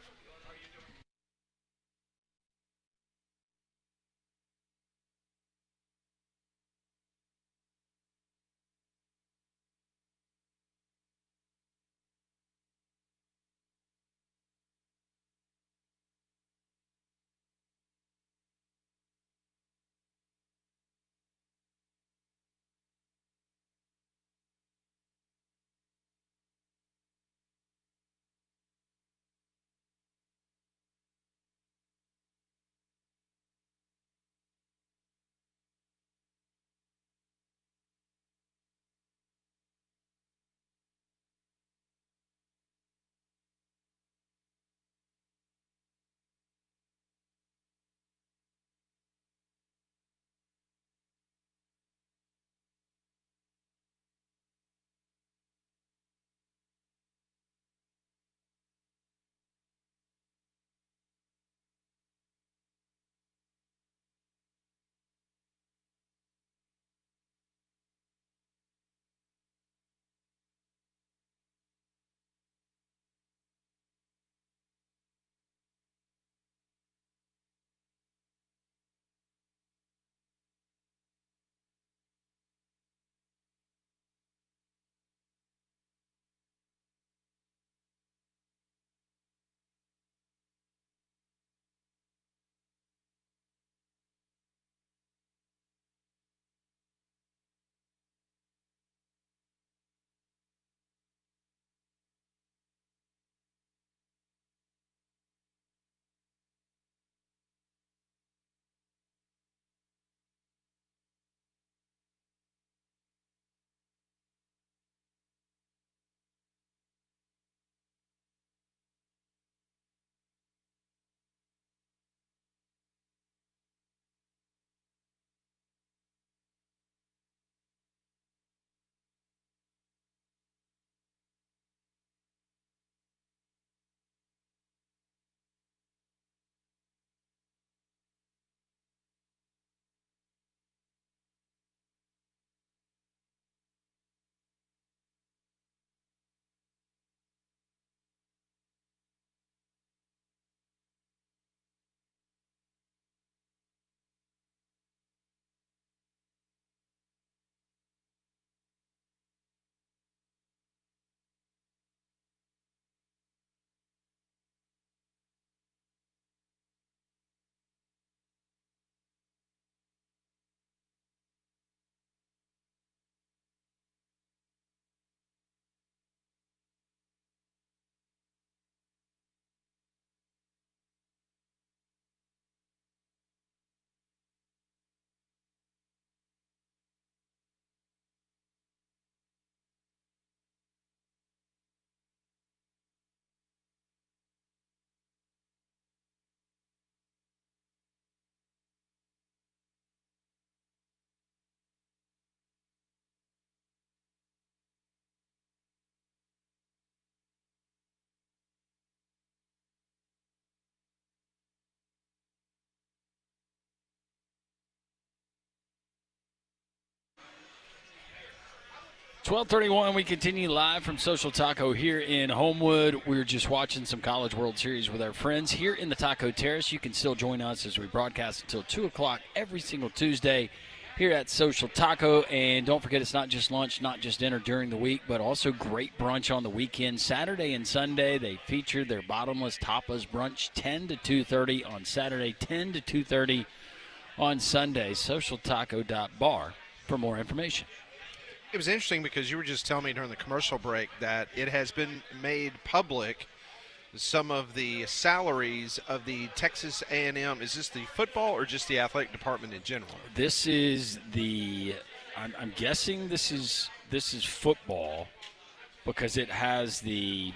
.31, we continue live from Social Taco here in Homewood. We're just watching some College World Series with our friends here in the Taco Terrace. You can still join us as we broadcast until 2 o'clock every single Tuesday here at Social Taco. And don't forget, it's not just lunch, not just dinner during the week, but also great brunch on the weekend. Saturday and Sunday, they feature their bottomless tapas brunch 10 to 2:30 on Saturday, 10 to 2:30 on Sunday. SocialTaco.bar for more information. It was interesting because you were just telling me during the commercial break that it has been made public, some of the salaries of the Texas A&M. Is this the football or just the athletic department in general? This is the I'm guessing this is football because it has the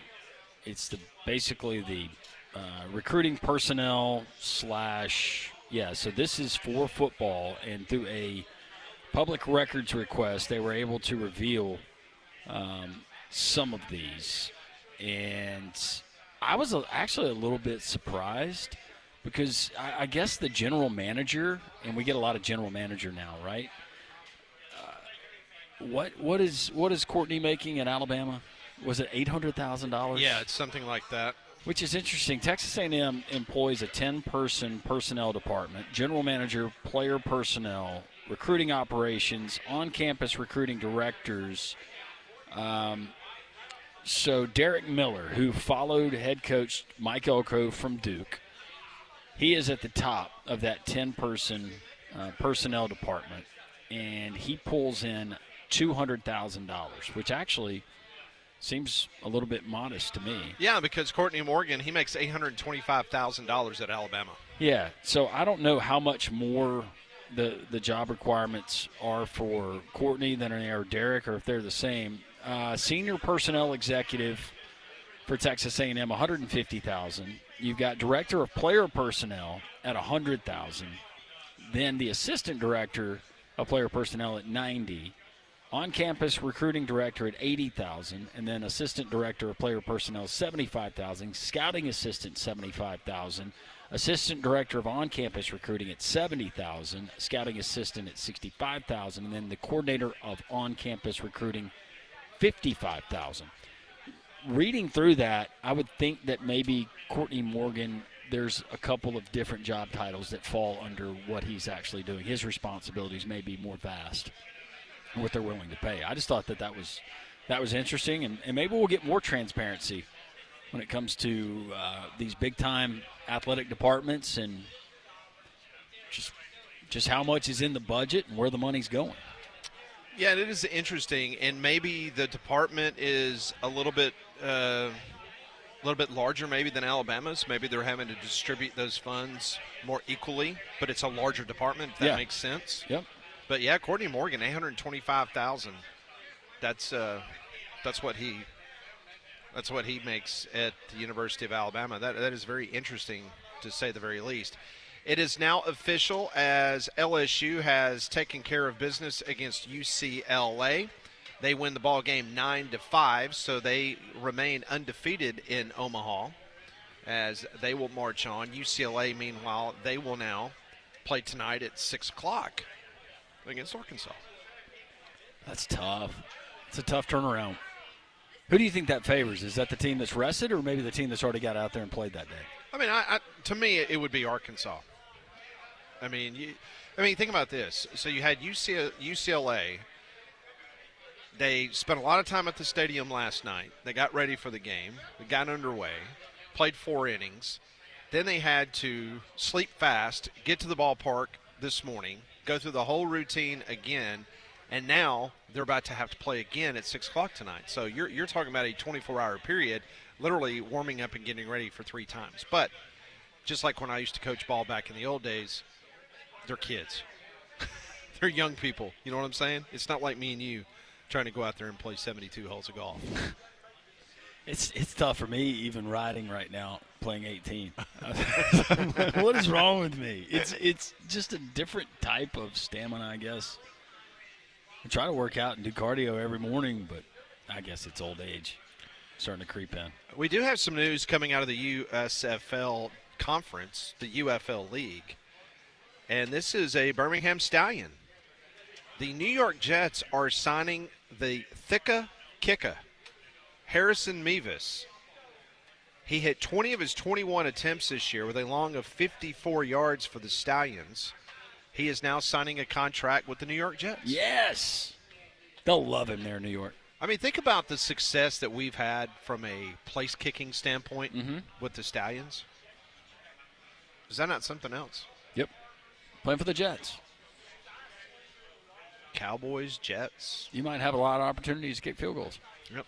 it's basically the recruiting personnel / so this is for football, and through a public records request, they were able to reveal some of these. And I was actually a little bit surprised because I guess the general manager, and we get a lot of general manager now, right? What is Courtney making in Alabama? Was it $800,000? Yeah, it's something like that. Which is interesting. Texas A&M employs a 10-person personnel department, general manager, player personnel, recruiting operations, on-campus recruiting directors. So Derek Miller, who followed head coach Mike Elko from Duke, he is at the top of that 10-person personnel department, and he pulls in $200,000, which actually seems a little bit modest to me. Yeah, because Courtney Morgan, he makes $825,000 at Alabama. Yeah, so I don't know how much more the job requirements are for Courtney than they are Derek, or if they're the same. Senior personnel executive for Texas A&M, $150,000. You've got director of player personnel at $100,000. Then the assistant director of player personnel at $90,000. On-campus recruiting director at $80,000, and then assistant director of player personnel $75,000. Scouting assistant $75,000. Assistant director of on-campus recruiting at $70,000. Scouting assistant at $65,000, and then the coordinator of on-campus recruiting $55,000. Reading through that, I would think that maybe Courtney Morgan, there's a couple of different job titles that fall under what he's actually doing. His responsibilities may be more vast, what they're willing to pay. I just thought that was interesting, and maybe we'll get more transparency when it comes to these big-time athletic departments and just how much is in the budget and where the money's going. Yeah, it is interesting, and maybe the department is a little bit larger maybe than Alabama's. Maybe they're having to distribute those funds more equally, but it's a larger department, if that makes sense. Yep. But yeah, Courtney Morgan, $825,000. That's what he makes at the University of Alabama. That is very interesting, to say the very least. It is now official as LSU has taken care of business against UCLA. They win the ball game 9-5, so they remain undefeated in Omaha as they will march on. UCLA, meanwhile, they will now play tonight at 6 o'clock against Arkansas. That's tough. It's a tough turnaround. Who do you think that favors? Is that the team that's rested, or maybe the team that's already got out there and played that day? I mean, to me, it would be Arkansas. I mean, think about this. So you had UCLA. They spent a lot of time at the stadium last night. They got ready for the game. They got underway, played 4 innings. Then they had to sleep fast, get to the ballpark this morning, go through the whole routine again, and now they're about to have to play again at 6 o'clock tonight. So you're talking about a 24-hour period, literally warming up and getting ready for 3 times. But just like when I used to coach ball back in the old days, they're kids. They're young people. You know what I'm saying? It's not like me and you trying to go out there and play 72 holes of golf. It's tough for me even riding right now, playing 18. What is wrong with me? It's just a different type of stamina, I guess. I try to work out and do cardio every morning, but I guess it's old age starting to creep in. We do have some news coming out of the USFL conference, the UFL League, and this is a Birmingham Stallion. The New York Jets are signing the Thicka Kicka, Harrison Mevis. He hit 20 of his 21 attempts this year with a long of 54 yards for the Stallions. He is now signing a contract with the New York Jets. Yes. They'll love him there in New York. I mean, think about the success that we've had from a place-kicking standpoint with the Stallions. Is that not something else? Yep. Playing for the Jets. Cowboys, Jets. You might have a lot of opportunities to kick field goals. Yep.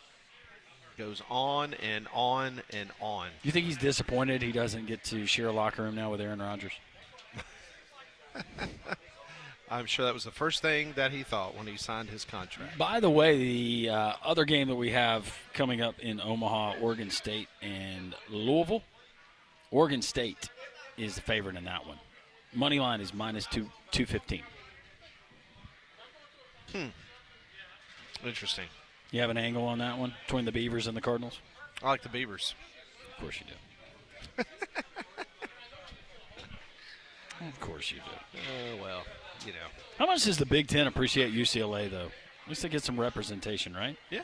Goes on and on and on. You think he's disappointed he doesn't get to share a locker room now with Aaron Rodgers? I'm sure that was the first thing that he thought when he signed his contract. By the way, the other game that we have coming up in Omaha, Oregon State and Louisville, Oregon State is the favorite in that one. Money line is minus 215. Interesting. You have an angle on that one between the Beavers and the Cardinals? I like the Beavers. Of course you do. Of course you do. Well, How much does the Big Ten appreciate UCLA, though? At least they get some representation, right? Yeah.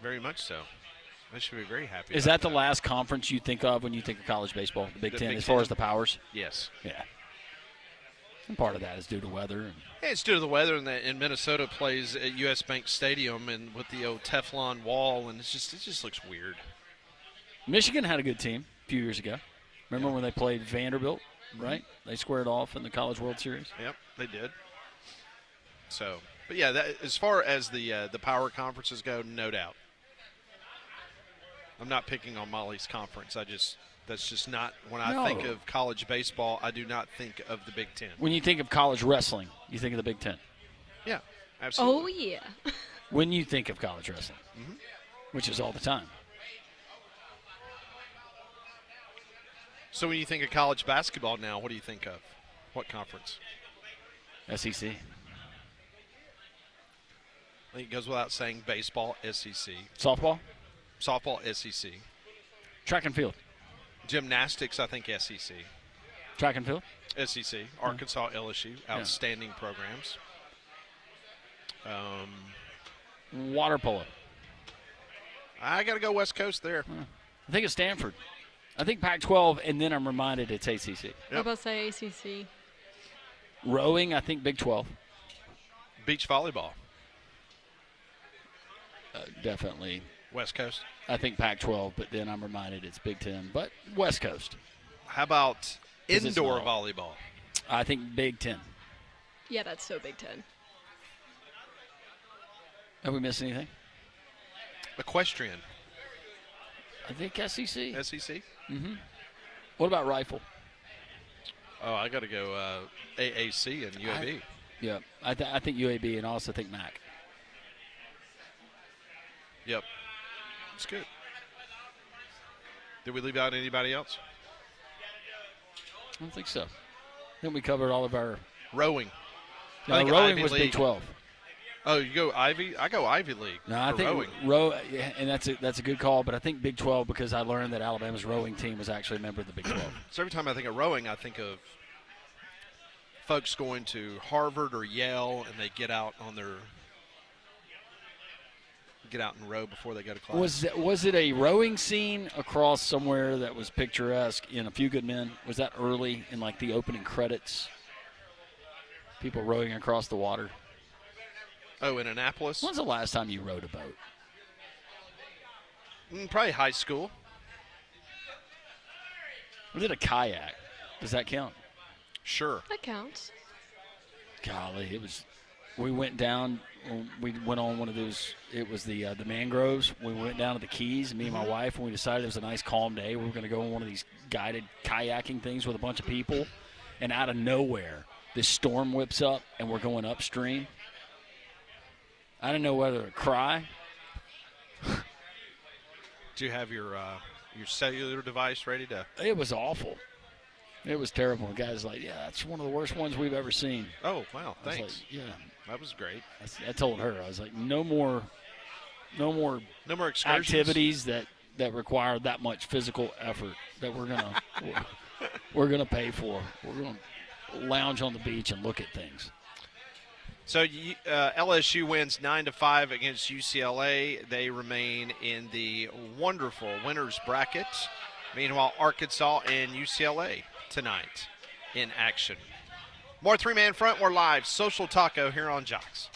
Very much so. I should be very happy. Is that the last conference you think of when you think of college baseball, the Big Ten, Big as far Ten? as the powers? Yes. Yeah. And part of that is due to weather. Yeah, it's due to the weather, and Minnesota plays at U.S. Bank Stadium and with the old Teflon wall, and it just looks weird. Michigan had a good team a few years ago. Remember when they played Vanderbilt, right? They squared off in the College World Series. Yep, they did. So, but yeah, as far as the power conferences go, no doubt. I'm not picking on Molly's conference. That's just not when I think of college baseball. I do not think of the Big Ten. When you think of college wrestling, you think of the Big Ten. Yeah, absolutely. Oh, yeah. When you think of college wrestling, which is all the time. So when you think of college basketball now, what do you think of? What conference? SEC. I think it goes without saying baseball, SEC. Softball? Softball, SEC. Track and field. Gymnastics, I think SEC. Track and field? SEC. Arkansas, LSU, outstanding programs. Water polo. I got to go West Coast there. I think it's Stanford. I think Pac-12, and then I'm reminded it's ACC. I was about to say ACC. Rowing, I think Big 12. Beach volleyball. Definitely. West Coast. I think Pac-12, but then I'm reminded it's Big 10. But West Coast. How about 'Cause it's indoor not. volleyball? I think Big 10. Yeah, that's so Big Ten. Have we missed anything? Equestrian. I think SEC. SEC. What about rifle? Oh, I got to go AAC and UAB. Yeah, I think UAB and I also think MAC. Yep. It's good. Did we leave out anybody else? I don't think so. I think we covered all of our. Rowing. No, I think rowing Ivy was League. Big 12. Oh, you go Ivy? I go Ivy League. No, I for think rowing. yeah, and that's a good call. But I think Big 12 because I learned that Alabama's rowing team was actually a member of the Big 12. So every time I think of rowing, I think of folks going to Harvard or Yale, and they get out and row before they go to class. Was it a rowing scene across somewhere that was picturesque in A Few Good Men? Was that early in like the opening credits? People rowing across the water. Oh, in Annapolis? When's the last time you rowed a boat? Probably high school. Was it a kayak? Does that count? Sure. That counts. Golly, it was. We went down. We went on one of those. It was the mangroves. We went down to the Keys, me and my wife, and we decided it was a nice, calm day. We were going to go on one of these guided kayaking things with a bunch of people, and out of nowhere, this storm whips up, and we're going upstream. I didn't know whether to cry. Do you have your cellular device ready to? It was awful. It was terrible. The guy's like, "Yeah, that's one of the worst ones we've ever seen." Oh, wow! I was Thanks. like, yeah, That was great. I told her, I was like, no more No more excursions. activities that require that much physical effort that we're gonna pay for. We're gonna lounge on the beach and look at things. So LSU wins 9-5 against UCLA. They remain in the wonderful winners bracket. Meanwhile, Arkansas and UCLA tonight in action. More three-man front. We're live. Social Taco here on Jox.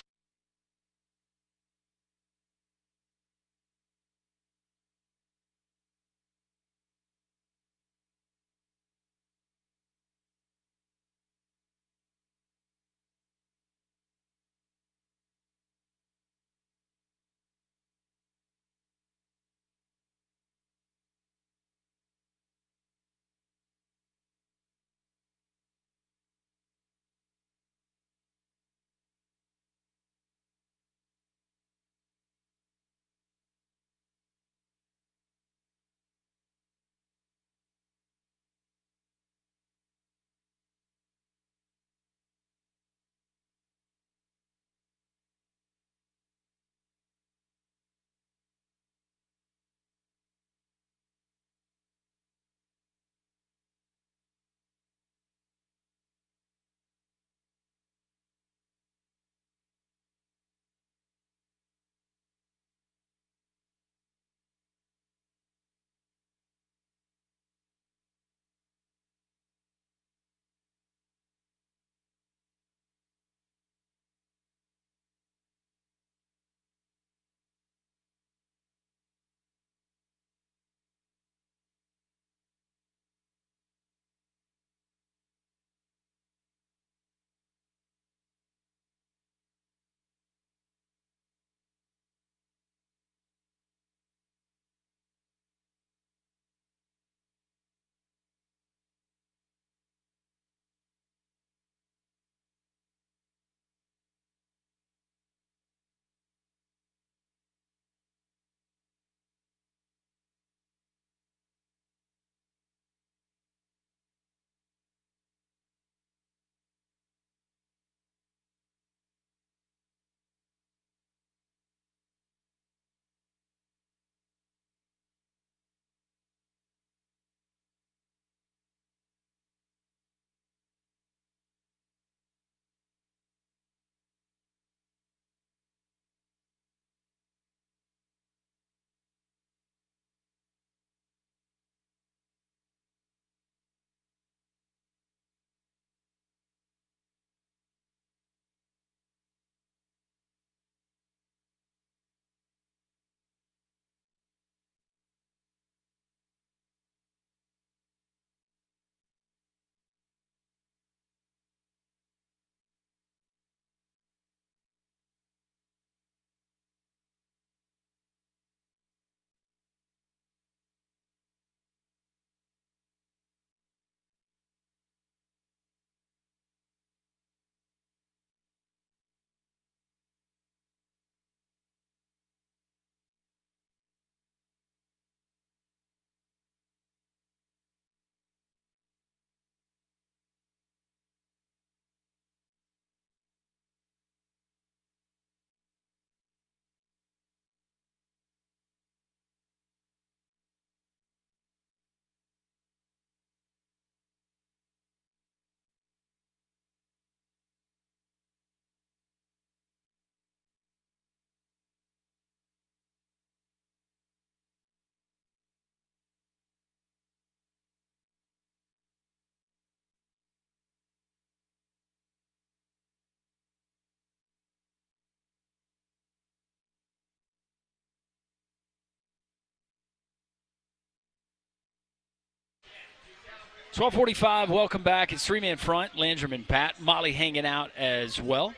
12:45, welcome back. It's three-man front, Landrum and Pat. Molly hanging out as well.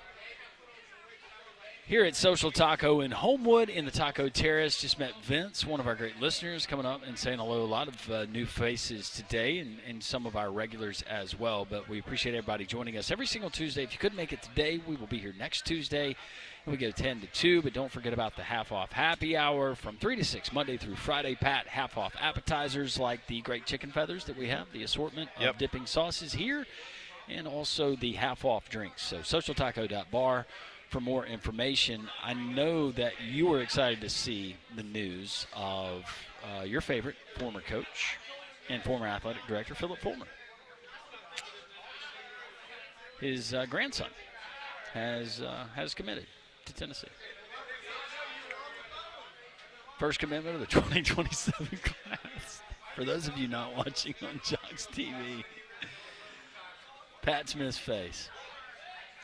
Here at Social Taco in Homewood in the Taco Terrace, just met Vince, one of our great listeners, coming up and saying hello. A lot of new faces today and some of our regulars as well. But we appreciate everybody joining us every single Tuesday. If you couldn't make it today, we will be here next Tuesday. We go 10 to 2, but don't forget about the half-off happy hour from 3 to 6, Monday through Friday. Pat, half-off appetizers like the great chicken feathers that we have, the assortment of dipping sauces here, and also the half-off drinks. So socialtaco.bar. For more information. I know that you were excited to see the news of your favorite former coach and former athletic director, Philip Fulmer. His grandson has committed to Tennessee. First commitment of the 2027 class. For those of you not watching on Jox TV, Pat Smith's face.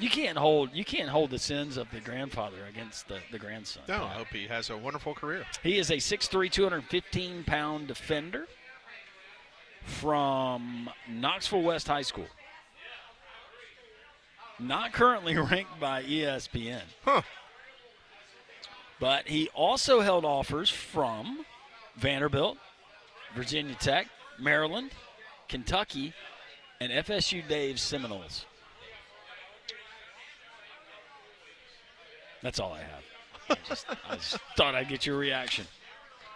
You can't hold the sins of the grandfather against the grandson. No, I hope he has a wonderful career. He is a 6'3", 215-pound defender from Knoxville West High School. Not currently ranked by ESPN. Huh. But he also held offers from Vanderbilt, Virginia Tech, Maryland, Kentucky, and FSU Dave's Seminoles. That's all I have. I just thought I'd get your reaction.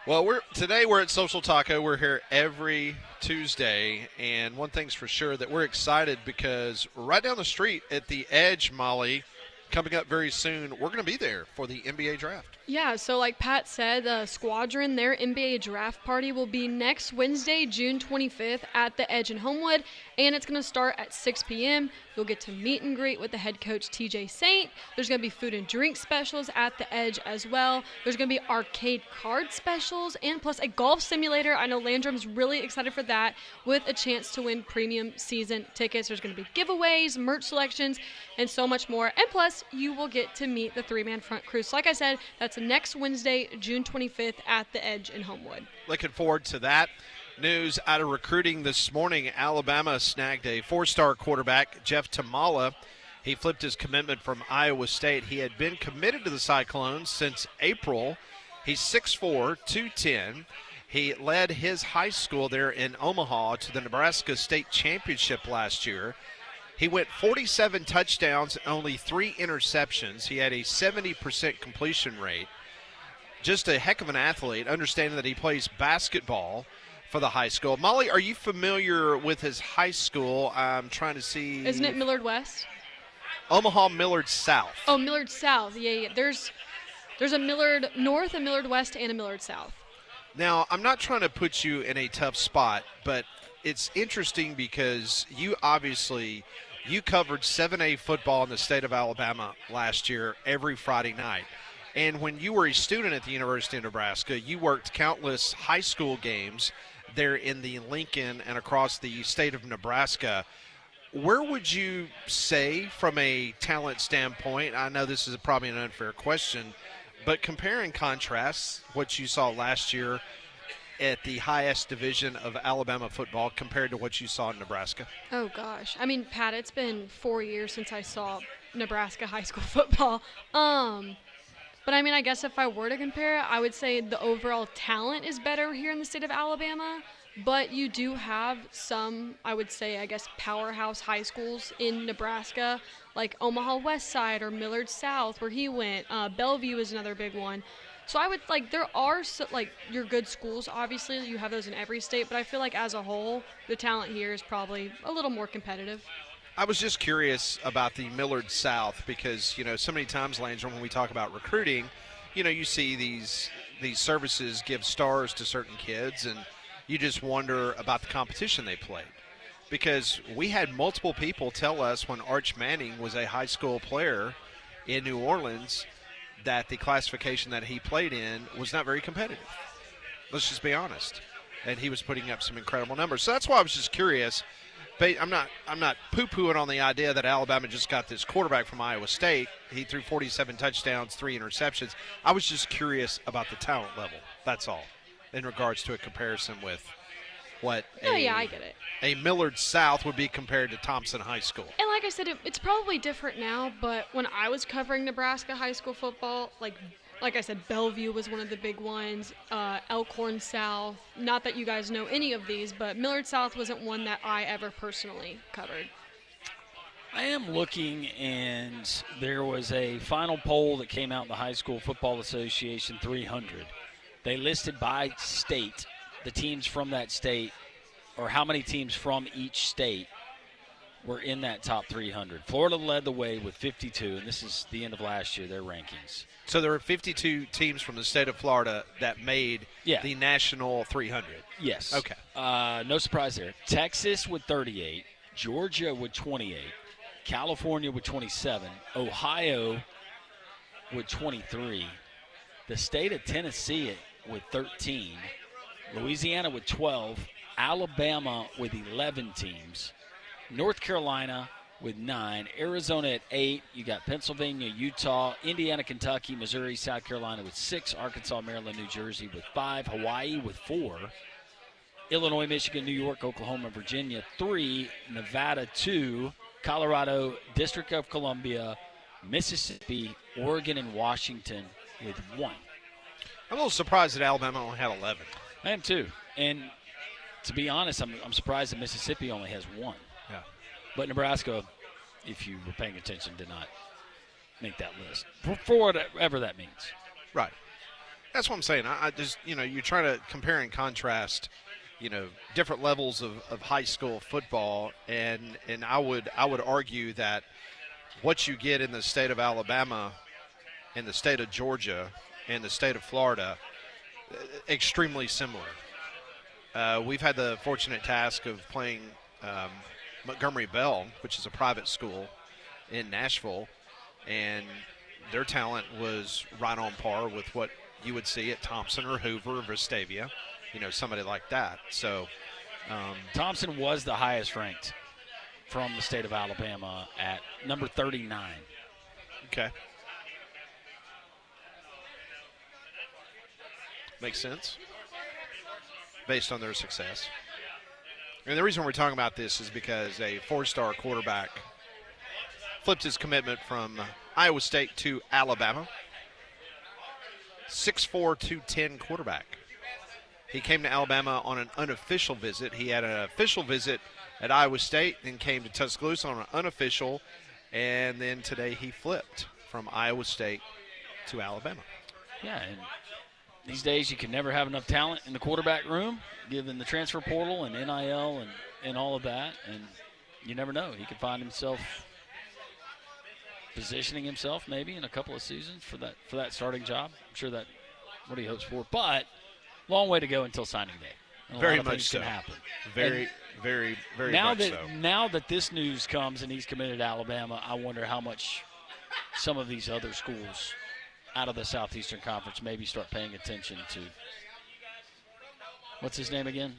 Well, today we're at Social Taco. We're here every Tuesday, and one thing's for sure that we're excited because right down the street at the Edge, Molly, coming up very soon, we're going to be there for the NBA draft. Yeah, so like Pat said, the Squadron, their NBA draft party will be next Wednesday, June 25th at the Edge in Homewood, and it's going to start at 6 p.m. You'll get to meet and greet with the head coach, TJ Saint. There's going to be food and drink specials at the Edge as well. There's going to be arcade card specials and plus a golf simulator. I know Landrum's really excited for that with a chance to win premium season tickets. There's going to be giveaways, merch selections, and so much more. And plus, you will get to meet the three-man front crew. So like I said, that's next Wednesday, June 25th at the Edge in Homewood. Looking forward to that. News out of recruiting this morning, Alabama snagged a four-star quarterback, Jeff Tamala. He flipped his commitment from Iowa State. He had been committed to the Cyclones since April. He's 6'4", 210. He led his high school there in Omaha to the Nebraska State Championship last year. He went 47 touchdowns and only 3 interceptions. He had a 70% completion rate. Just a heck of an athlete, understanding that he plays basketball for the high school. Molly, are you familiar with his high school? I'm trying to see. Isn't it Millard West? Omaha Millard South. Oh, Millard South. Yeah. There's a Millard North, a Millard West, and a Millard South. Now, I'm not trying to put you in a tough spot, but it's interesting because you covered 7A football in the state of Alabama last year every Friday night. And when you were a student at the University of Nebraska, you worked countless high school games there in the Lincoln and across the state of Nebraska. Where would you say, from a talent standpoint, I know this is probably an unfair question, but compare and contrast what you saw last year at the highest division of Alabama football compared to what you saw in Nebraska? Oh, gosh. I mean, Pat, it's been 4 years since I saw Nebraska high school football. But, I mean, I guess if I were to compare it, I would say the overall talent is better here in the state of Alabama. But you do have some, I would say, I guess, powerhouse high schools in Nebraska, like Omaha West Side or Millard South, where he went. Bellevue is another big one. So I would, there are, your good schools, obviously. You have those in every state. But I feel like as a whole, the talent here is probably a little more competitive. I was just curious about the Millard South because, so many times, Landrum, when we talk about recruiting, you see these services give stars to certain kids, and you just wonder about the competition they played. Because we had multiple people tell us when Arch Manning was a high school player in New Orleans that the classification that he played in was not very competitive. Let's just be honest. And he was putting up some incredible numbers. So that's why I was just curious. I'm not poo-pooing on the idea that Alabama just got this quarterback from Iowa State. He threw 47 touchdowns, 3 interceptions. I was just curious about the talent level. That's all, in regards to a comparison with what No, yeah, I get it. a Millard South would be compared to Thompson High School. And like I said, it's probably different now, but when I was covering Nebraska high school football, like I said, Bellevue was one of the big ones, Elkhorn South. Not that you guys know any of these, but Millard South wasn't one that I ever personally covered. I am looking, and there was a final poll that came out in the High School Football Association 300. They listed by state the teams from that state, or how many teams from each state were in that top 300. Florida led the way with 52, and this is the end of last year, their rankings. So there were 52 teams from the state of Florida that made the national 300. Yes. Okay. No surprise there. Texas with 38, Georgia with 28, California with 27, Ohio with 23, the state of Tennessee with 13, Louisiana with 12, Alabama with 11 teams, North Carolina with 9, Arizona at 8. You got Pennsylvania, Utah, Indiana, Kentucky, Missouri, South Carolina with 6, Arkansas, Maryland, New Jersey with 5, Hawaii with 4, Illinois, Michigan, New York, Oklahoma, Virginia 3, Nevada 2, Colorado, District of Columbia, Mississippi, Oregon, and Washington with 1. I'm a little surprised that Alabama only had 11. I am too. And to be honest, I'm surprised that Mississippi only has 1. Yeah. But Nebraska, if you were paying attention, did not make that list for whatever that means. Right. That's what I'm saying. I just, you try to compare and contrast, different levels of high school football, and I would argue that what you get in the state of Alabama, in the state of Georgia, and the state of Florida, extremely similar. We've had the fortunate task of playing Montgomery Bell, which is a private school in Nashville, and their talent was right on par with what you would see at Thompson or Hoover or Vestavia, somebody like that. So Thompson was the highest ranked from the state of Alabama at number 39. Okay. Makes sense based on their success. And the reason we're talking about this is because a 4-star quarterback flipped his commitment from Iowa State to Alabama. 6'4", 210 quarterback. He came to Alabama on an unofficial visit. He had an official visit at Iowa State, then came to Tuscaloosa on an unofficial, and then today he flipped from Iowa State to Alabama. Yeah, and these days you can never have enough talent in the quarterback room, given the transfer portal and NIL and all of that, and you never know. He could find himself positioning himself maybe in a couple of seasons for that starting job. I'm sure that's what he hopes for, but long way to go until signing day. And very a lot of much things so. can happen. Very now much that, so. Now that this news comes and he's committed to Alabama, I wonder how much some of these other schools out of the Southeastern Conference maybe start paying attention to. What's his name again?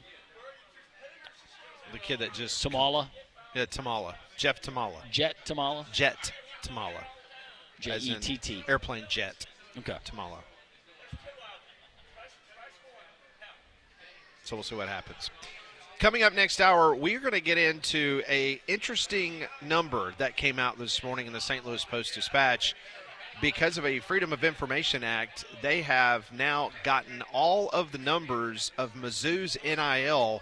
The kid that just Tamala? Yeah, Tamala. Jeff Tamala. Jet Tamala? Jet Tamala. J-E-T-T. Airplane jet. Okay. Tamala. So we'll see what happens. Coming up next hour, we're going to get into a interesting number that came out this morning in the St. Louis Post-Dispatch. Because of a Freedom of Information Act, they have now gotten all of the numbers of Mizzou's NIL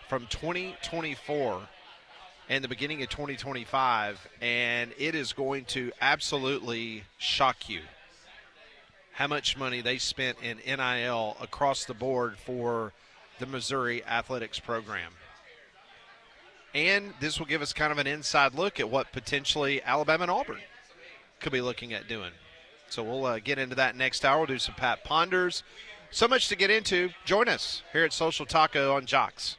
from 2024 and the beginning of 2025, and it is going to absolutely shock you how much money they spent in NIL across the board for the Missouri athletics program. And this will give us kind of an inside look at what potentially Alabama and Auburn could be looking at doing. So we'll get into that next hour. We'll do some Pat Ponders. So much to get into. Join us here at Social Taco on Jox.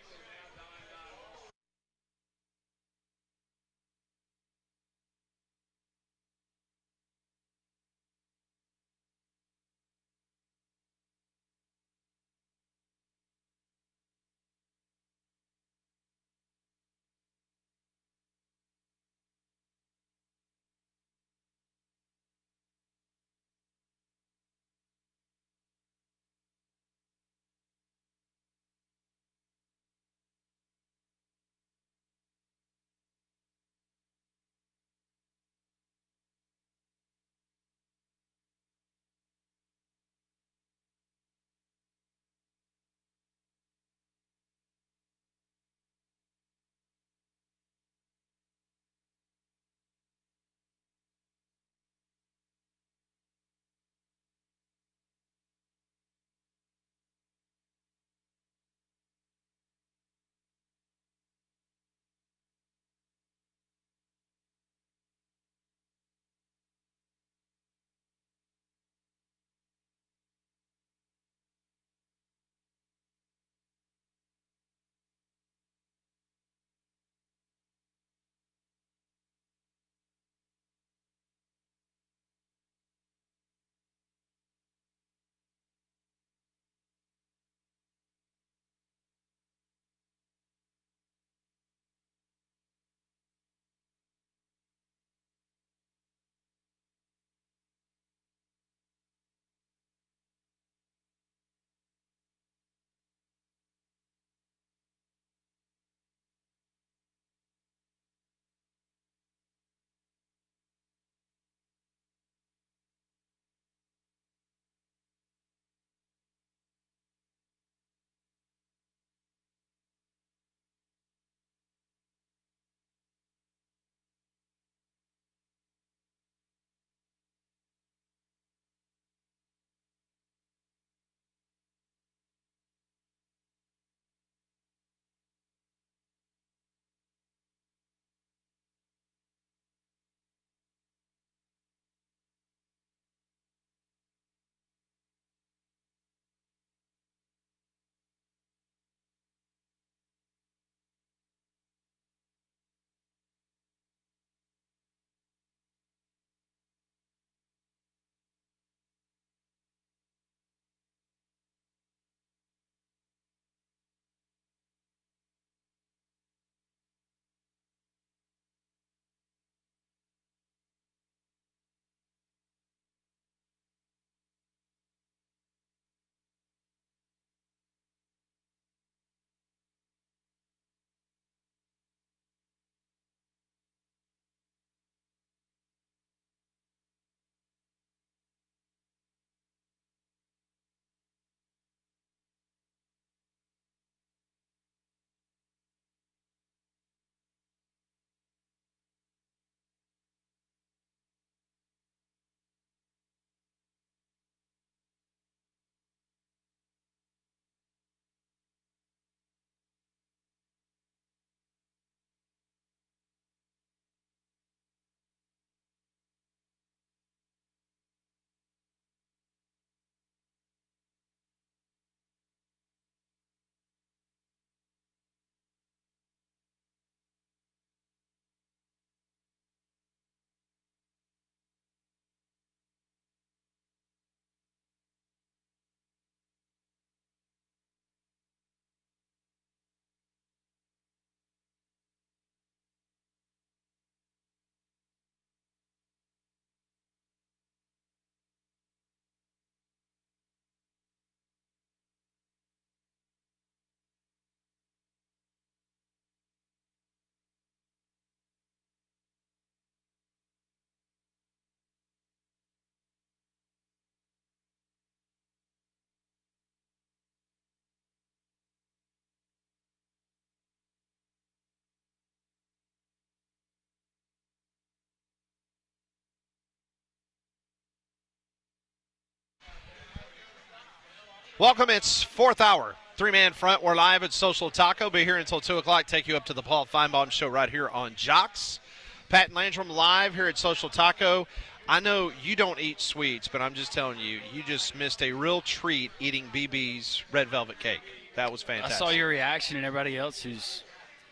Welcome. It's fourth hour. Three-man front. We're live at Social Taco. Be here until 2 o'clock. Take you up to the Paul Feinbaum Show right here on Jox. Pat and Landrum live here at Social Taco. I know you don't eat sweets, but I'm just telling you, you just missed a real treat eating BB's red velvet cake. That was fantastic. I saw your reaction and everybody else who's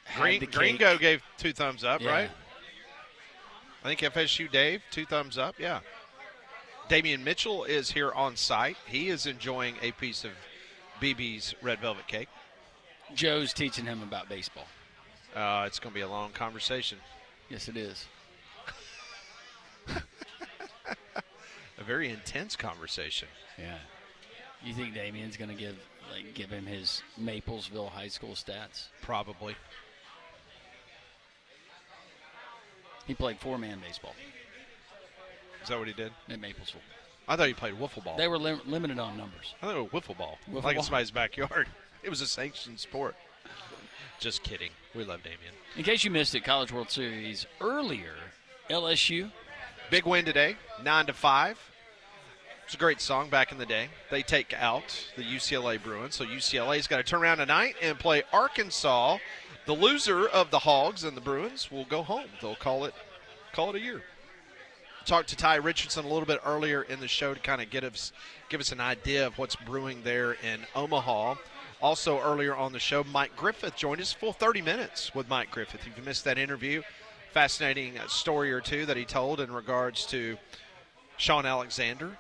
had the cake. Gringo gave 2 thumbs up, Yeah. right? I think FSU Dave, 2 thumbs up, yeah. Damian Mitchell is here on site. He is enjoying a piece of BB's red velvet cake. Joe's teaching him about baseball. It's going to be a long conversation. Yes, it is. A very intense conversation. Yeah. You think Damian's going to give him his Maplesville High School stats? Probably. He played 4-man baseball Is that what he did? at Maplesville. I thought he played wiffle ball. They were limited on numbers. I thought it was wiffle ball. Wiffle like in ball. somebody's backyard. It was a sanctioned sport. Just kidding. We love Damian. In case you missed it, College World Series earlier, LSU. Big win today, 9-5. It's a great song back in the day. They take out the UCLA Bruins, so UCLA's got to turn around tonight and play Arkansas. The loser of the Hogs and the Bruins will go home. They'll call it a year. Talked to Ty Richardson a little bit earlier in the show to kind of give us an idea of what's brewing there in Omaha. Also earlier on the show, Mike Griffith joined us. Full 30 minutes with Mike Griffith. If you missed that interview, fascinating story or two that he told in regards to Sean Alexander,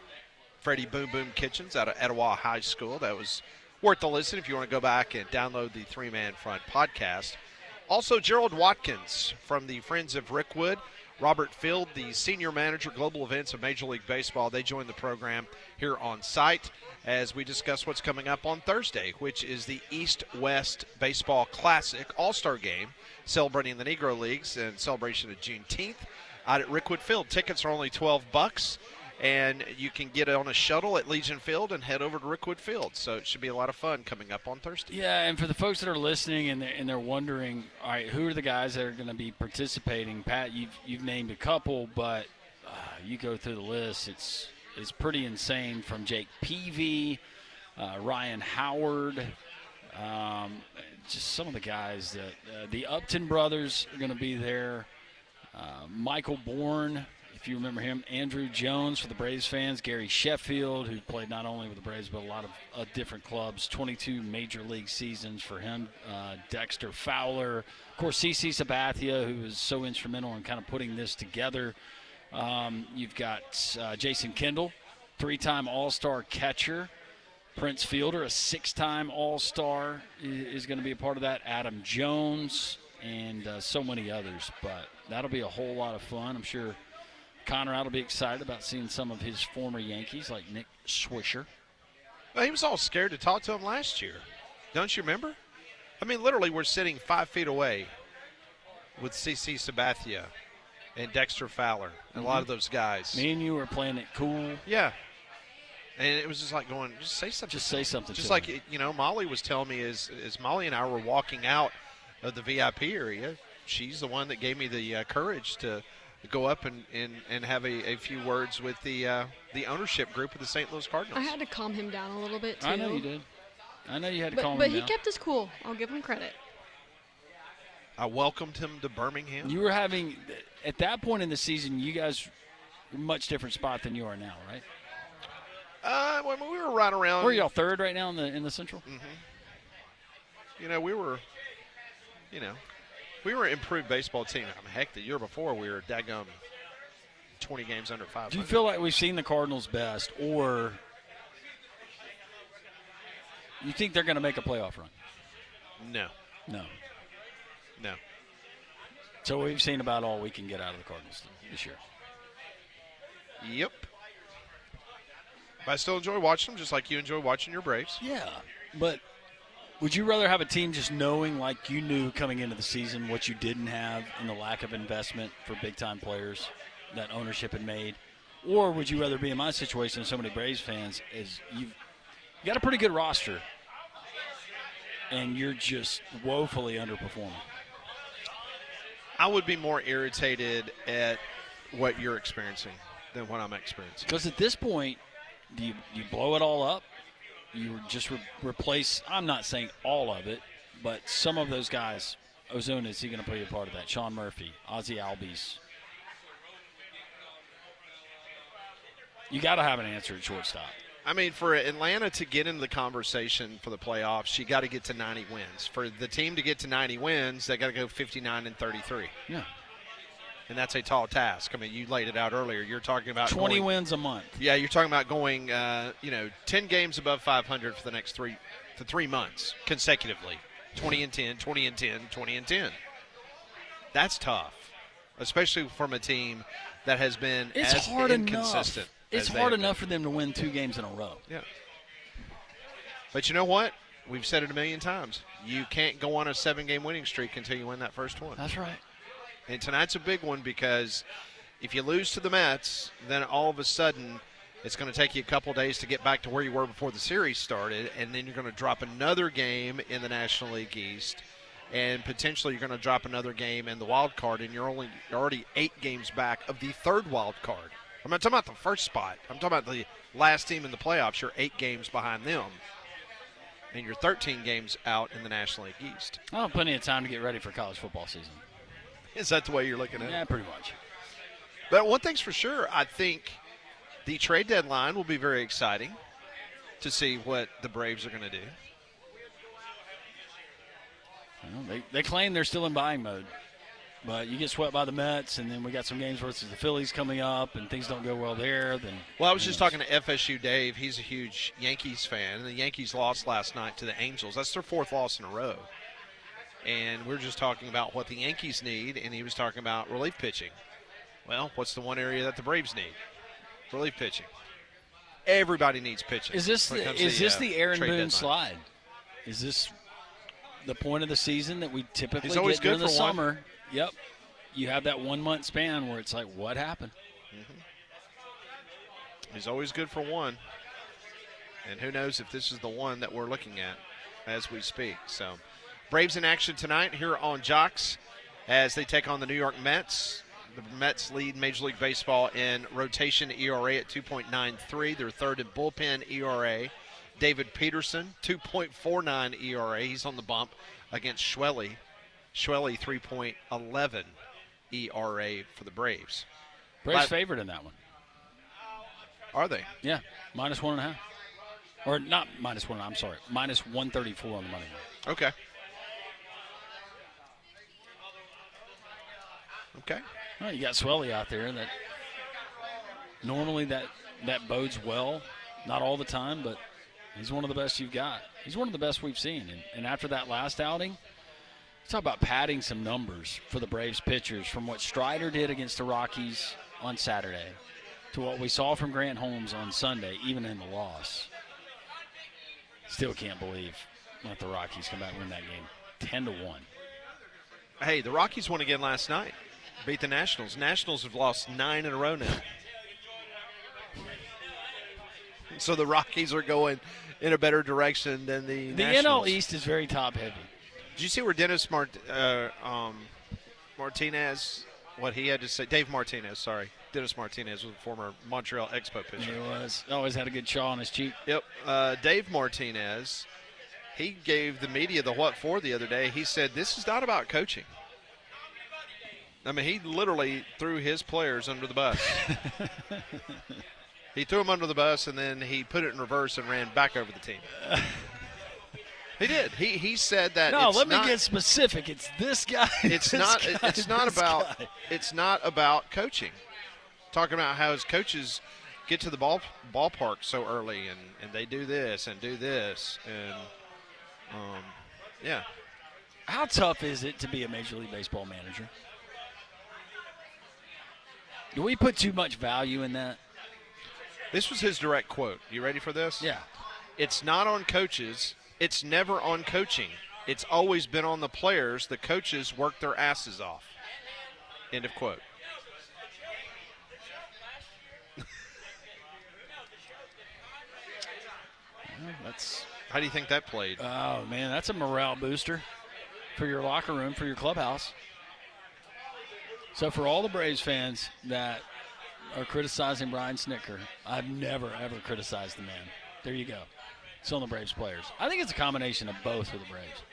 Freddie Boom Boom Kitchens out of Etowah High School. That was worth the listen if you want to go back and download the Three-Man Front podcast. Also, Gerald Watkins from the Friends of Rickwood. Robert Field, the senior manager, global events of Major League Baseball. They joined the program here on site as we discuss what's coming up on Thursday, which is the East-West Baseball Classic All-Star Game, celebrating the Negro Leagues and celebration of Juneteenth out at Rickwood Field. Tickets are only $12, and you can get on a shuttle at Legion Field and head over to Rickwood Field. So it should be a lot of fun coming up on Thursday. Yeah, and for the folks that are listening and they're wondering, all right, who are the guys that are going to be participating? Pat, you've named a couple, but you go through the list. It's pretty insane, from Jake Peavy, Ryan Howard, just some of the guys that the Upton brothers are going to be there. Michael Bourne, if you remember him, Andrew Jones for the Braves fans, Gary Sheffield, who played not only with the Braves but a lot of different clubs, 22 major league seasons for him, Dexter Fowler, of course CC Sabathia, who was so instrumental in kind of putting this together. You've got Jason Kendall, 3-time All-Star catcher. Prince Fielder, a 6-time All-Star, is going to be a part of that. Adam Jones, and so many others. But that'll be a whole lot of fun. I'm sure Connor will be excited about seeing some of his former Yankees like Nick Swisher. Well, he was all scared to talk to him last year. Don't you remember? I mean, literally, we're sitting 5 feet away with CC Sabathia and Dexter Fowler and a lot of those guys. Me and you were playing it cool. Yeah. And it was just like going, just say something. Just say something. Just to like, him. Molly was telling me as Molly and I were walking out of the VIP area, she's the one that gave me the courage to go up and have a few words with the ownership group of the St. Louis Cardinals. I had to calm him down a little bit, too. I know you did. I know you had to calm him But down. he kept us cool. I'll give him credit. I welcomed him to Birmingham. You were having, at that point in the season, you guys were much different spot than you are now, right? Well, we were right around. Where are y'all, third right now in the Central? Mm-hmm. We were an improved baseball team. I mean, heck, the year before we were daggum 20 games under 500. Do you feel like we've seen the Cardinals best, or you think they're going to make a playoff run? No. So we've seen about all we can get out of the Cardinals this year. Yep. But I still enjoy watching them, just like you enjoy watching your Braves. Yeah, but would you rather have a team just knowing, like you knew coming into the season, what you didn't have and the lack of investment for big-time players that ownership had made? Or would you rather be in my situation as so many Braves fans, is you got a pretty good roster and you're just woefully underperforming? I would be more irritated at what you're experiencing than what I'm experiencing. Because at this point, do you blow it all up you just replace. I'm not saying all of it, but some of those guys. Ozuna, is he going to play a part of that? Sean Murphy, Ozzie Albies. You got to have an answer at shortstop. I mean, for Atlanta to get into the conversation for the playoffs, you got to get to 90 wins. For the team to get to 90 wins, they got to go 59-33. Yeah. And that's a tall task. I mean, you laid it out earlier. You're talking about 20 wins a month. Yeah, you're talking about going, 10 games above 500 for the next 3 months consecutively. 20-10, 20-10, 20-10. That's tough, especially from a team that has been as inconsistent. It's hard enough for them to win 2 games in a row. Yeah. But you know what? We've said it a million times. You can't go on a 7-game winning streak until you win that first one. That's right. And tonight's a big one because if you lose to the Mets, then all of a sudden it's going to take you a couple days to get back to where you were before the series started, and then you're going to drop another game in the National League East, and potentially you're going to drop another game in the wild card, and you're already 8 games back of the 3rd wild card. I'm not talking about the first spot. I'm talking about the last team in the playoffs. You're 8 games behind them, and you're 13 games out in the National League East. Oh, plenty of time to get ready for college football season. Is that the way you're looking at it? Yeah, pretty much. But one thing's for sure, I think the trade deadline will be very exciting to see what the Braves are going to do. Well, they claim they're still in buying mode. But you get swept by the Mets, and then we got some games versus the Phillies coming up, and things don't go well there. Then, well, I was just talking to FSU Dave. He's a huge Yankees fan, and the Yankees lost last night to the Angels. That's their 4th loss in a row. And we're just talking about what the Yankees need, and he was talking about relief pitching. Well, what's the one area that the Braves need? Relief pitching. Everybody needs pitching. Is this the Aaron Boone deadline slide? Is this the point of the season that we typically He's always get during good the for one. summer? Yep. You have that 1 month span where it's like, what happened? Mm-hmm. He's always good for one. And who knows if this is the one that we're looking at as we speak. So, Braves in action tonight here on Jox as they take on the New York Mets. The Mets lead Major League Baseball in rotation ERA at 2.93. They're 3rd in bullpen ERA. David Peterson, 2.49 ERA. He's on the bump against Schwelly. Schwelly, 3.11 ERA for the Braves. Braves favored in that one. Are they? Yeah, -1.5. Or not -1, I'm sorry. -134 on the money line. Okay. Okay. Well, you got Swelly out there that normally that bodes well. Not all the time, but he's one of the best you've got. He's one of the best we've seen. And after that last outing, talk about padding some numbers for the Braves pitchers from what Strider did against the Rockies on Saturday to what we saw from Grant Holmes on Sunday, even in the loss. Still can't believe let the Rockies come back and win that game 10-1. Hey, the Rockies won again last night. Beat the Nationals. Nationals have lost 9 in a row now. So the Rockies are going in a better direction than the Nationals. NL East is very top-heavy. Did you see where Dennis Martinez, what he had to say? Dave Martinez, sorry. Dennis Martinez was a former Montreal Expo pitcher. He was. Always had a good chaw on his cheek. Yep. Dave Martinez, he gave the media the what for the other day. He said, this is not about coaching. I mean, he literally threw his players under the bus. He threw them under the bus, and then he put it in reverse and ran back over the team. He did. He said that. No, let me get specific. It's this guy. It's not about coaching. Talking about how his coaches get to the ballpark so early, and they do this and do this, and yeah. How tough is it to be a Major League Baseball manager? Do we put too much value in that? This was his direct quote. You ready for this? Yeah. It's not on coaches. It's never on coaching. It's always been on the players. The coaches work their asses off. End of quote. How do you think that played? Oh, man, that's a morale booster for your locker room, for your clubhouse. So for all the Braves fans that are criticizing Brian Snitker, I've never, ever criticized the man. There you go. Still on the Braves players. I think it's a combination of both for the Braves.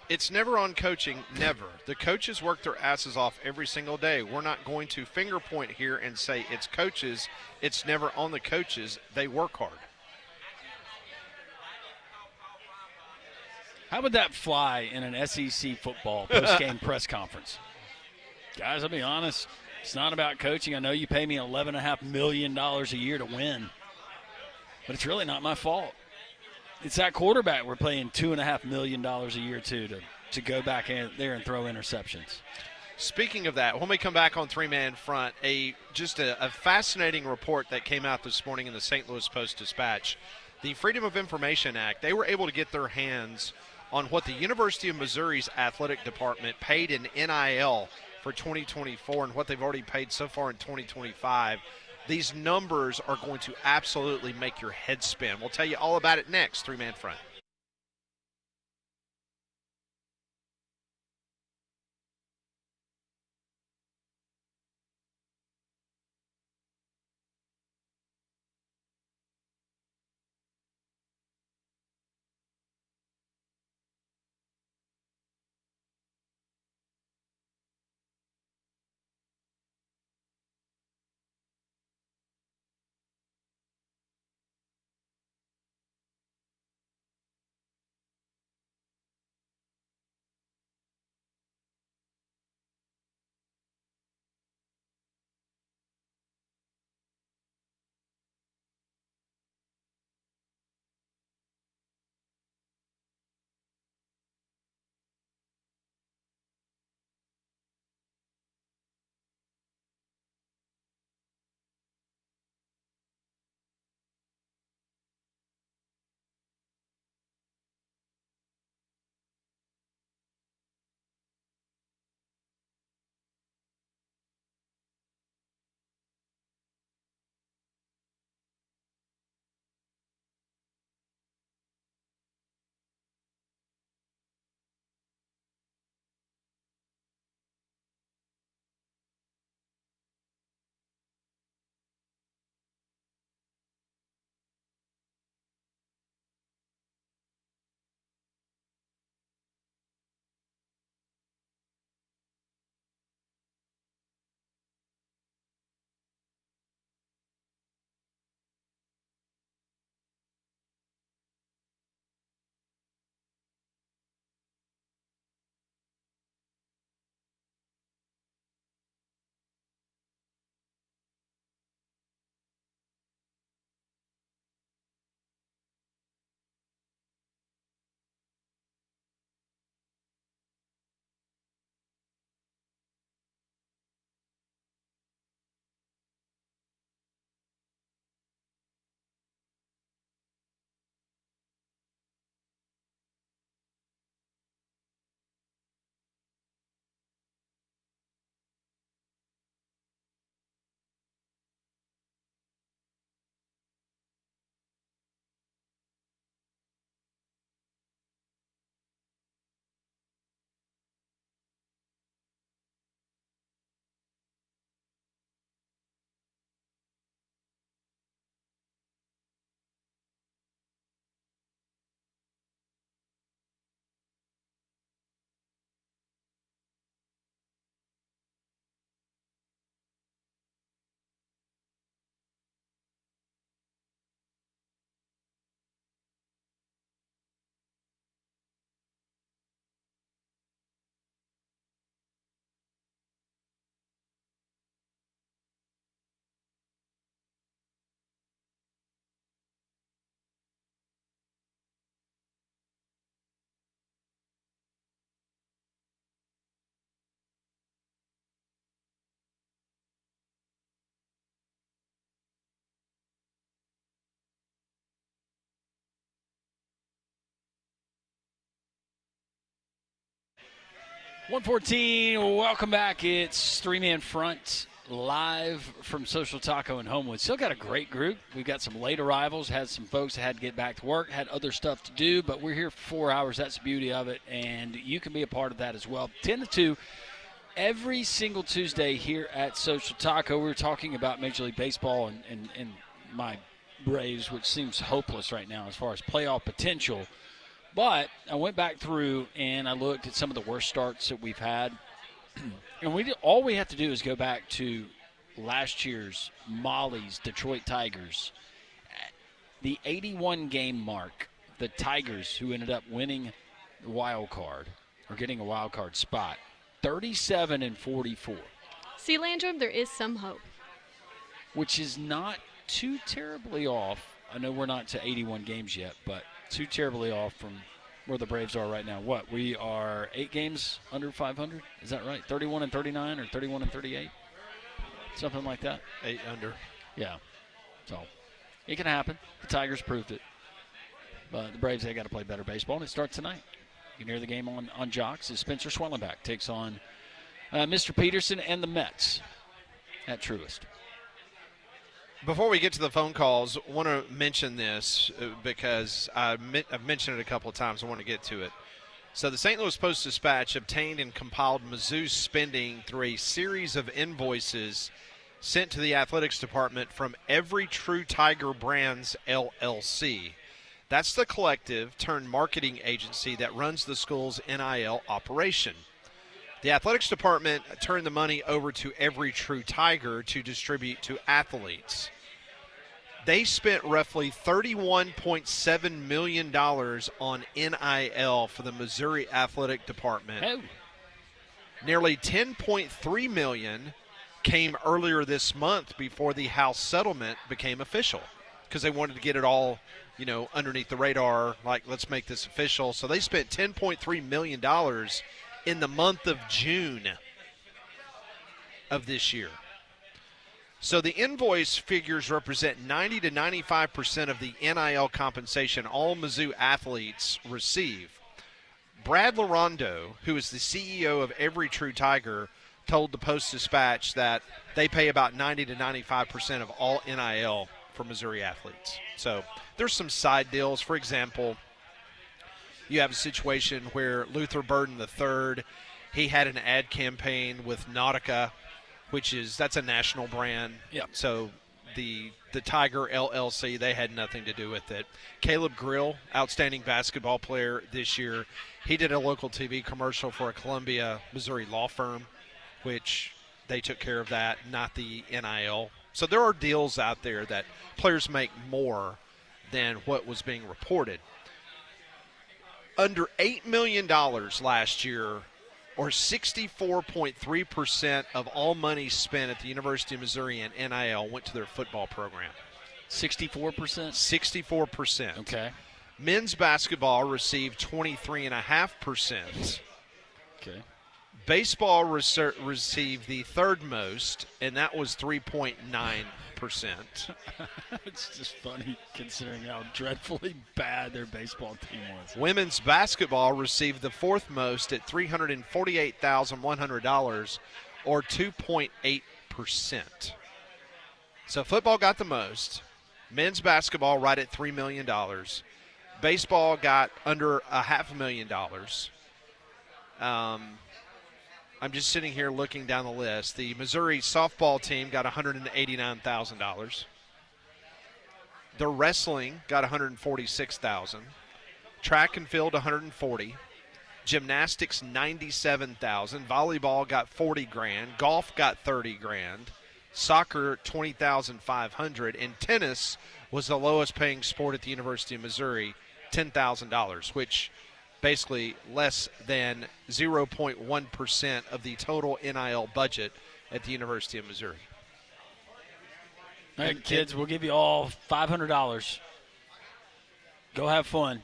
It's never on coaching, never. The coaches work their asses off every single day. We're not going to finger point here and say it's coaches. It's never on the coaches. They work hard. How would that fly in an SEC football post-game press conference? Guys, I'll be honest, it's not about coaching. I know you pay me $11.5 million a year to win, but it's really not my fault. It's that quarterback we're paying $2.5 million a year to go back in there and throw interceptions. Speaking of that, when we come back on three-man front, a fascinating report that came out this morning in the St. Louis Post-Dispatch. The Freedom of Information Act, they were able to get their hands on what the University of Missouri's athletic department paid in NIL for 2024 and what they've already paid so far in 2025. These numbers are going to absolutely make your head spin. We'll tell you all about it next, three-man front. .114, welcome back. It's three-man front live from Social Taco in Homewood. Still got a great group. We've got some late arrivals, had some folks that had to get back to work, had other stuff to do, but we're here for 4 hours. That's the beauty of it, and you can be a part of that as well. 10 to 2 every single Tuesday here at Social Taco. We were talking about Major League Baseball and my Braves, which seems hopeless right now as far as playoff potential. But I went back through and I looked at some of the worst starts that we've had. And all we have to do is go back to last year's Molly's Detroit Tigers. The 81-game mark, the Tigers, who ended up winning the wild card or getting a wild card spot, 37-44. See, Landrum, there is some hope. Which is not too terribly off. I know we're not to 81 games yet, but too terribly off from where the Braves are right now. What? We are 8 games under 500? Is that right? 31-39 or 31-38? Something like that? 8 under. Yeah. So it can happen. The Tigers proved it. But the Braves, they got to play better baseball, and it starts tonight. You can hear the game on Jox as Spencer Schwellenbach takes on Mr. Peterson and the Mets at Truist. Before we get to the phone calls, I want to mention this because I've mentioned it a couple of times. I want to get to it. So the St. Louis Post-Dispatch obtained and compiled Mizzou's spending through a series of invoices sent to the athletics department from Every True Tiger Brands, LLC. That's the collective turned marketing agency that runs the school's NIL operation. The athletics department turned the money over to Every True Tiger to distribute to athletes. They spent roughly $31.7 million on NIL for the Missouri Athletic Department. Oh. Nearly $10.3 million came earlier this month before the House settlement became official because they wanted to get it all, underneath the radar, like, let's make this official. So they spent $10.3 million in the month of June of this year. So the invoice figures represent 90 to 95% of the NIL compensation all Mizzou athletes receive. Brad Larondo, who is the CEO of Every True Tiger, told the Post-Dispatch that they pay about 90 to 95% of all NIL for Missouri athletes. So there's some side deals. For example, you have a situation where Luther Burden III, he had an ad campaign with Nautica, that's a national brand. Yep. So the Tiger LLC, they had nothing to do with it. Caleb Grill, outstanding basketball player this year, he did a local TV commercial for a Columbia, Missouri law firm, which they took care of that, not the NIL. So there are deals out there that players make more than what was being reported. Under $8 million last year, or 64.3% of all money spent at the University of Missouri in NIL went to their football program. 64%? 64%. Okay. Men's basketball received 23.5%. Okay. Baseball received the third most, and that was 3.9%. It's just funny considering how dreadfully bad their baseball team was. Women's basketball received the fourth most at $348,100, or 2.8%. So football got the most. Men's basketball right at $3 million. Baseball got under $500,000. I'm just sitting here looking down the list. The Missouri softball team got $189,000. The wrestling got $146,000. Track and field $140,000. Gymnastics $97,000. Volleyball got $40,000. Golf got $30,000. Soccer $20,500. And tennis was the lowest paying sport at the University of Missouri, $10,000, which basically less than 0.1% of the total NIL budget at the University of Missouri. All right, kids, we'll give you all $500. Go have fun.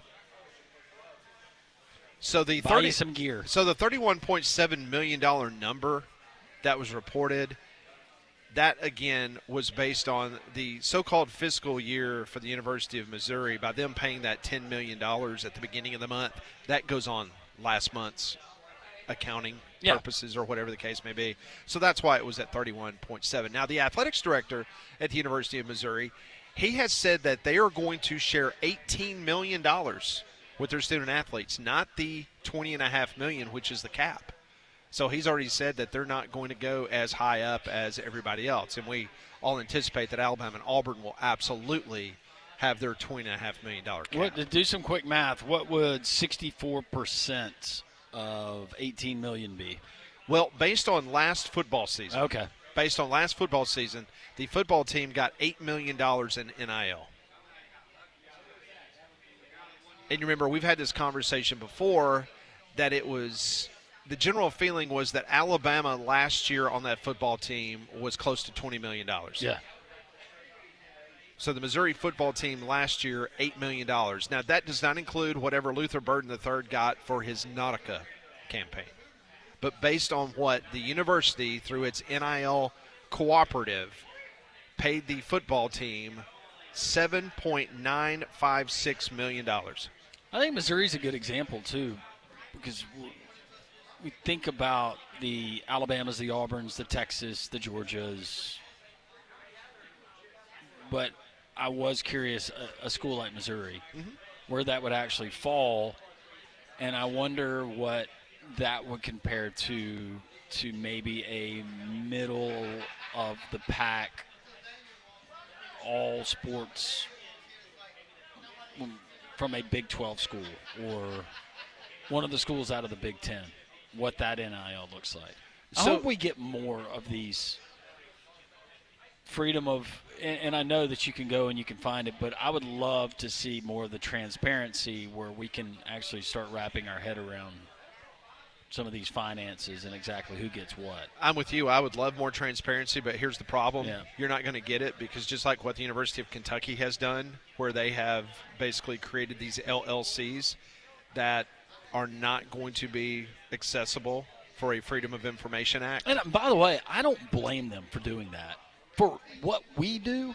So the Buy you some gear. So the $31.7 million number that was reported, that again was based on the so-called fiscal year for the University of Missouri. By them paying that $10 million at the beginning of the month, that goes on last month's accounting purposes or whatever the case may be. So that's why it was at 31.7. Now the athletics director at the University of Missouri, he has said that they are going to share $18 million with their student athletes, not the $20.5 million, which is the cap. So he's already said that they're not going to go as high up as everybody else. And we all anticipate that Alabama and Auburn will absolutely have their $20.5 million cap. To do some quick math, what would 64% of $18 million be? Well, based on last football season. Okay. Based on last football season, the football team got $8 million in NIL. And you remember, we've had this conversation before that it was – the general feeling was that Alabama last year on that football team was close to $20 million. Yeah. So the Missouri football team last year, $8 million. Now, that does not include whatever Luther Burden III got for his Nautica campaign. But based on what the university, through its NIL cooperative, paid the football team, $7.956 million. I think Missouri's a good example, too, because we think about the Alabamas, the Auburns, the Texas, the Georgias. But I was curious, a school like Missouri, where that would actually fall, and I wonder what that would compare to maybe a middle of the pack, all sports from a Big 12 school or one of the schools out of the Big 10, what that NIL looks like. I hope we get more of these freedom of, and I know that you can go and you can find it, but I would love to see more of the transparency where we can actually start wrapping our head around some of these finances and exactly who gets what. I'm with you. I would love more transparency, but here's the problem. Yeah. You're not going to get it because just like what the University of Kentucky has done, where they have basically created these LLCs that are not going to be accessible for a Freedom of Information Act. And by the way, I don't blame them for doing that. For what we do,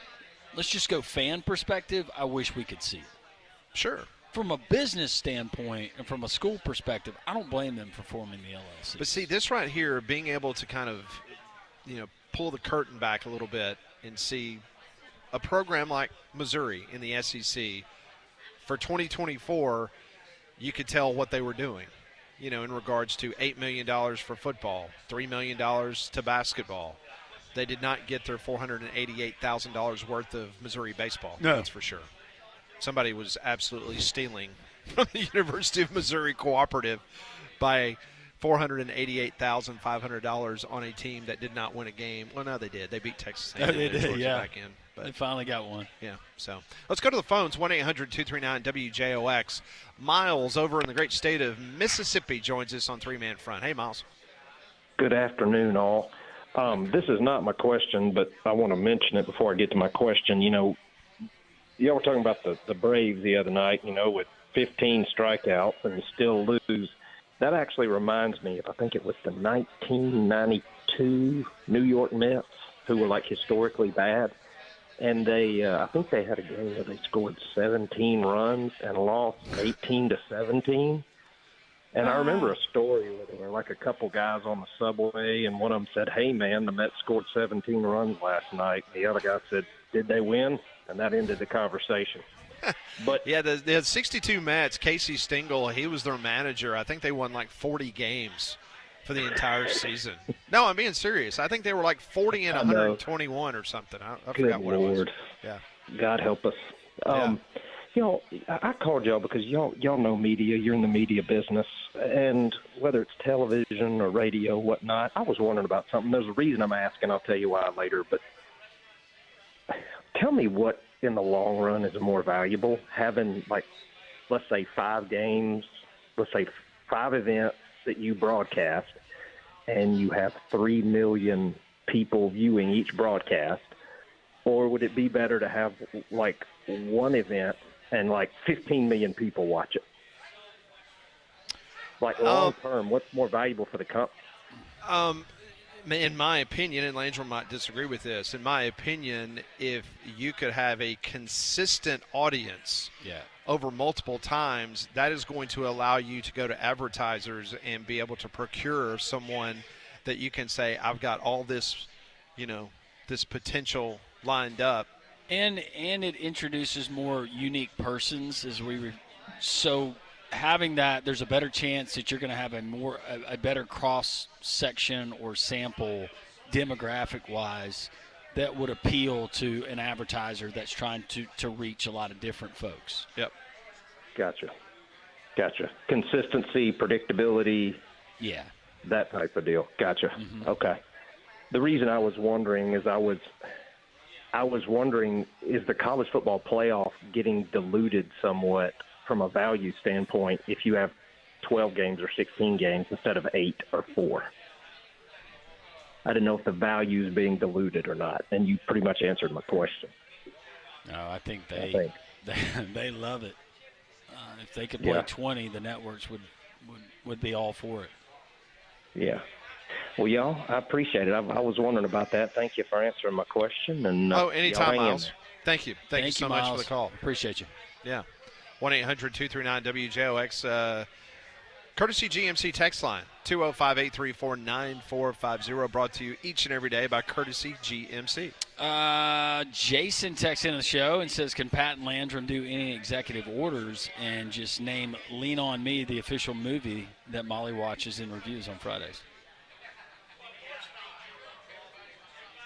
let's just go fan perspective, I wish we could see it. Sure. From a business standpoint and from a school perspective, I don't blame them for forming the LLC. But see, this right here, being able to kind of, pull the curtain back a little bit and see a program like Missouri in the SEC for 2024, you could tell what they were doing, in regards to $8 million for football, $3 million to basketball. They did not get their $488,000 worth of Missouri baseball. No. That's for sure. Somebody was absolutely stealing from the University of Missouri Cooperative by $488,500 on a team that did not win a game. Well, no, they did. They beat Texas A&M. They did, yeah. Back in, but, they finally got one. Yeah, so let's go to the phones, 1-800-239-WJOX. Miles over in the great state of Mississippi joins us on Three-Man Front. Hey, Miles. Good afternoon, all. This is not my question, but I want to mention it before I get to my question. Y'all were talking about the Braves the other night, with 15 strikeouts and still lose. That actually reminds me of, I think it was the 1992 New York Mets, who were like historically bad. And they, I think they had a game where they scored 17 runs and lost 18-17. And I remember a story where there were like a couple guys on the subway, and one of them said, "Hey, man, the Mets scored 17 runs last night." The other guy said, "Did they win?" And that ended the conversation. But yeah, they had 62 Mets. Casey Stengel, he was their manager. I think they won like 40 games for the entire season. No, I'm being serious. I think they were like 40 and 121 or something. I forgot what Lord. it was. Yeah. God help us. Y'all, I called y'all because y'all know media. You're in the media business, and whether it's television or radio, whatnot, I was wondering about something. There's a reason I'm asking. I'll tell you why later. But tell me what, in the long run, is more valuable, having, like, let's say 5 games, let's say 5 events that you broadcast, and you have 3 million people viewing each broadcast, or would it be better to have, like, one event and like 15 million people watch it? Like long term, what's more valuable for the company? In my opinion, and Landrum might disagree with this, in my opinion, if you could have a consistent audience over multiple times, that is going to allow you to go to advertisers and be able to procure someone that you can say, I've got all this, this potential lined up. And it introduces more unique persons, as we so having that, there's a better chance that you're going to have a better cross section or sample demographic wise that would appeal to an advertiser that's trying to reach a lot of different folks. Yep. Gotcha. Consistency, predictability. Yeah. That type of deal. Gotcha. Mm-hmm. Okay. The reason I was wondering is I was wondering, is the college football playoff getting diluted somewhat from a value standpoint if you have 12 games or 16 games instead of 8 or 4? I didn't know if the value is being diluted or not, and you pretty much answered my question. No, I think they love it. If they could play 20, the networks would be all for it. Yeah. Well, y'all, I appreciate it. I was wondering about that. Thank you for answering my question. And anytime, Miles. Thank you. Thank you so Miles. much for the call. Appreciate you. Yeah. 1-800-239-WJOX. Courtesy GMC text line, 205-834-9450, brought to you each and every day by Courtesy GMC. Jason texts in the show and says, can Pat and Landrum do any executive orders and just name Lean On Me, the official movie that Molly watches and reviews on Fridays?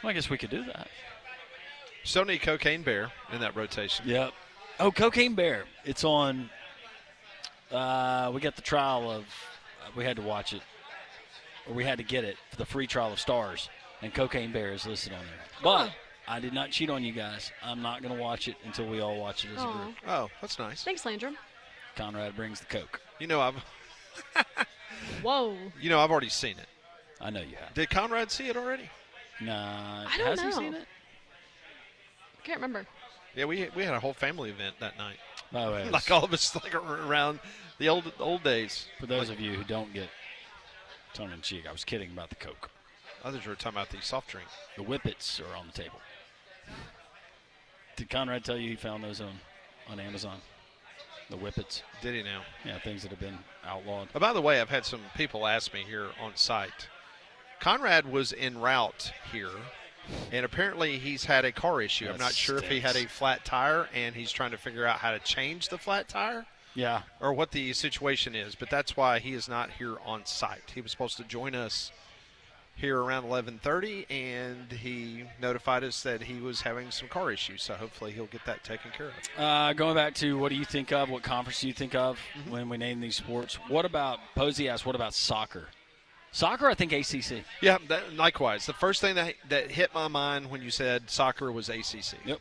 Well, I guess we could do that. Still need Cocaine Bear in that rotation. Yep. Oh, Cocaine Bear. It's on. We got the trial of. We had to watch it, or we had to get it for the free trial of Stars, and Cocaine Bear is listed on there. But I did not cheat on you guys. I'm not going to watch it until we all watch it as a group. Oh, that's nice. Thanks, Landrum. Conrad brings the Coke. Whoa. I've already seen it. I know you have. Did Conrad see it already? Nah. I don't know. Has he seen it? I can't remember. Yeah, we had a whole family event that night. Oh, yeah. Like all of us, like around the old days. For those of you who don't get tongue in cheek, I was kidding about the Coke. Others were talking about the soft drink. The Whippets are on the table. Did Conrad tell you he found those on Amazon? The Whippets. Did he now? Yeah, things that have been outlawed. Oh, by the way, I've had some people ask me here on site. Conrad was en route here, and apparently he's had a car issue. I'm not sure if he had a flat tire, and he's trying to figure out how to change the flat tire. Yeah. Or what the situation is, but that's why he is not here on site. He was supposed to join us here around 11:30, and he notified us that he was having some car issues, so hopefully he'll get that taken care of. Going back to what do you think of, what conference do you think of when we name these sports? What about, Posey asked, what about soccer? Soccer, I think ACC. Yeah, likewise. The first thing that hit my mind when you said soccer was ACC. Yep.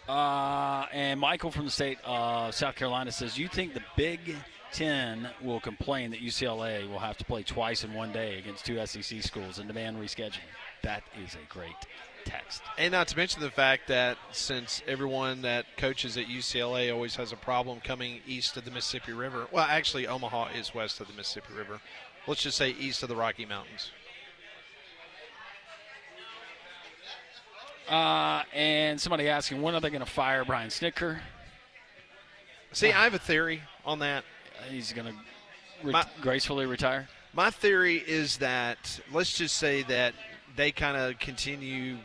And Michael from the state of South Carolina says, you think the Big Ten will complain that UCLA will have to play twice in one day against two SEC schools and demand rescheduling? That is a great text. And not to mention the fact that since everyone that coaches at UCLA always has a problem coming east of the Mississippi River, well, actually Omaha is west of the Mississippi River. Let's just say east of the Rocky Mountains. And somebody asking, when are they going to fire Brian Snicker? See, I have a theory on that. He's going to gracefully retire? My theory is that, let's just say that they kind of continue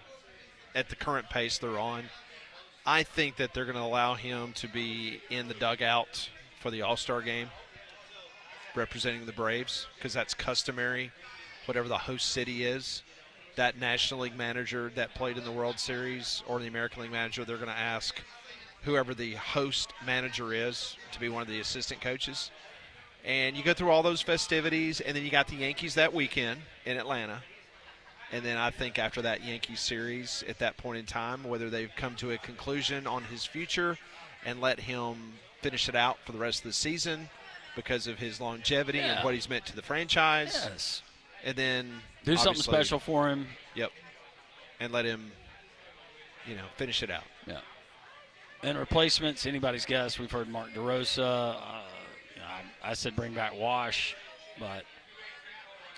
at the current pace they're on. I think that they're going to allow him to be in the dugout for the All-Star game, representing the Braves, because that's customary, whatever the host city is. That National League manager that played in the World Series or the American League manager, they're going to ask whoever the host manager is to be one of the assistant coaches. And you go through all those festivities, and then you got the Yankees that weekend in Atlanta. And then I think after that Yankees series, at that point in time, whether they've come to a conclusion on his future and let him finish it out for the rest of the season because of his longevity and what he's meant to the franchise. Yes. And then do something special for him. Yep. And let him, finish it out. Yeah. And replacements, anybody's guess. We've heard Mark DeRosa. I said bring back Wash, but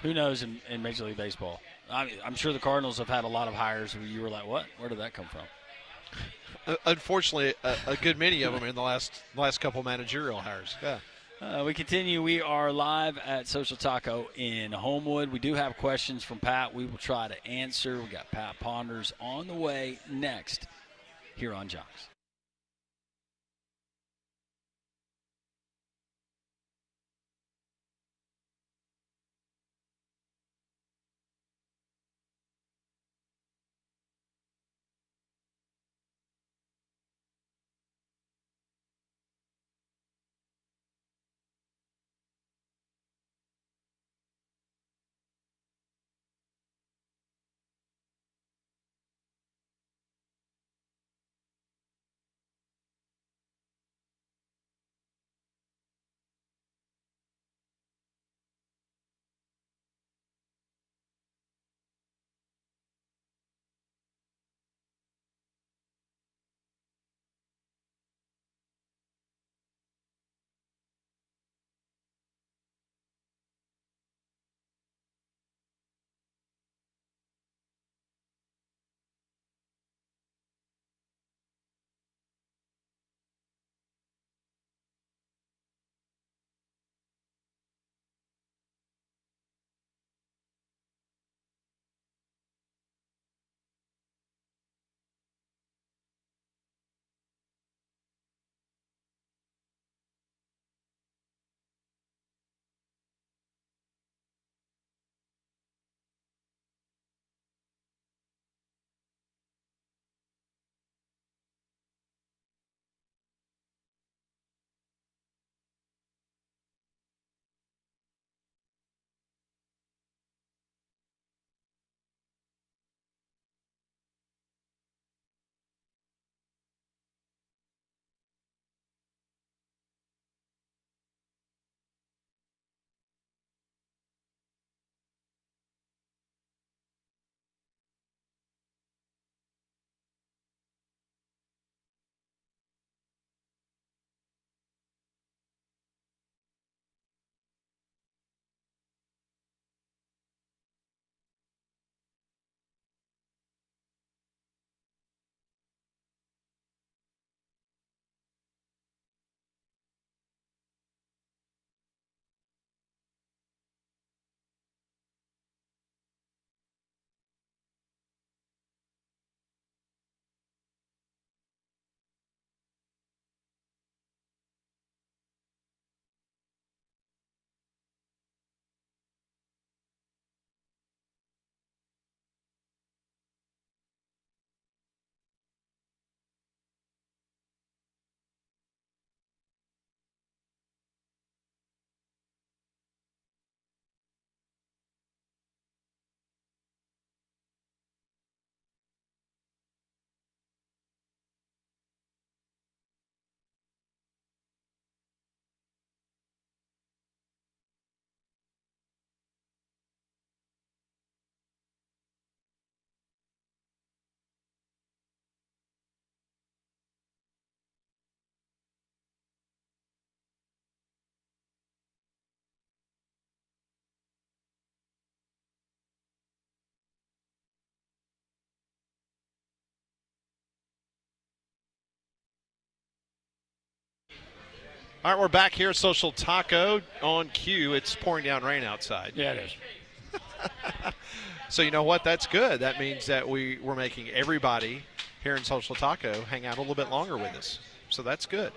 who knows in Major League Baseball? I'm sure the Cardinals have had a lot of hires where you were like, what? Where did that come from? Unfortunately, a good many of them in the last couple managerial hires. Yeah. We continue. We are live at Social Taco in Homewood. We do have questions from Pat. We will try to answer. We got Pat Ponders on the way next here on Jox. All right, we're back here at Social Taco on cue. It's pouring down rain outside. Yeah, it is. So you know what? That's good. That means that we're making everybody here in Social Taco hang out a little bit longer with us. So that's good.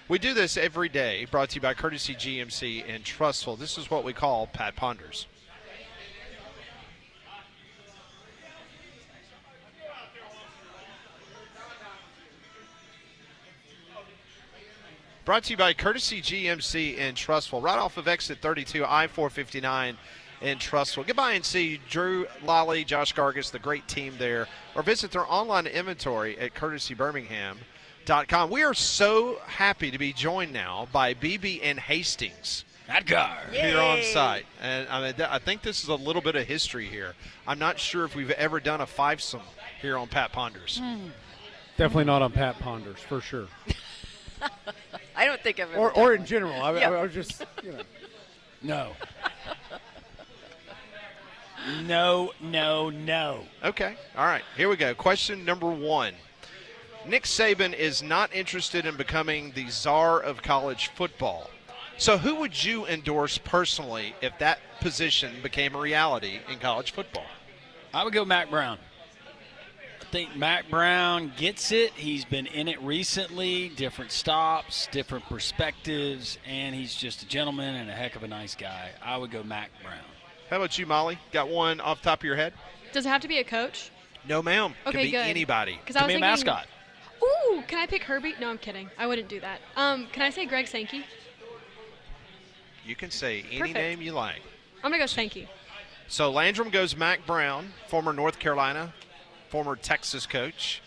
We do this every day, brought to you by Courtesy GMC and Trustful. This is what we call Pat Ponders. Brought to you by Courtesy GMC and Trustful. Right off of exit 32, I-459 in Trustful. Get by and see Drew, Lolly, Josh Gargis, the great team there, or visit their online inventory at courtesybirmingham.com. We are so happy to be joined now by BB and Hastings. Here on site. And I think this is a little bit of history here. I'm not sure if we've ever done a fivesome here on Pat Ponders. Definitely not on Pat Ponders, for sure. I don't think I've ever or in general. I was just, No. No. Okay. All right. Here we go. Question number 1. Nick Saban is not interested in becoming the czar of college football. So who would you endorse personally if that position became a reality in college football? I would go Mac Brown. I think Mac Brown gets it. He's been in it recently, different stops, different perspectives, and he's just a gentleman and a heck of a nice guy. I would go Mac Brown. How about you, Molly? Got one off the top of your head? Does it have to be a coach? No, ma'am. Okay, Could be good. anybody. Could be a mascot. Ooh, can I pick Herbie? No, I'm kidding. I wouldn't do that. Can I say Greg Sankey? You can say any Perfect. name you like. I'm going to go Sankey. So Landrum goes Mac Brown, former North Carolina, former Texas coach.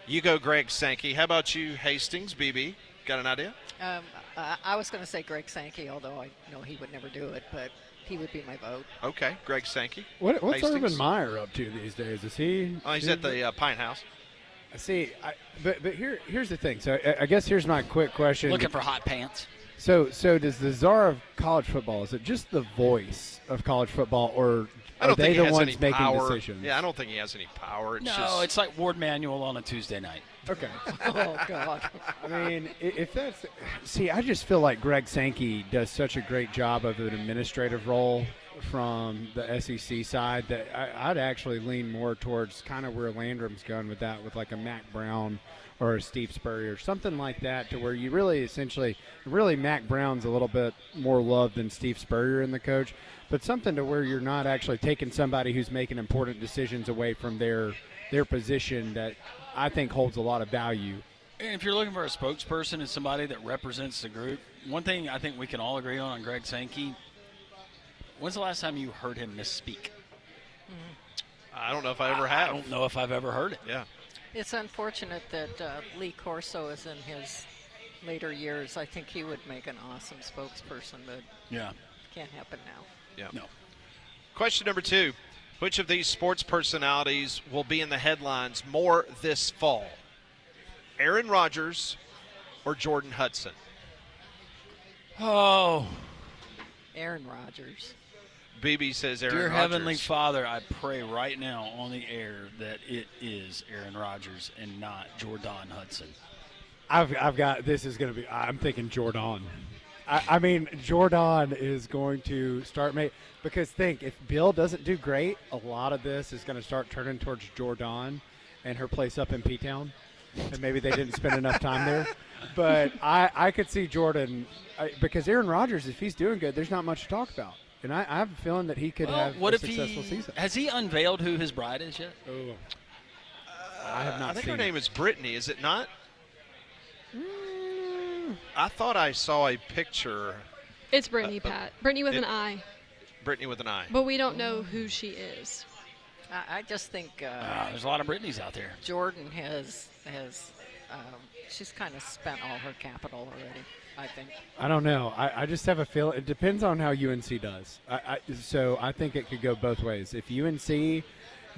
You go Greg Sankey. How about you, Hastings, BB? Got an idea? I was going to say Greg Sankey, although I know he would never do it, but he would be my vote. Okay, Greg Sankey. What's Hastings? Urban Meyer up to these days? Is he? Oh, he's at the Pine House. See, but here's the thing. So I guess here's my quick question. Looking for hot pants. So does the czar of college football, is it just the voice of college football, or are they the ones making decisions? Yeah, I don't think he has any power. It's like Ward Manuel on a Tuesday night. Okay. Oh, God. I mean, if that's – see, I just feel like Greg Sankey does such a great job of an administrative role from the SEC side that I'd actually lean more towards kind of where Landrum's going with that, with like a Mac Brown or a Steve Spurrier, something like that, to where you really Mac Brown's a little bit more loved than Steve Spurrier in the coach, but something to where you're not actually taking somebody who's making important decisions away from their position that I think holds a lot of value. And if you're looking for a spokesperson and somebody that represents the group, one thing I think we can all agree on Greg Sankey, when's the last time you heard him misspeak? I don't know if I ever have. I don't know if I've ever heard it. Yeah. It's unfortunate that Lee Corso is in his later years. I think he would make an awesome spokesperson, but can't happen now. Yeah. No. Question number 2. Which of these sports personalities will be in the headlines more this fall? Aaron Rodgers or Jordan Hudson? Oh. Aaron Rodgers. BB says Aaron Dear Rodgers. Heavenly Father, I pray right now on the air that it is Aaron Rodgers and not Jordan Hudson. I've got – this is going to be – I'm thinking Jordan. I mean, Jordan is going to start because think, if Bill doesn't do great, a lot of this is going to start turning towards Jordan and her place up in P-Town. And maybe they didn't spend enough time there. But I could see Jordan because Aaron Rodgers, if he's doing good, there's not much to talk about. And I have a feeling that he could have a successful season. Has he unveiled who his bride is yet? Oh. I have not I think seen her name it. is Brittany, is it not? I thought I saw a picture. It's Brittany, Pat. Brittany with an I. Brittany with an I. But we don't know who she is. I just think there's a lot of Brittany's out there. Jordan has she's kind of spent all her capital already, I think. I don't know. I just have a feeling. It depends on how UNC does. So I think it could go both ways. If UNC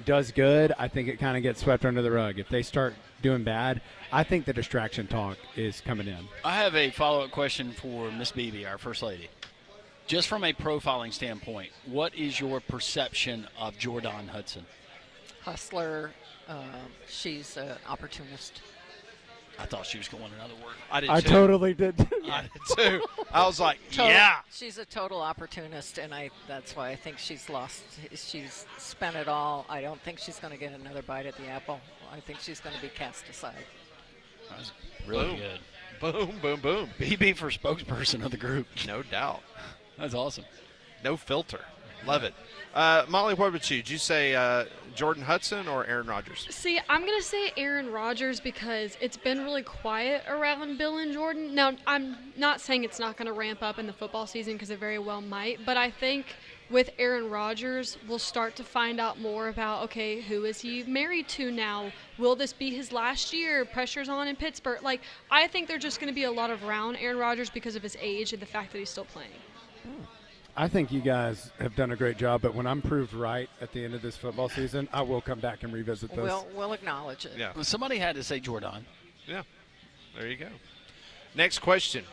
does good, I think it kind of gets swept under the rug. If they start doing bad, I think the distraction talk is coming in. I have a follow-up question for Miss Beebe, our First Lady. Just from a profiling standpoint, what is your perception of Jordan Hudson? Hustler. She's an opportunist. I thought she was going another word. I did I too. totally did. I did too. I was like, Total- yeah. She's a total opportunist, and that's why I think she's lost. She's spent it all. I don't think she's going to get another bite at the apple. I think she's going to be cast aside. That was really Boom. good. Boom, boom, boom. BB for spokesperson of the group. No doubt. That's awesome. No filter. Love it. Molly, what about you? Did you say Jordan Hudson or Aaron Rodgers? See, I'm going to say Aaron Rodgers because it's been really quiet around Bill and Jordan. Now, I'm not saying it's not going to ramp up in the football season because it very well might, but I think with Aaron Rodgers, we'll start to find out more about, okay, who is he married to now? Will this be his last year? Pressure's on in Pittsburgh. Like, I think there's just going to be a lot around Aaron Rodgers because of his age and the fact that he's still playing. I think you guys have done a great job, but when I'm proved right at the end of this football season, I will come back and revisit this. We'll acknowledge it. Yeah. Well, somebody had to say Jordan. Yeah. There you go. Next question.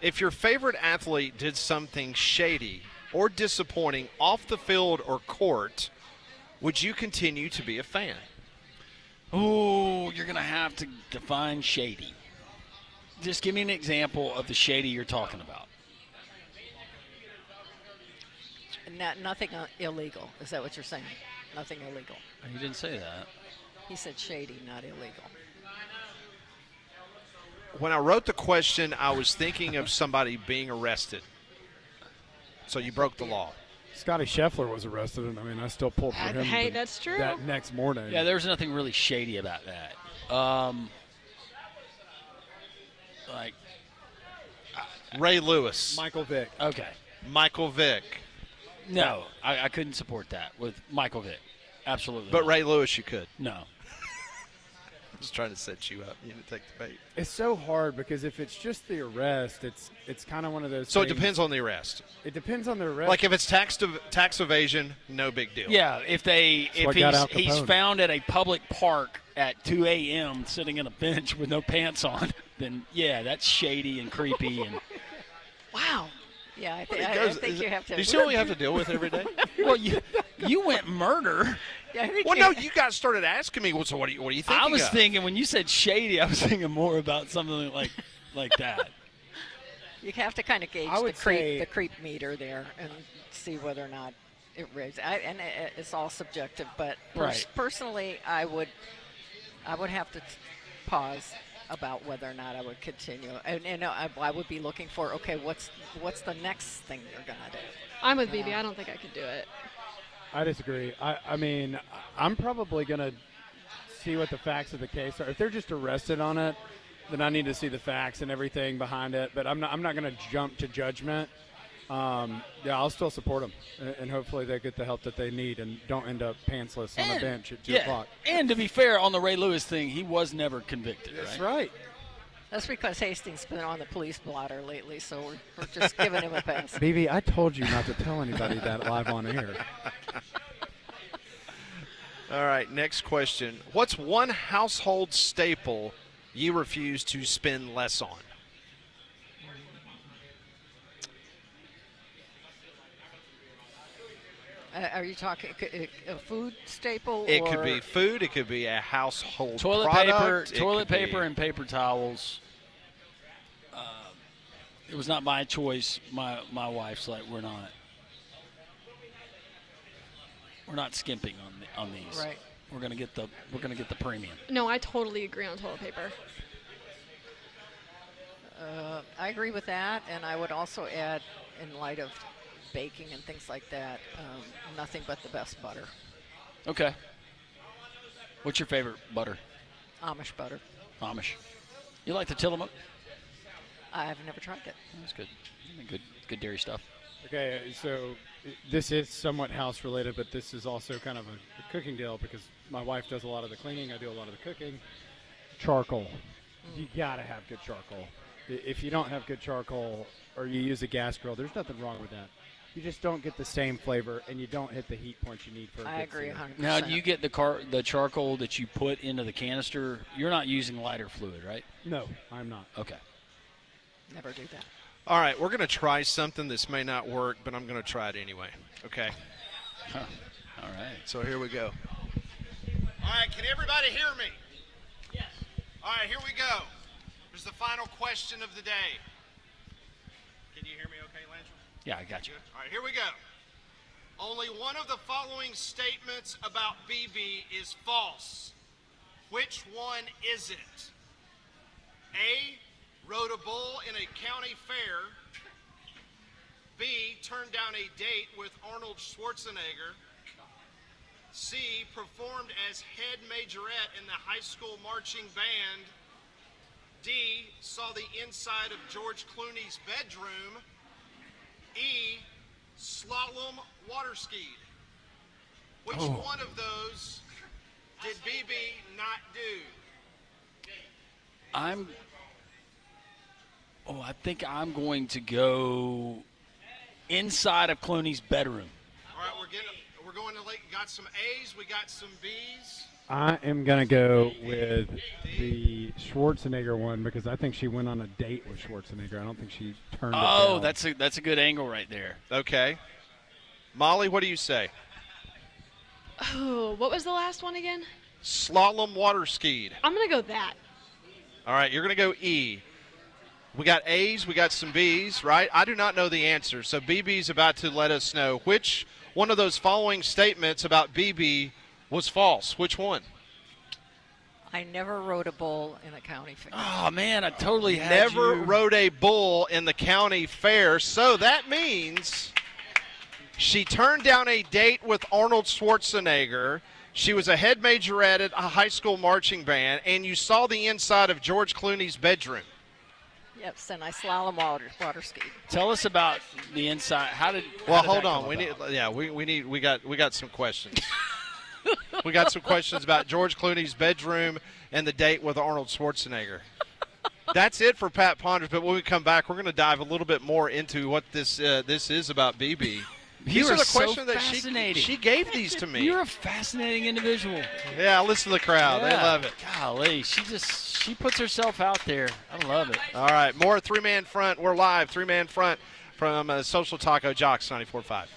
If your favorite athlete did something shady or disappointing off the field or court, would you continue to be a fan? Oh, you're going to have to define shady. Just give me an example of the shady you're talking about. Nothing illegal. Is that what you're saying? Nothing illegal. You didn't say that. He said shady, not illegal. When I wrote the question, I was thinking of somebody being arrested. So you broke the law. Scotty Scheffler was arrested, and I mean, I still pulled for him. Hey, that's true. That next morning. Yeah, there's nothing really shady about that. Like Ray Lewis. Michael Vick. Okay. Michael Vick. No, I couldn't support that with Michael Vick. Absolutely. But not. Ray Lewis, you could. No. I was trying to set you up. You didn't take the bait. It's so hard because if it's just the arrest, it's kind of one of those So it things- depends on the arrest. It depends on the arrest. Like if it's tax evasion, no big deal. Yeah, if what got Al he's Capone. found at a public park at 2 a.m. sitting in a bench with no pants on, then yeah, that's shady and creepy. And Wow. Yeah, I think you have to. Do you see what we have to deal with every day? well, you went murder. Yeah, I think Well, no, you guys started asking me. Well, so what are you thinking? I was of? thinking when you said shady, I was thinking more about something like that. You have to kind of gauge I would say- the creep meter there and see whether or not it raises. It's all subjective, but Right. personally, I would have to pause about whether or not I would continue, and I would be looking for, okay, what's the next thing you're gonna do? I'm with BB. I don't think I could do it. I disagree. I mean, I'm probably going to see what the facts of the case are. If they're just arrested on it, then I need to see the facts and everything behind it. But I'm not going to jump to judgment. Yeah, I'll still support them, and hopefully they get the help that they need and don't end up pantsless on the bench at 2 o'clock. And to be fair, on the Ray Lewis thing, he was never convicted. That's right. right. That's because Hastings been on the police blotter lately, so we're just giving him a pass. BB, I told you not to tell anybody that live on air. All right, next question. What's one household staple you refuse to spend less on? Are you talking a food staple? It or could be food. It could be a household Toilet product. paper, and paper towels. It was not my choice. My wife's like, we're not skimping on these. Right. We're gonna get the premium. No, I totally agree on toilet paper. I agree with that, and I would also add, in light of baking and things like that, nothing but the best butter. Okay. What's your favorite butter? Amish butter. Amish. You like the Tillamook? I've never tried it. That's good. Good dairy stuff. Okay, so this is somewhat house related, but this is also kind of a cooking deal because my wife does a lot of the cleaning. I do a lot of the cooking. Charcoal. You gotta have good charcoal. If you don't have good charcoal or you use a gas grill, there's nothing wrong with that. You just don't get the same flavor, and you don't hit the heat points you need for a I good agree sear. 100%. Now, do you get the charcoal that you put into the canister? You're not using lighter fluid, right? No, I'm not. Okay. Never do that. All right, we're going to try something. This may not work, but I'm going to try it anyway. Okay? Huh. All right. So here we go. All right, can everybody hear me? Yes. All right, here we go. Here's the final question of the day. Can you hear me okay, Lance? Yeah, I got you. All right, here we go. Only one of the following statements about BB is false. Which one is it? A, rode a bull in a county fair. B, turned down a date with Arnold Schwarzenegger. C, performed as head majorette in the high school marching band. D, saw the inside of George Clooney's bedroom. E, slalom water skied. Which one of those did BB not do? I think I'm going to go inside of Clooney's bedroom. All right, we're going to got some A's, we got some B's. I am going to go with the Schwarzenegger one because I think she went on a date with Schwarzenegger. I don't think she turned it down. That's a good angle right there. Okay. Molly, what do you say? Oh, what was the last one again? Slalom water skied. I'm going to go that. All right, you're going to go E. We got A's, we got some B's, right? I do not know the answer, so BB's about to let us know which one of those following statements about BB was false. Which one? I never rode a bull in a county fair. Oh, man, I totally had Never you. rode a bull in the county fair, so that means she turned down a date with Arnold Schwarzenegger. She was a head majorette at a high school marching band, and you saw the inside of George Clooney's bedroom. Yes, and I slalom water skied. Tell us about the inside. Well, hold on. We got some questions. We got some questions about George Clooney's bedroom and the date with Arnold Schwarzenegger. That's it for Pat Ponders, but when we come back, we're going to dive a little bit more into what this is about BB. These are the questions that she gave these to me. You're a fascinating individual. Yeah, listen to the crowd. Yeah. They love it. Golly, she puts herself out there. I love it. All right, more three-man front. We're live, three-man front from Social Taco Jox 94.5.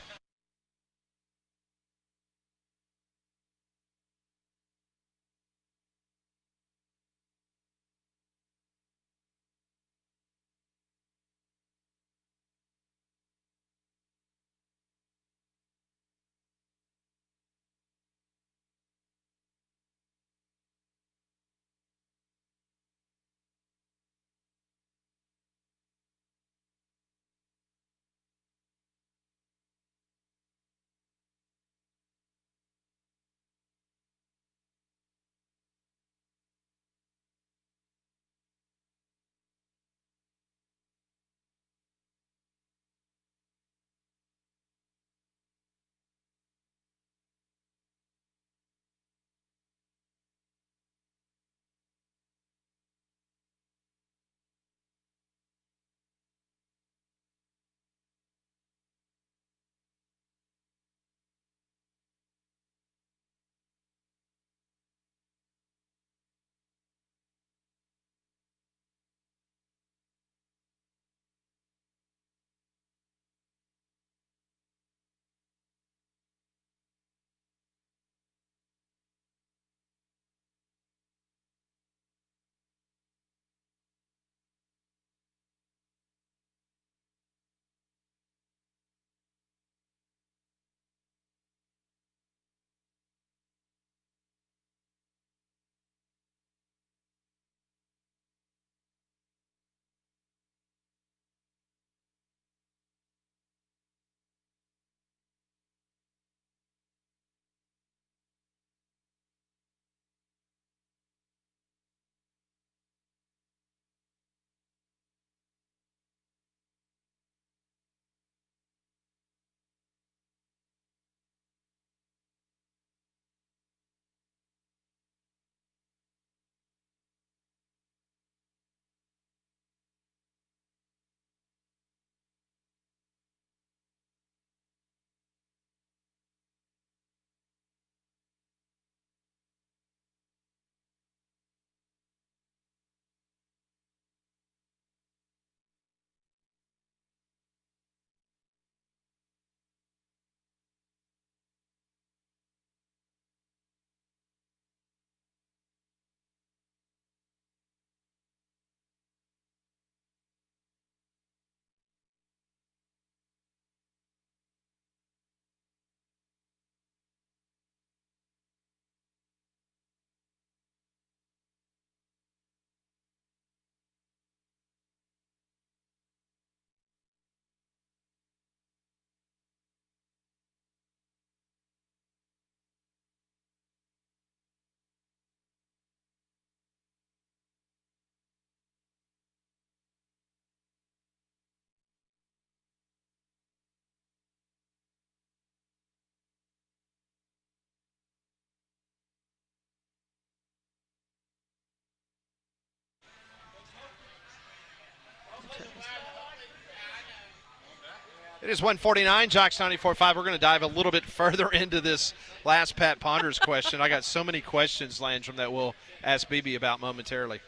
It is 1:49, Jox 94.5. We're going to dive a little bit further into this last Pat Ponders question. I got so many questions, Landrum, that we'll ask BB about momentarily.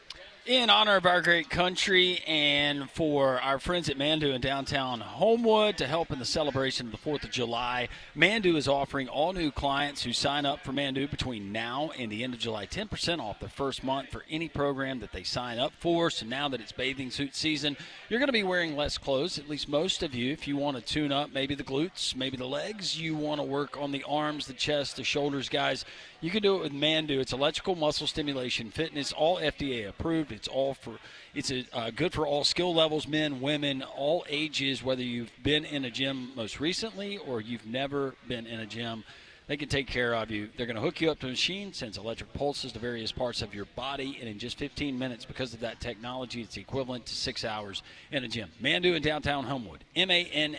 In honor of our great country and for our friends at Mandu in downtown Homewood to help in the celebration of the 4th of July, Mandu is offering all new clients who sign up for Mandu between now and the end of July 10% off the first month for any program that they sign up for. So now that it's bathing suit season, you're going to be wearing less clothes, at least most of you. If you want to tune up maybe the glutes, maybe the legs, you want to work on the arms, the chest, the shoulders, guys, you can do it with Mandu. It's electrical muscle stimulation fitness, all FDA approved. It's good for all skill levels, men, women, all ages, whether you've been in a gym most recently or you've never been in a gym. They can take care of you. They're going to hook you up to a machine, sends electric pulses to various parts of your body, and in just 15 minutes, because of that technology, it's equivalent to 6 hours in a gym. Mandu in downtown Homewood, MANDUU.com.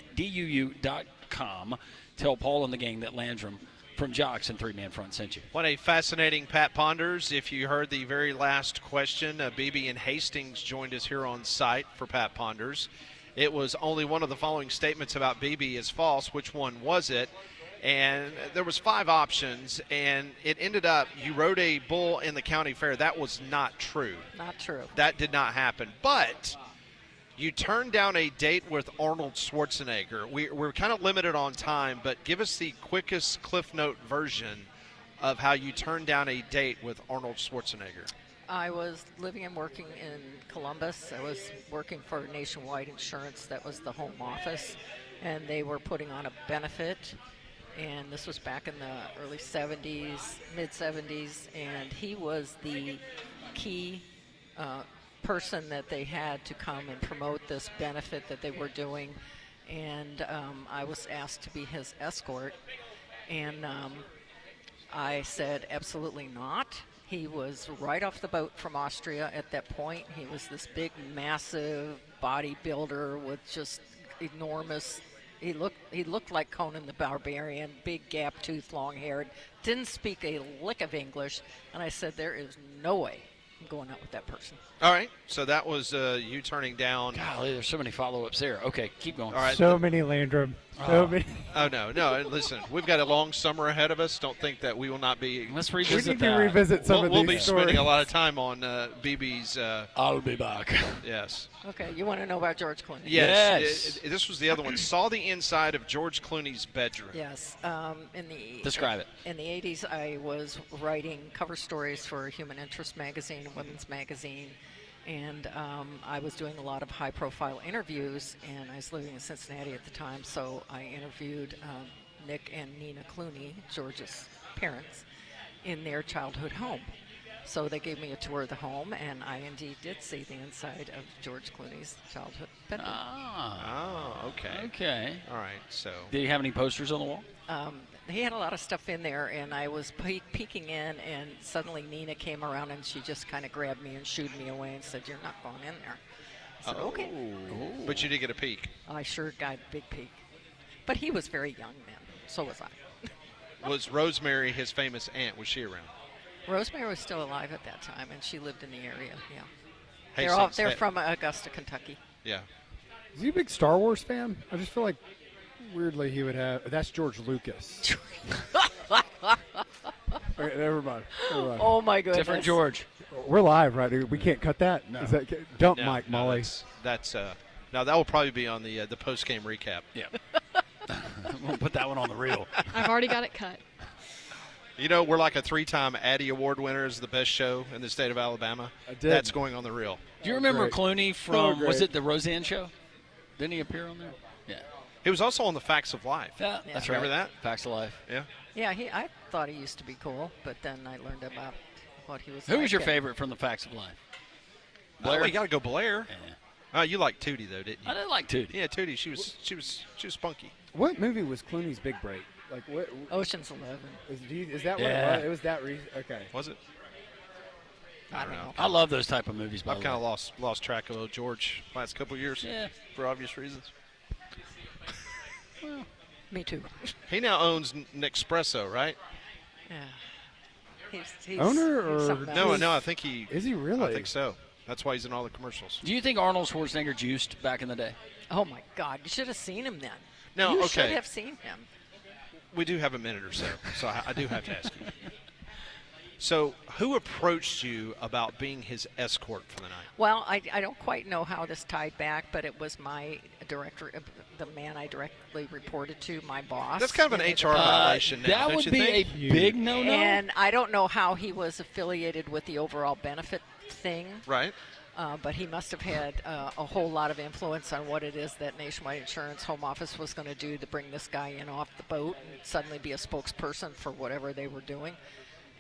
Tell Paul and the gang that Landrum from Jox and Three Man Front sent you. What a fascinating Pat Ponders. If you heard the very last question, BB and Hastings joined us here on site for Pat Ponders. It was only one of the following statements about BB is false. Which one was it? And there was 5 options, and it ended up you rode a bull in the county fair. That was not true. Not true. That did not happen. But you turned down a date with Arnold Schwarzenegger. We're kind of limited on time, but give us the quickest Cliff Note version of how you turned down a date with Arnold Schwarzenegger. I was living and working in Columbus. I was working for Nationwide Insurance. That was the home office, and they were putting on a benefit. And this was back in the early 70s, mid-70s, and he was the key person that they had to come and promote this benefit that they were doing. And I was asked to be his escort, and I said absolutely not. He was right off the boat from Austria at that point. He was this big, massive bodybuilder with just enormous. He looked like Conan the Barbarian, big gap-toothed, long-haired, didn't speak a lick of English, and I said, there is no way I'm going out with that person. All right, so that was you turning down. Golly, there's so many follow-ups there. Okay, keep going. All right. So many, Landrum. So many. Oh, no. Listen, we've got a long summer ahead of us. Don't think that we will not be. Let's We revisit need to that. revisit some of We'll these be stories. spending a lot of time on BB's. I'll be back. Yes. Okay, you want to know about George Clooney? Yes. This was the other one. Saw the inside of George Clooney's bedroom. Yes. Describe it. In the 80s, I was writing cover stories for Human Interest magazine, Women's magazine, and I was doing a lot of high-profile interviews, and I was living in Cincinnati at the time, so I interviewed Nick and Nina Clooney, George's parents, in their childhood home. So they gave me a tour of the home, and I indeed did see the inside of George Clooney's childhood bedroom. Oh, okay. Okay. All right, so. Did he have any posters on the wall? He had a lot of stuff in there, and I was peeking in, and suddenly Nina came around, and she just kind of grabbed me and shooed me away and said, "You're not going in there." I said, "Okay." But you did get a peek. I sure got a big peek. But he was very young then. So was I. Was Rosemary his famous aunt? Was she around? Rosemary was still alive at that time, and she lived in the area, yeah. Hastings, They're from Augusta, Kentucky. Yeah. Is he a big Star Wars fan? I just feel like weirdly he would have. That's George Lucas. Okay, never mind. Oh my goodness. Different George. We're live, right? Dude? We can't cut that. No. Is that dump No, Mike no, Molly? That's now that will probably be on the post game recap. Yeah. We'll put that one on the reel. I've already got it cut. You know, we're like a 3-time Addy Award winners, the best show in the state of Alabama. I did. That's going on the reel. Do you remember great. Clooney from, was great. it the Roseanne show? Didn't he appear on there? Yeah. He was also on the Facts of Life. Yeah, that's Remember right. that? Facts of Life. Yeah. Yeah, I thought he used to be cool, but then I learned about what he was Who like. was your favorite from the Facts of Life? Blair? You got to go Blair. Yeah. You liked Tootie though, didn't you? I didn't like Tootie. Yeah, Tootie. She was spunky. What movie was Clooney's big break? Like what? Ocean's 11. Is that what Yeah. it was? It was that reason. Okay. Was it? I don't know. I love those type of movies, by I've the kind way. of lost track of George last couple of years. Yeah. For obvious reasons. Me too. He now owns Nespresso, right? Yeah. He's Owner he's or something No, else. no, I think he. Is he really? I think so. That's why he's in all the commercials. Do you think Arnold Schwarzenegger juiced back in the day? Oh my God! You should have seen him then. Now, You okay. should have seen him. We do have a minute or so I do have to ask you. So, who approached you about being his escort for the night? Well, I don't quite know how this tied back, but it was my director, the man I directly reported to, my boss. That's kind of an HR violation now, That don't would you be think? a big no-no. And I don't know how he was affiliated with the overall benefit thing. Right. But he must have had a whole lot of influence on what it is that Nationwide Insurance Home Office was going to do to bring this guy in off the boat and suddenly be a spokesperson for whatever they were doing.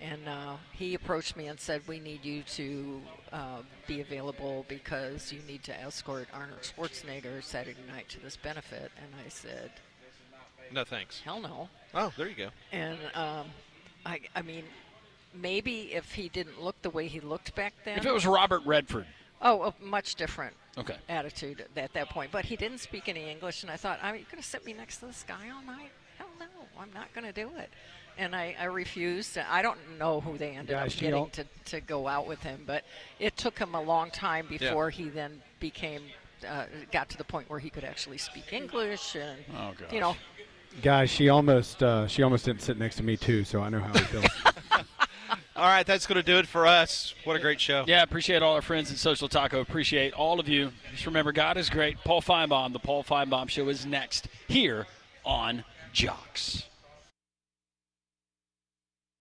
And he approached me and said, we need you to be available because you need to escort Arnold Schwarzenegger Saturday night to this benefit. And I said, no thanks. Hell no. Oh, there you go. And I mean, maybe if he didn't look the way he looked back then. If it was Robert Redford. Oh, a much different Okay. attitude at that point. But he didn't speak any English, and I thought, are you going to sit me next to this guy all night? Hell no, I'm not going to do it. And I refused. I don't know who they ended up getting to go out with him, but it took him a long time before he then became, got to the point where he could actually speak English. And, you know. Guys, she almost didn't sit next to me, too, so I know how he feels. All right, that's going to do it for us. What a great show. Yeah, appreciate all our friends at Social Taco. Appreciate all of you. Just remember, God is great. Paul Feinbaum, the Paul Feinbaum Show is next here on Jox.